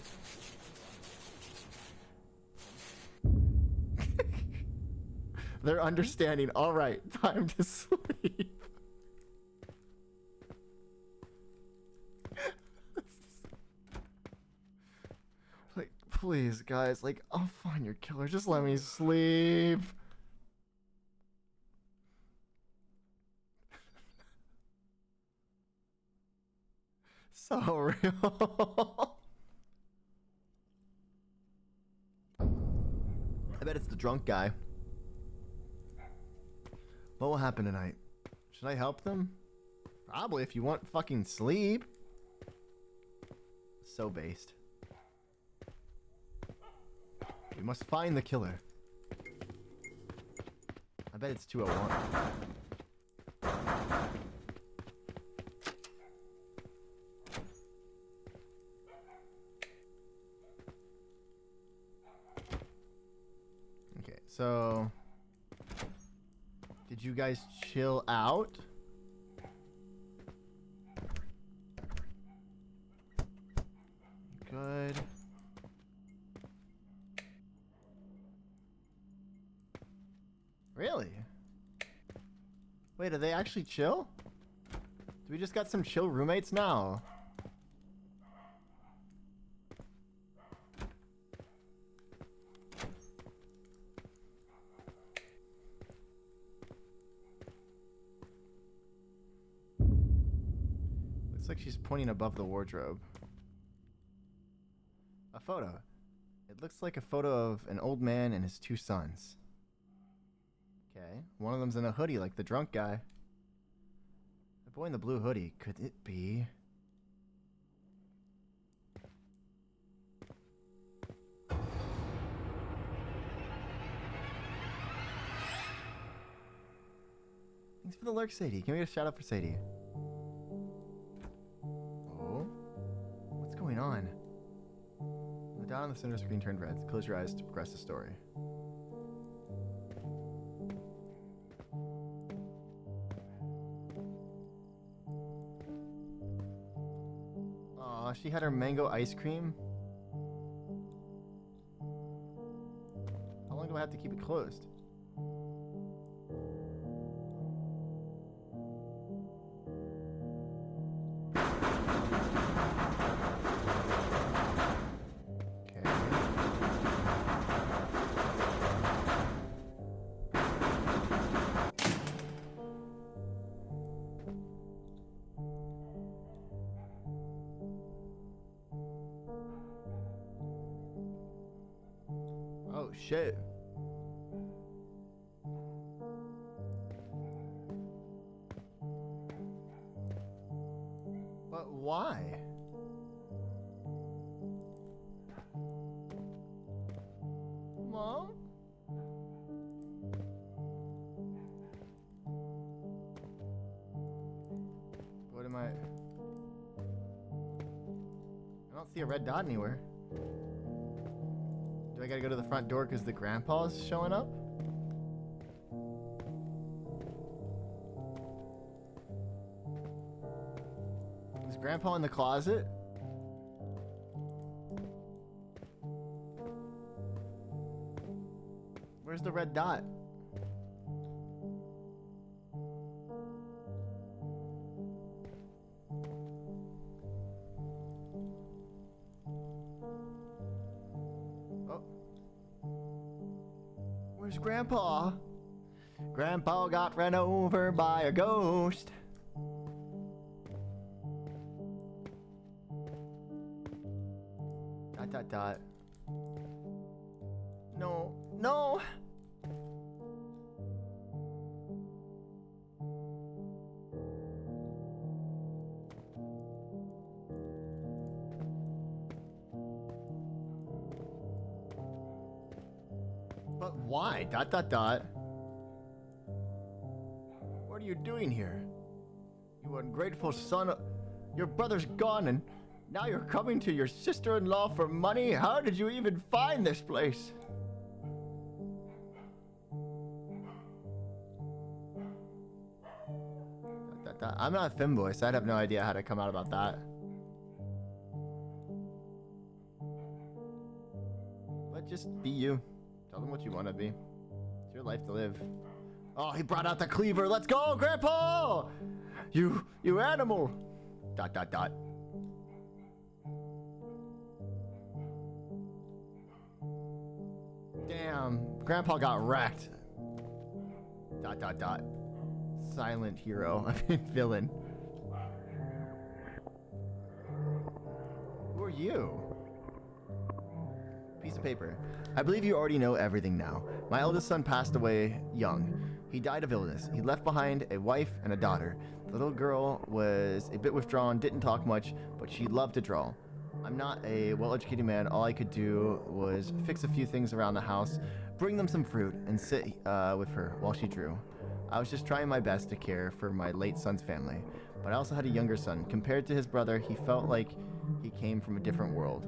They're understanding. All right, time to sleep. Like, please, guys. Like, I'll find your killer. Just let me sleep. So real. I bet it's the drunk guy. What will happen tonight? Should I help them? Probably if you want fucking sleep. So based. We must find the killer. I bet it's 201. Okay, so... Did you guys chill out? Good. Really? Wait, are they actually chill? Do we just got some chill roommates now? Looks like she's pointing above the wardrobe. A photo. It looks like a photo of an old man and his 2 sons. Okay, one of them's in a hoodie like the drunk guy. The boy in the blue hoodie, could it be? Thanks for the lurk, Sadie. Can we get a shout out for Sadie? Oh? What's going on? The dot on the center screen turned red. Close your eyes to progress the story. Aw, she had her mango ice cream. How long do I have to keep it closed? Oh shit. But why? Mom? What am I don't see a red dot anywhere. Do I gotta go to the front door because the grandpa's showing up? Grandpa in the closet? Where's the red dot? Oh. Where's Grandpa? Grandpa got ran over by a ghost. Dot dot dot. No, no. But why? Dot dot dot. What are you doing here? You ungrateful son of... Your brother's gone and now you're coming to your sister-in-law for money? How did you even find this place? I'm not a femboy, so I'd have no idea how to come out about that. But just be you. Tell them what you want to be. It's your life to live. Oh, he brought out the cleaver. Let's go, Grandpa! You animal! Dot dot dot. Damn, Grandpa got wrecked. Dot dot dot. Silent hero. I mean, villain. Who are you? Piece of paper. I believe you already know everything now. My eldest son passed away young. He died of illness. He left behind a wife and a daughter. The little girl was a bit withdrawn, didn't talk much, but she loved to draw. I'm not a well-educated man. All I could do was fix a few things around the house, bring them some fruit, and sit with her while she drew. I was just trying my best to care for my late son's family, but I also had a younger son. Compared to his brother, he felt like he came from a different world.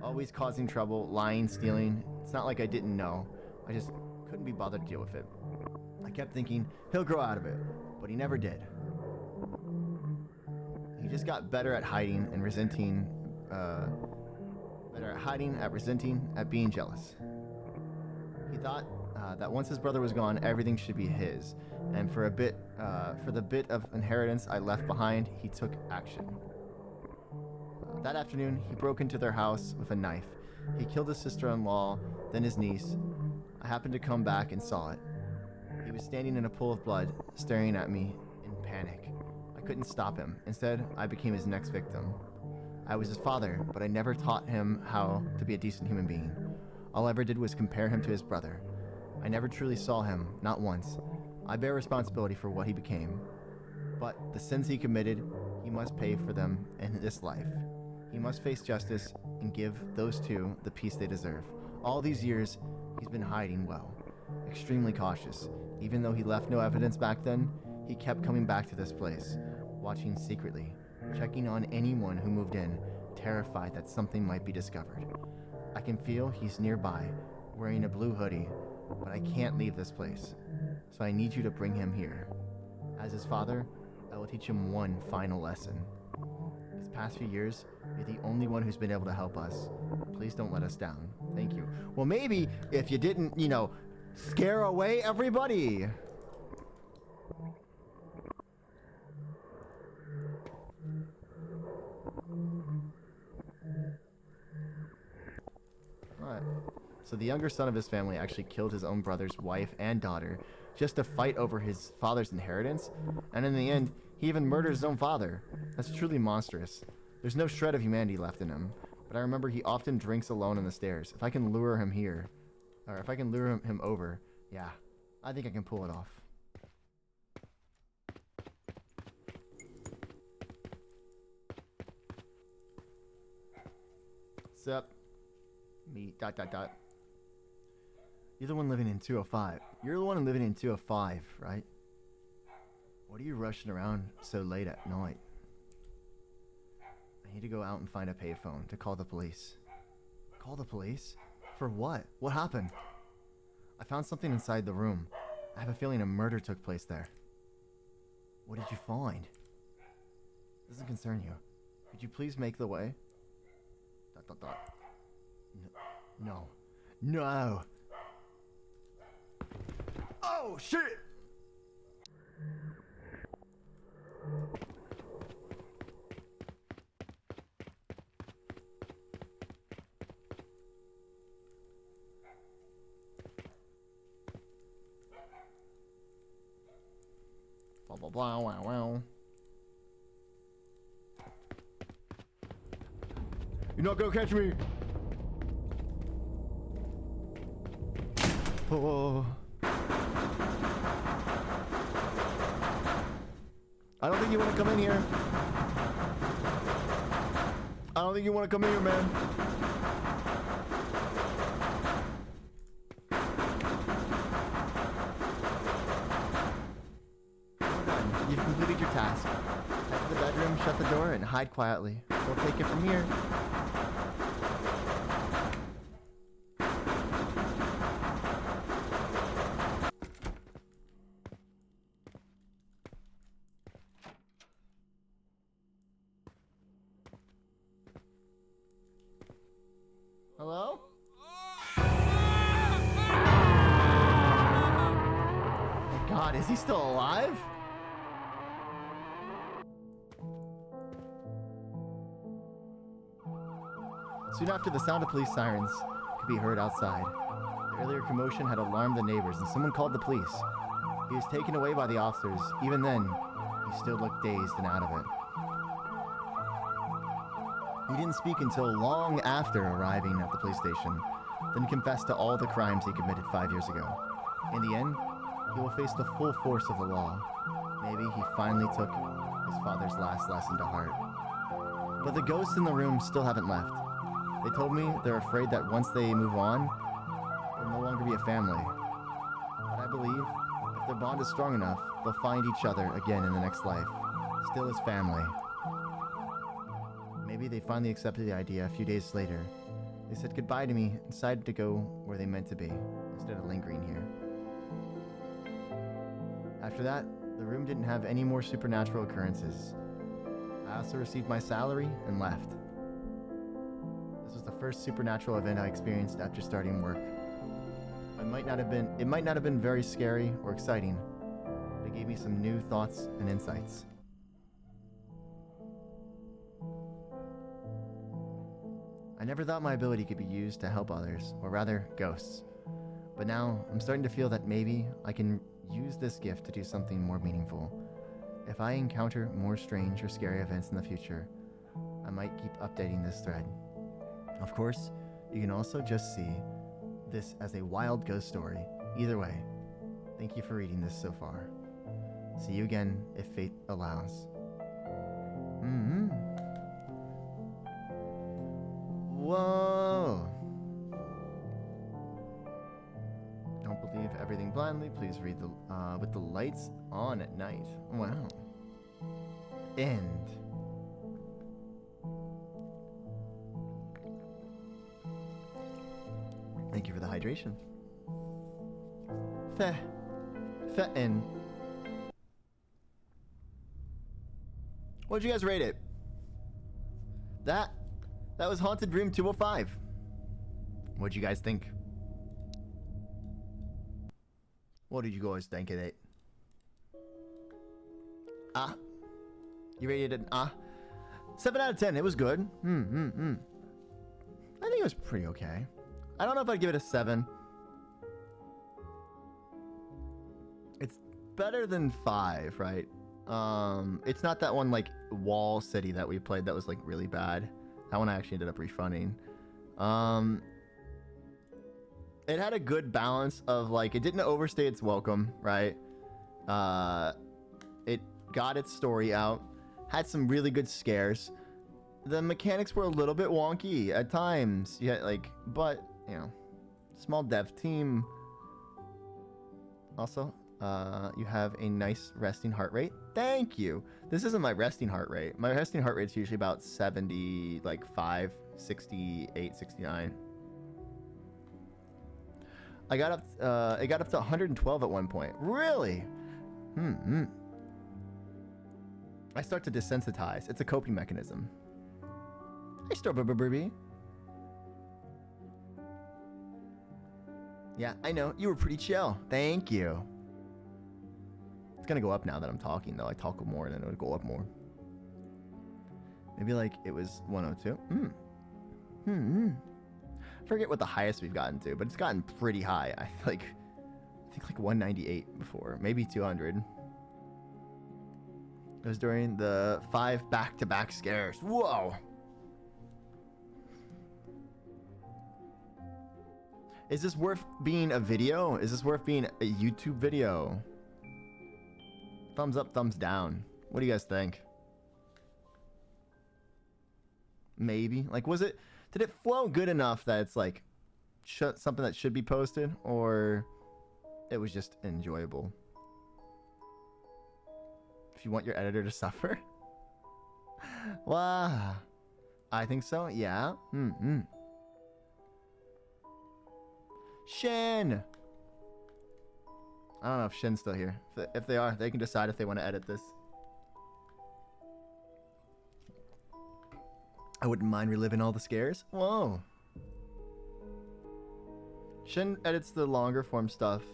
Always causing trouble, lying, stealing. It's not like I didn't know. I just couldn't be bothered to deal with it. I kept thinking, he'll grow out of it, but he never did. He just got better at hiding and resenting, at being jealous. He thought that once his brother was gone, everything should be his. And for the bit of inheritance I left behind, he took action. That afternoon, he broke into their house with a knife. He killed his sister-in-law, then his niece. I happened to come back and saw it. He was standing in a pool of blood, staring at me in panic. I couldn't stop him. Instead, I became his next victim. I was his father, but I never taught him how to be a decent human being. All I ever did was compare him to his brother. I never truly saw him, not once. I bear responsibility for what he became. But the sins he committed, he must pay for them in this life. He must face justice and give those two the peace they deserve. All these years, he's been hiding well, extremely cautious. Even though he left no evidence back then, he kept coming back to this place, watching secretly, checking on anyone who moved in, terrified that something might be discovered. I can feel he's nearby, wearing a blue hoodie, but I can't leave this place. So I need you to bring him here. As his father, I will teach him one final lesson. These past few years, you're the only one who's been able to help us. Please don't let us down. Thank you. Well, maybe if you didn't, scare away everybody. Alright. So the younger son of his family actually killed his own brother's wife and daughter just to fight over his father's inheritance, and in the end, he even murdered his own father. That's truly monstrous. There's no shred of humanity left in him, but I remember he often drinks alone on the stairs. If I can lure him here, or if I can lure him over, yeah, I think I can pull it off. Sup? Me, dot, dot, dot. You're the one living in 205. You're the one living in 205, right? What are you rushing around so late at night? I need to go out and find a payphone to call the police. Call the police? For what? What happened? I found something inside the room. I have a feeling a murder took place there. What did you find? Doesn't concern you. Could you please make the way? Dot, dot, dot. No. No. No. Oh, shit! Blah, blah, blah, wow, wow. You're not gonna catch me! Oh. I don't think you want to come in here. I don't think you want to come in here, man. Well done. You've completed your task. Head to the bedroom, shut the door, and hide quietly. We'll take it from here. Hello? Oh God, is he still alive? Soon after, the sound of police sirens could be heard outside. The earlier commotion had alarmed the neighbors, and someone called the police. He was taken away by the officers. Even then, he still looked dazed and out of it. He didn't speak until long after arriving at the police station, then confessed to all the crimes he committed 5 years ago. In the end, he will face the full force of the law. Maybe he finally took his father's last lesson to heart. But the ghosts in the room still haven't left. They told me they're afraid that once they move on, they'll no longer be a family. But I believe if their bond is strong enough, they'll find each other again in the next life, still as family. Maybe they finally accepted the idea a few days later. They said goodbye to me and decided to go where they meant to be, instead of lingering here. After that, the room didn't have any more supernatural occurrences. I also received my salary and left. This was the first supernatural event I experienced after starting work. It might not have been very scary or exciting, but it gave me some new thoughts and insights. I never thought my ability could be used to help others, or rather, ghosts. But now, I'm starting to feel that maybe I can use this gift to do something more meaningful. If I encounter more strange or scary events in the future, I might keep updating this thread. Of course, you can also just see this as a wild ghost story. Either way, thank you for reading this so far. See you again if fate allows. Whoa! Don't believe everything blindly. Please read the with the lights on at night. Wow. End. Thank you for the hydration. End. What'd you guys rate it? That was Haunted Room 205. What'd you guys think? What did you guys think of it? You rated it 7 out of 10. It was good. I think it was pretty okay. I don't know if I'd give it a 7. It's better than 5, right? It's not that one like Wall City that we played that was like really bad. That one I actually ended up refunding. It had a good balance of like, it didn't overstay its welcome, right? It got its story out, had some really good scares. The mechanics were a little bit wonky at times. Yeah, like, but you know, small dev team. Also, you have a nice resting heart rate. Thank you. This isn't my resting heart rate. My resting heart rate is usually about 70, like 5, 68, 69. It got up to 112 at one point. Really? I start to desensitize. It's a coping mechanism. Hey, Strawberry. Yeah, I know. You were pretty chill. Thank you. It's gonna go up now that I'm talking, though. I talk more and then it would go up more. Maybe like it was 102. Forget what the highest we've gotten to, but it's gotten pretty high. I think like 198 before, maybe 200. It was during the 5 back-to-back scares. Whoa! Is this worth being a video? Is this worth being a YouTube video? Thumbs up, thumbs down. What do you guys think? Maybe. Like, did it flow good enough that it's like something that should be posted, or it was just enjoyable? If you want your editor to suffer? Wow. I think so, yeah. Shin! I don't know if Shin's still here. If they are, they can decide if they want to edit this. I wouldn't mind reliving all the scares. Whoa. Shin edits the longer form stuff.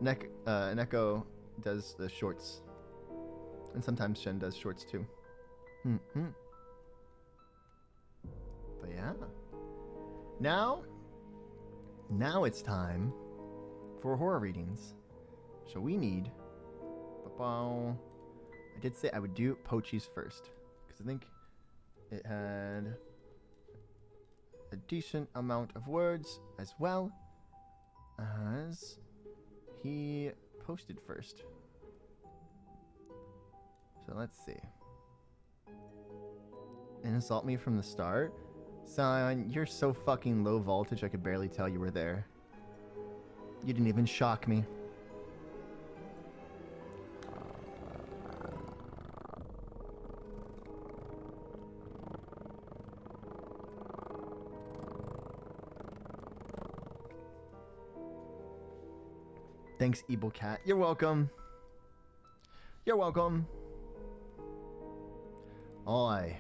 Neko does the shorts. And sometimes Shin does shorts too. But yeah. Now it's time for horror readings. So we need... I did say I would do Pochi's first, because I think it had a decent amount of words, as well as he posted first. So let's see. Insult me from the start? Son, you're so fucking low voltage I could barely tell you were there. You didn't even shock me. Thanks, Ebo Cat. You're welcome. You're welcome. Alright,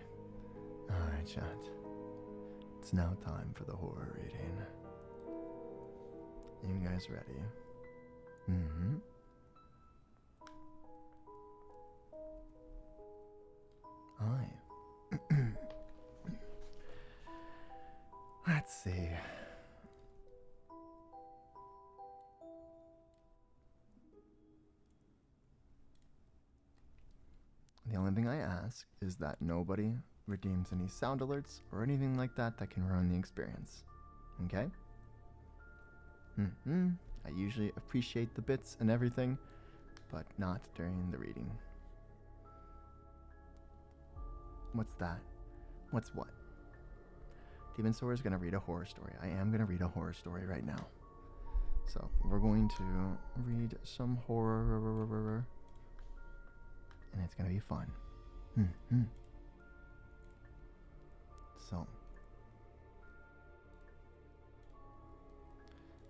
chat. It's now time for the horror reading. You guys ready? Alright. Let's see. The only thing I ask is that nobody redeems any sound alerts or anything like that that can ruin the experience. Okay? I usually appreciate the bits and everything, but not during the reading. What's that? What's what? BlueByteSora is going to read a horror story. I am going to read a horror story right now. So, we're going to read some horror. And it's going to be fun. So,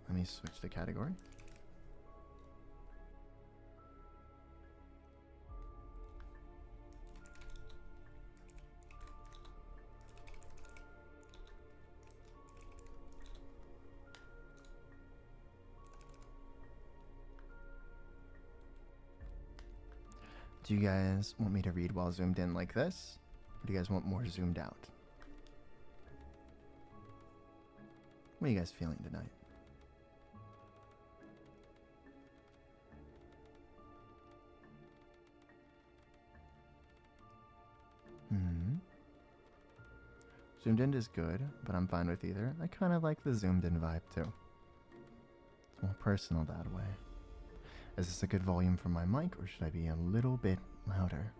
let me switch the category. Do you guys want me to read while zoomed in like this? Or do you guys want more zoomed out? What are you guys feeling tonight? Zoomed in is good, but I'm fine with either. I kind of like the zoomed in vibe too. It's more personal that way. Is this a good volume for my mic, or should I be a little bit louder?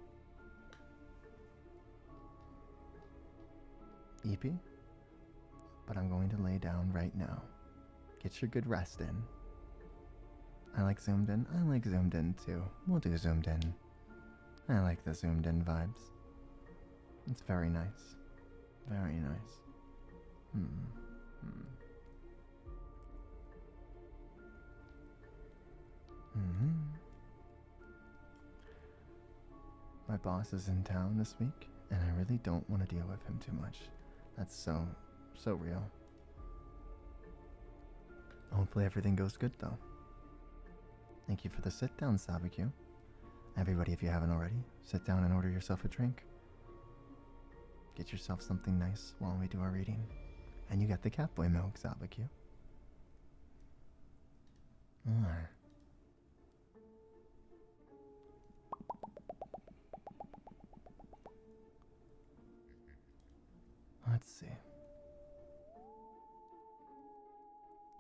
EP? But I'm going to lay down right now. Get your good rest in. I like zoomed in. I like zoomed in too. We'll do zoomed in. I like the zoomed in vibes. It's very nice. Very nice. My boss is in town this week, and I really don't want to deal with him too much. That's so real. Hopefully everything goes good though. Thank you for the sit down, Sabikyu. Everybody, if you haven't already, sit down and order yourself a drink. Get yourself something nice while we do our reading. And you get the Catboy milk, Sabikyu. Alright. Let's see.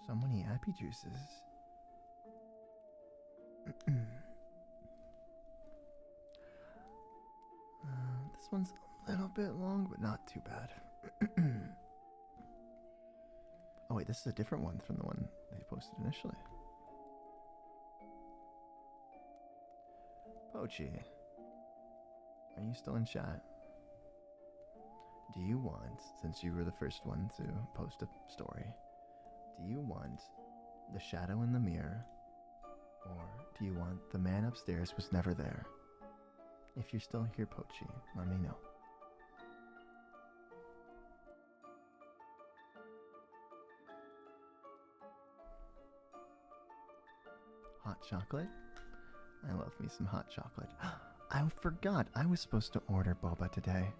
So many happy juices. This one's a little bit long, but not too bad. Oh wait, this is a different one from the one they posted initially. Pochi, are you still in chat? Do you want, since you were the first one to post a story, do you want the shadow in the mirror, or do you want the man upstairs was never there? If you're still here, Pochi, let me know. Hot chocolate? I love me some hot chocolate. I forgot I was supposed to order boba today.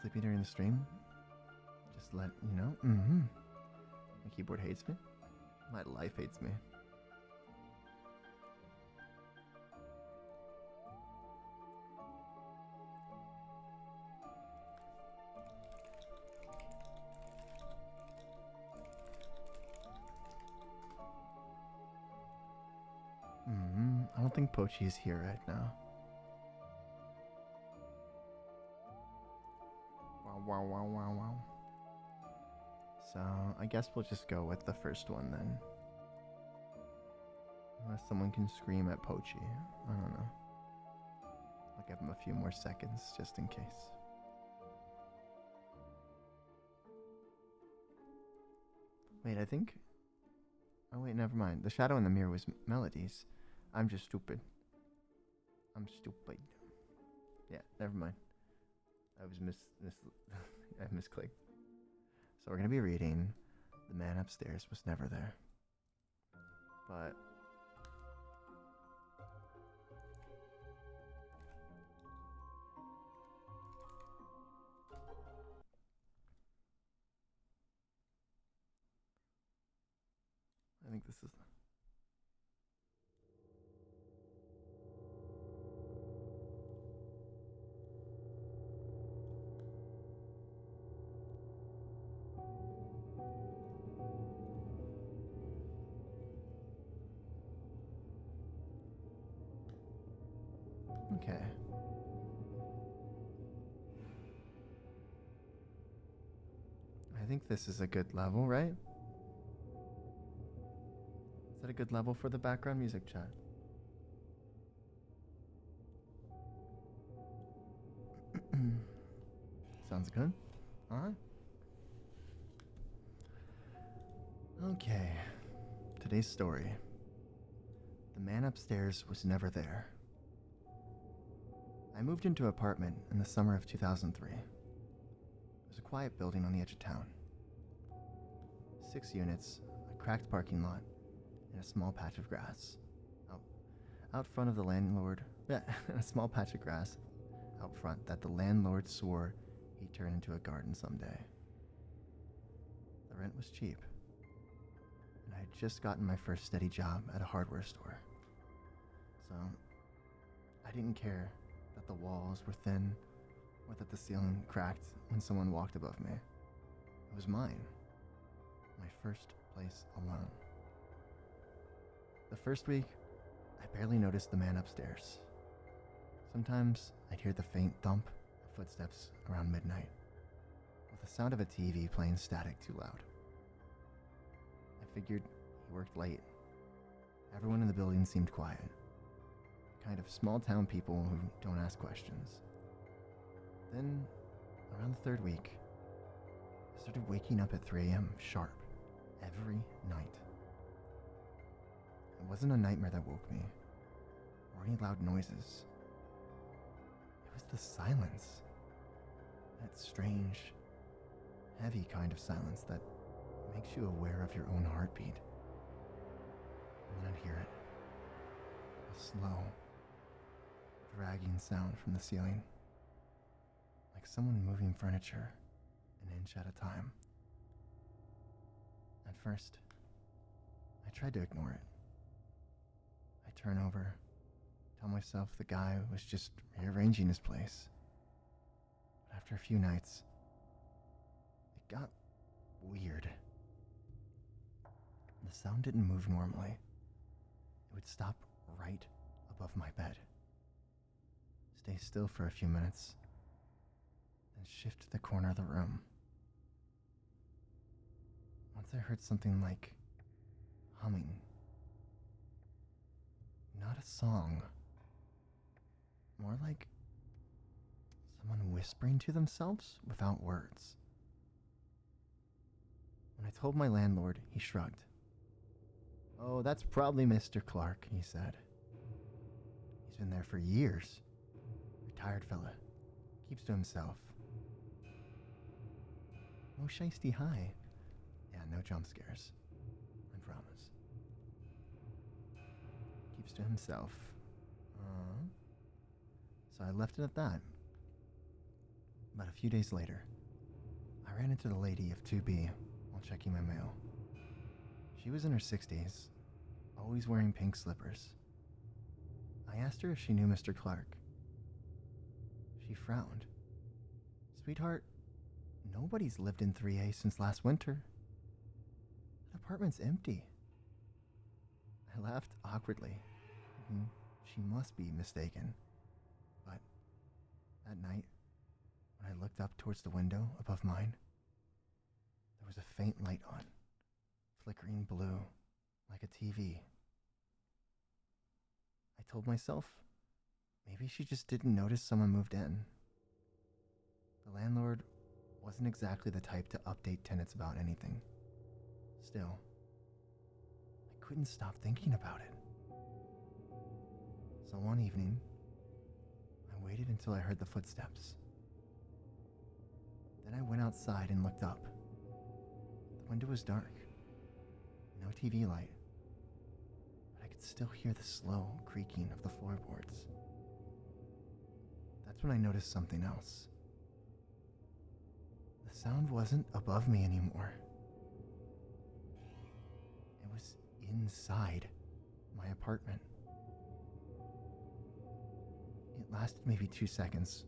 Sleeping during the stream? Just let you know. My keyboard hates me. My life hates me. I don't think Pochi is here right now. Wow. So, I guess we'll just go with the first one then. Unless someone can scream at Pochi. I don't know. I'll give him a few more seconds just in case. Wait, I think... Oh wait, never mind. The shadow in the mirror was Melody's. I'm just stupid. I'm stupid. Yeah, never mind. I was I misclicked. So we're gonna be reading The Man Upstairs Was Never There. But I think this is okay. I think this is a good level, right? Is that a good level for the background music, chat? Sounds good. Alright. Okay. Today's story. The man upstairs was never there. I moved into an apartment in the summer of 2003. It was a quiet building on the edge of town. 6 units, a cracked parking lot, and a small patch of grass. Out front of the landlord, a small patch of grass out front that the landlord swore he'd turn into a garden someday. The rent was cheap, and I had just gotten my first steady job at a hardware store. So, I didn't care that the walls were thin or that the ceiling cracked when someone walked above me. It was mine. My first place alone. The first week, I barely noticed the man upstairs. Sometimes I'd hear the faint thump of footsteps around midnight, with the sound of a TV playing static too loud. I figured he worked late. Everyone in the building seemed quiet. Kind of small town people who don't ask questions. Then, around the third week, I started waking up at 3 a.m. sharp, every night. It wasn't a nightmare that woke me, or any loud noises. It was the silence. That strange, heavy kind of silence that makes you aware of your own heartbeat. And then I'd hear it. A slow, dragging sound from the ceiling. Like someone moving furniture an inch at a time. At first, I tried to ignore it. I turn over, tell myself the guy was just rearranging his place. But after a few nights, it got weird. The sound didn't move normally. It would stop right above my bed, stay still for a few minutes, then shift to the corner of the room. Once I heard something like humming. Not a song. More like someone whispering to themselves without words. When I told my landlord, he shrugged. "Oh, that's probably Mr. Clark," he said. "He's been there for years. Retired fella. Keeps to himself. No shiesty high. Yeah, no jump scares. I promise. Keeps to himself. So I left it at that. But a few days later, I ran into the lady of 2B while checking my mail. She was in her 60s, always wearing pink slippers. I asked her if she knew Mr. Clark. She frowned. "Sweetheart, nobody's lived in 3A since last winter. That apartment's empty." I laughed awkwardly, thinking she must be mistaken. But that night, when I looked up towards the window above mine, there was a faint light on, flickering blue like a TV. I told myself maybe she just didn't notice someone moved in. The landlord wasn't exactly the type to update tenants about anything. Still, I couldn't stop thinking about it. So one evening, I waited until I heard the footsteps. Then I went outside and looked up. The window was dark. No TV light. But I could still hear the slow creaking of the floorboards. That's when I noticed something else. The sound wasn't above me anymore. It was inside my apartment. It lasted maybe 2 seconds,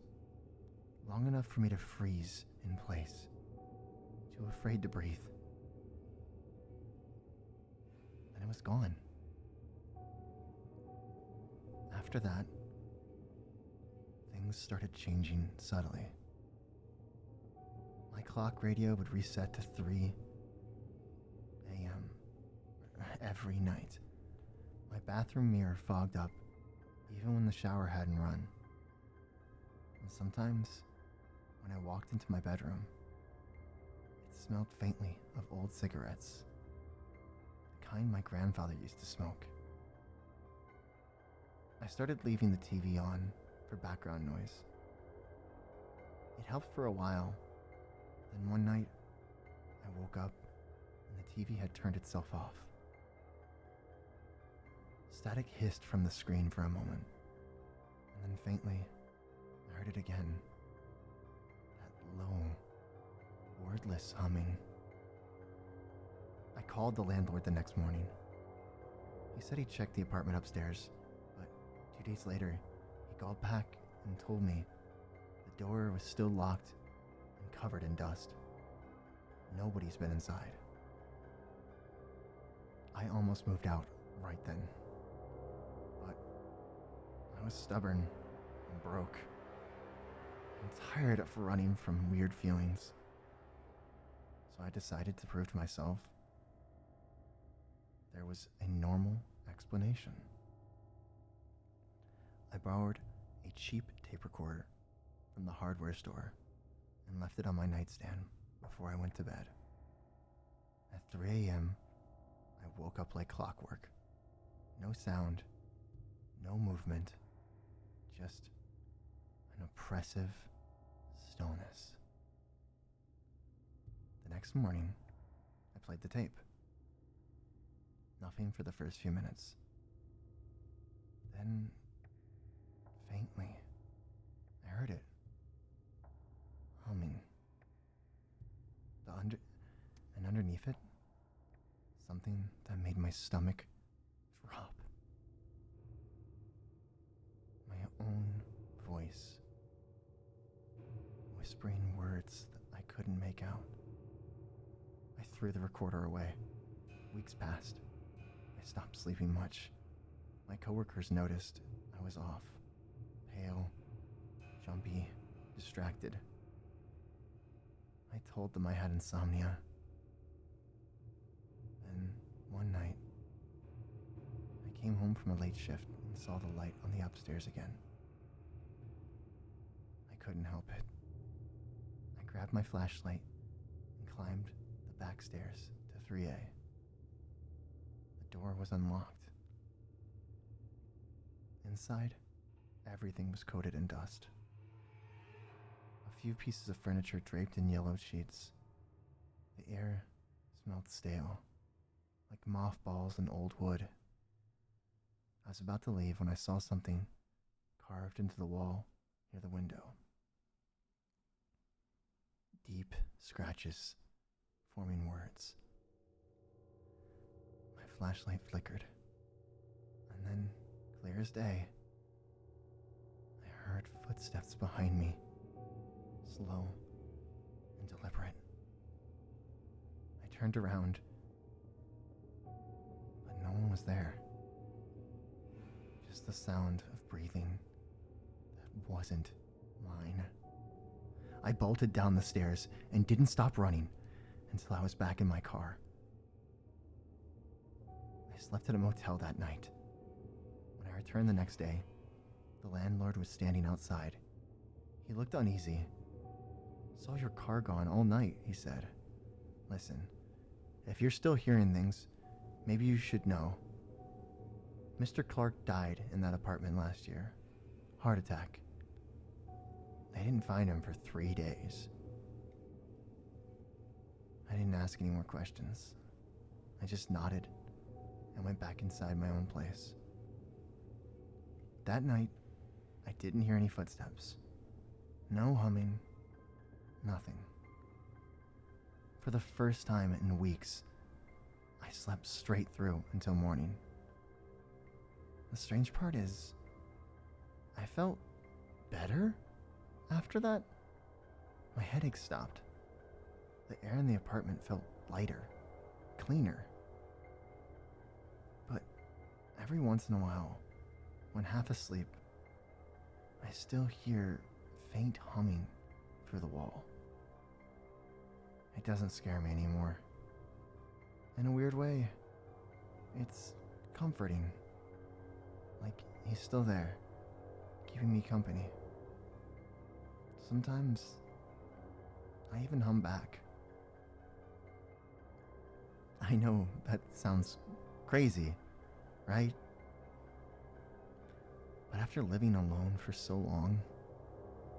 long enough for me to freeze in place, too afraid to breathe. Then it was gone. After that, things started changing subtly. My clock radio would reset to 3 a.m. every night. My bathroom mirror fogged up even when the shower hadn't run. And sometimes, when I walked into my bedroom, it smelled faintly of old cigarettes, the kind my grandfather used to smoke. I started leaving the TV on for background noise. It helped for a while. Then one night, I woke up and the TV had turned itself off. Static hissed from the screen for a moment, and then faintly, I heard it again. That low, wordless humming. I called the landlord the next morning. He said he checked the apartment upstairs, but 2 days later, he called back and told me the door was still locked and covered in dust. Nobody's been inside. I almost moved out right then. But I was stubborn and broke. I'm tired of running from weird feelings. So I decided to prove to myself there was a normal explanation. I borrowed a cheap tape recorder from the hardware store and left it on my nightstand before I went to bed. At 3 a.m., I woke up like clockwork. No sound, No movement, just an oppressive stillness. The next morning, I played the tape. Nothing for the first few minutes. Then, faintly, I heard it. Humming. And underneath it, something that made my stomach drop. My own voice, whispering words that I couldn't make out. I threw the recorder away. Weeks passed. I stopped sleeping much. My coworkers noticed I was off. Pale, jumpy, distracted. I told them I had insomnia. Then, one night, I came home from a late shift and saw the light on the upstairs again. I couldn't help it. I grabbed my flashlight and climbed the back stairs to 3A. The door was unlocked. Inside, everything was coated in dust. A few pieces of furniture draped in yellow sheets. The air smelled stale, like mothballs and old wood. I was about to leave when I saw something carved into the wall near the window. Deep scratches, forming words. My flashlight flickered, and then, clear as day, I heard footsteps behind me, slow and deliberate. I turned around, but no one was there. Just the sound of breathing that wasn't mine. I bolted down the stairs and didn't stop running until I was back in my car. I slept at a motel that night. When I returned the next day, the landlord was standing outside. He looked uneasy. "Saw your car gone all night," he said. "Listen, if you're still hearing things, maybe you should know. Mr. Clark died in that apartment last year. Heart attack. They didn't find him for 3 days." I didn't ask any more questions. I just nodded and went back inside my own place. That night, I didn't hear any footsteps. No humming. Nothing. For the first time in weeks, I slept straight through until morning. The strange part is, I felt better after that. My headache stopped. The air in the apartment felt lighter, cleaner. But every once in a while, when half asleep, I still hear faint humming through the wall. It doesn't scare me anymore. In a weird way, it's comforting. Like he's still there, keeping me company. Sometimes I even hum back. I know that sounds crazy, right? But after living alone for so long,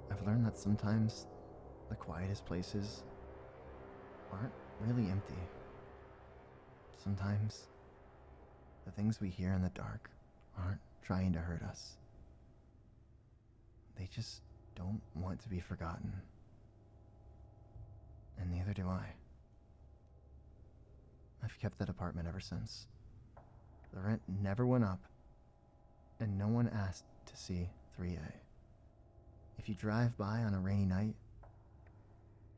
I've learned that sometimes the quietest places aren't really empty. Sometimes the things we hear in the dark aren't trying to hurt us. They just don't want to be forgotten. And neither do I. I've kept that apartment ever since. The rent never went up, and no one asked to see 3A. If you drive by on a rainy night,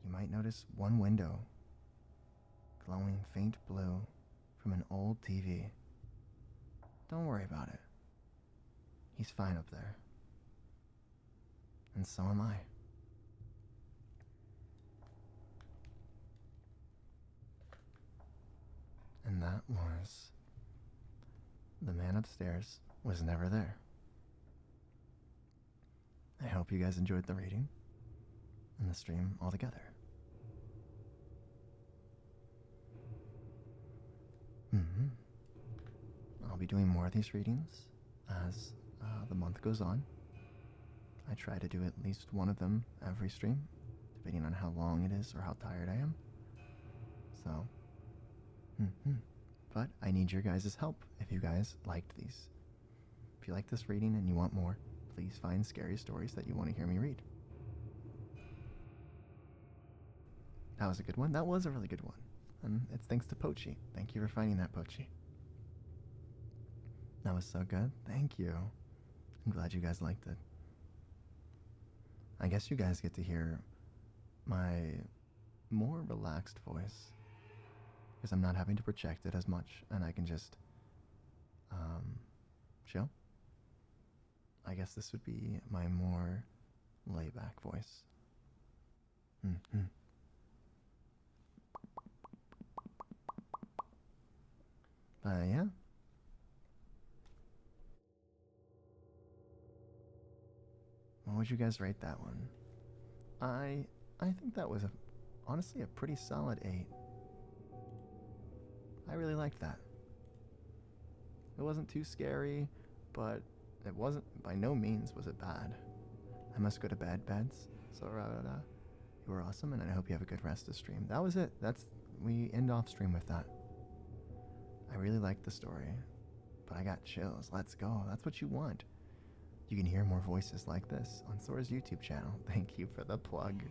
you might notice one window glowing faint blue from an old TV. Don't worry about it. He's fine up there. And so am I. And that was The Man Upstairs Was Never There. I hope you guys enjoyed the reading and the stream altogether. I'll be doing more of these readings as the month goes on, I try to do at least one of them every stream, depending on how long it is or how tired I am. So, but I need your guys' help if you guys liked these. If you like this reading and you want more, please find scary stories that you want to hear me read. That was a good one. That was a really good one. And it's thanks to Pochi. Thank you for finding that, Pochi. That was so good. Thank you. I'm glad you guys liked it. I guess you guys get to hear my more relaxed voice, because I'm not having to project it as much, and I can just chill. I guess this would be my more laid-back voice. But yeah. What would you guys rate that one? I think that was honestly a pretty solid 8. I really liked that. It wasn't too scary, but it wasn't, by no means was it bad. I must go to bed, Beds. So you were awesome, and I hope you have a good rest of stream. That was it. We end off stream with that. I really liked the story, but I got chills. Let's go. That's what you want. You can hear more voices like this on Sora's YouTube channel. Thank you for the plug.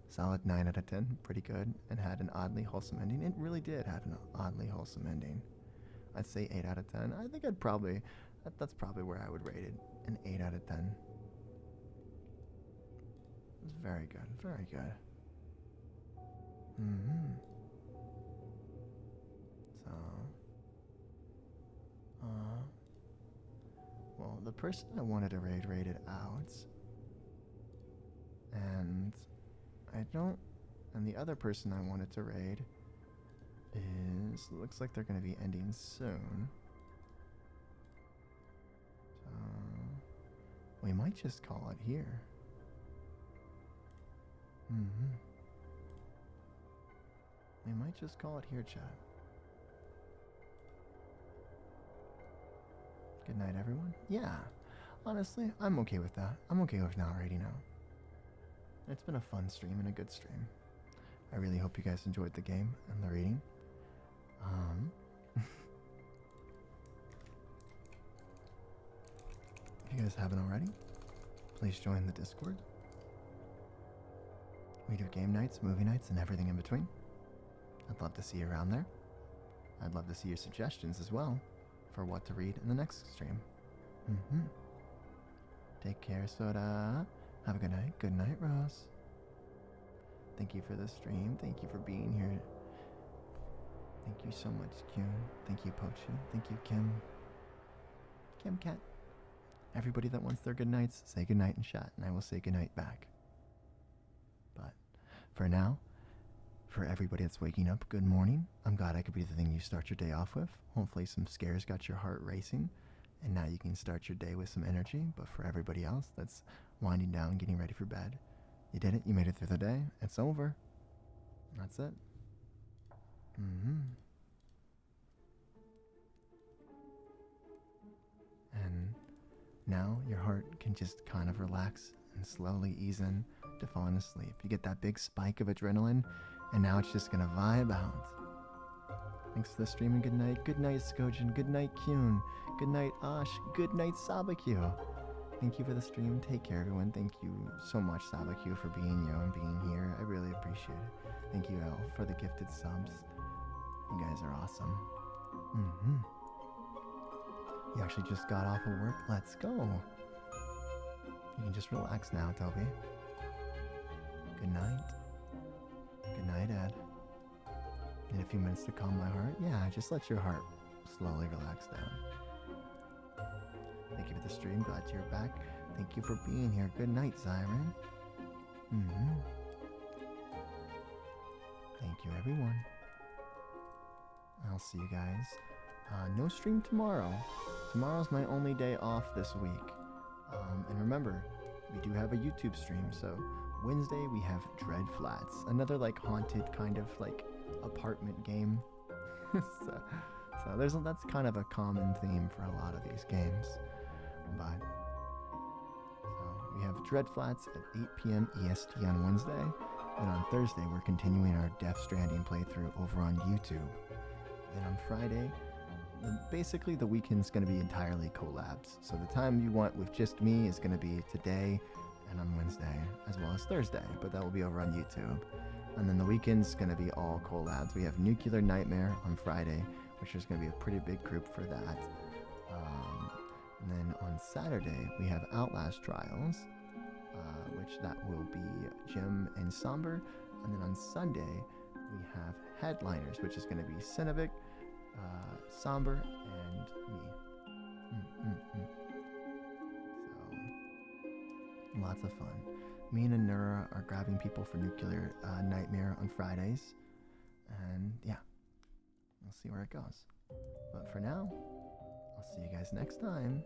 Solid 9 out of 10. Pretty good. And had an oddly wholesome ending. It really did have an oddly wholesome ending. I'd say 8 out of 10. I think that's probably where I would rate it. An 8 out of 10. It was very good. Very good. So, well, the person I wanted to rated out, and the other person I wanted to raid looks like they're going to be ending soon. So, we might just call it here. We might just call it here, chat. Good night, everyone. Yeah, honestly, I'm okay with that. I'm okay with not raiding out. It's been a fun stream and a good stream. I really hope you guys enjoyed the game and the reading. If you guys haven't already, please join the Discord. We do game nights, movie nights, and everything in between. I'd love to see you around there. I'd love to see your suggestions as well for what to read in the next stream. Take care, Soda. Have a good night. Good night, Rose. Thank you for the stream. Thank you for being here. Thank you so much, Kyun. Thank you, Pochi. Thank you, Kim. Kim Cat. Everybody that wants their good nights, say good night in chat, and I will say good night back. But for now, for everybody that's waking up, good morning. I'm glad I could be the thing you start your day off with. Hopefully some scares got your heart racing, and now you can start your day with some energy. But for everybody else that's winding down, getting ready for bed, you did it. You made it through the day. It's over. That's it. And now your heart can just kind of relax and slowly ease in to falling asleep. You get that big spike of adrenaline, and now it's just gonna vibe out. Thanks for the stream and good night. Good night, Skojin. Good night, Kyun. Good night, Ash. Good night, Sabakyu. Thank you for the stream. Take care, everyone. Thank you so much, Sabakyu, for being you and being here. I really appreciate it. Thank you, Elle, for the gifted subs. You guys are awesome. You actually just got off of work. Let's go. You can just relax now, Toby. Good night. Good night, Ed. Need a few minutes to calm my heart? Yeah, just let your heart slowly relax down. Thank you for the stream. Glad you're back. Thank you for being here. Good night, Zyron. Thank you, everyone. I'll see you guys. No stream tomorrow. Tomorrow's my only day off this week. And remember, we do have a YouTube stream, so Wednesday we have Dread Flats, another like haunted kind of like apartment game. so that's kind of a common theme for a lot of these games. But so we have Dread Flats at 8 p.m. EST on Wednesday, and on Thursday we're continuing our Death Stranding playthrough over on YouTube. Then on Friday, basically the weekend's going to be entirely collabs. So the time you want with just me is going to be today and on Wednesday, as well as Thursday, but that will be over on YouTube. And then the weekend's going to be all collabs. We have Nuclear Nightmare on Friday, which is going to be a pretty big group for that. And then on Saturday, we have Outlast Trials, which that will be Gem and Somber. And then on Sunday, we have Headliners, which is going to be Cinevic, Somber, and me. So, lots of fun. Me and Nura are grabbing people for Nuclear Nightmare on Fridays. And yeah, we'll see where it goes. But for now, I'll see you guys next time.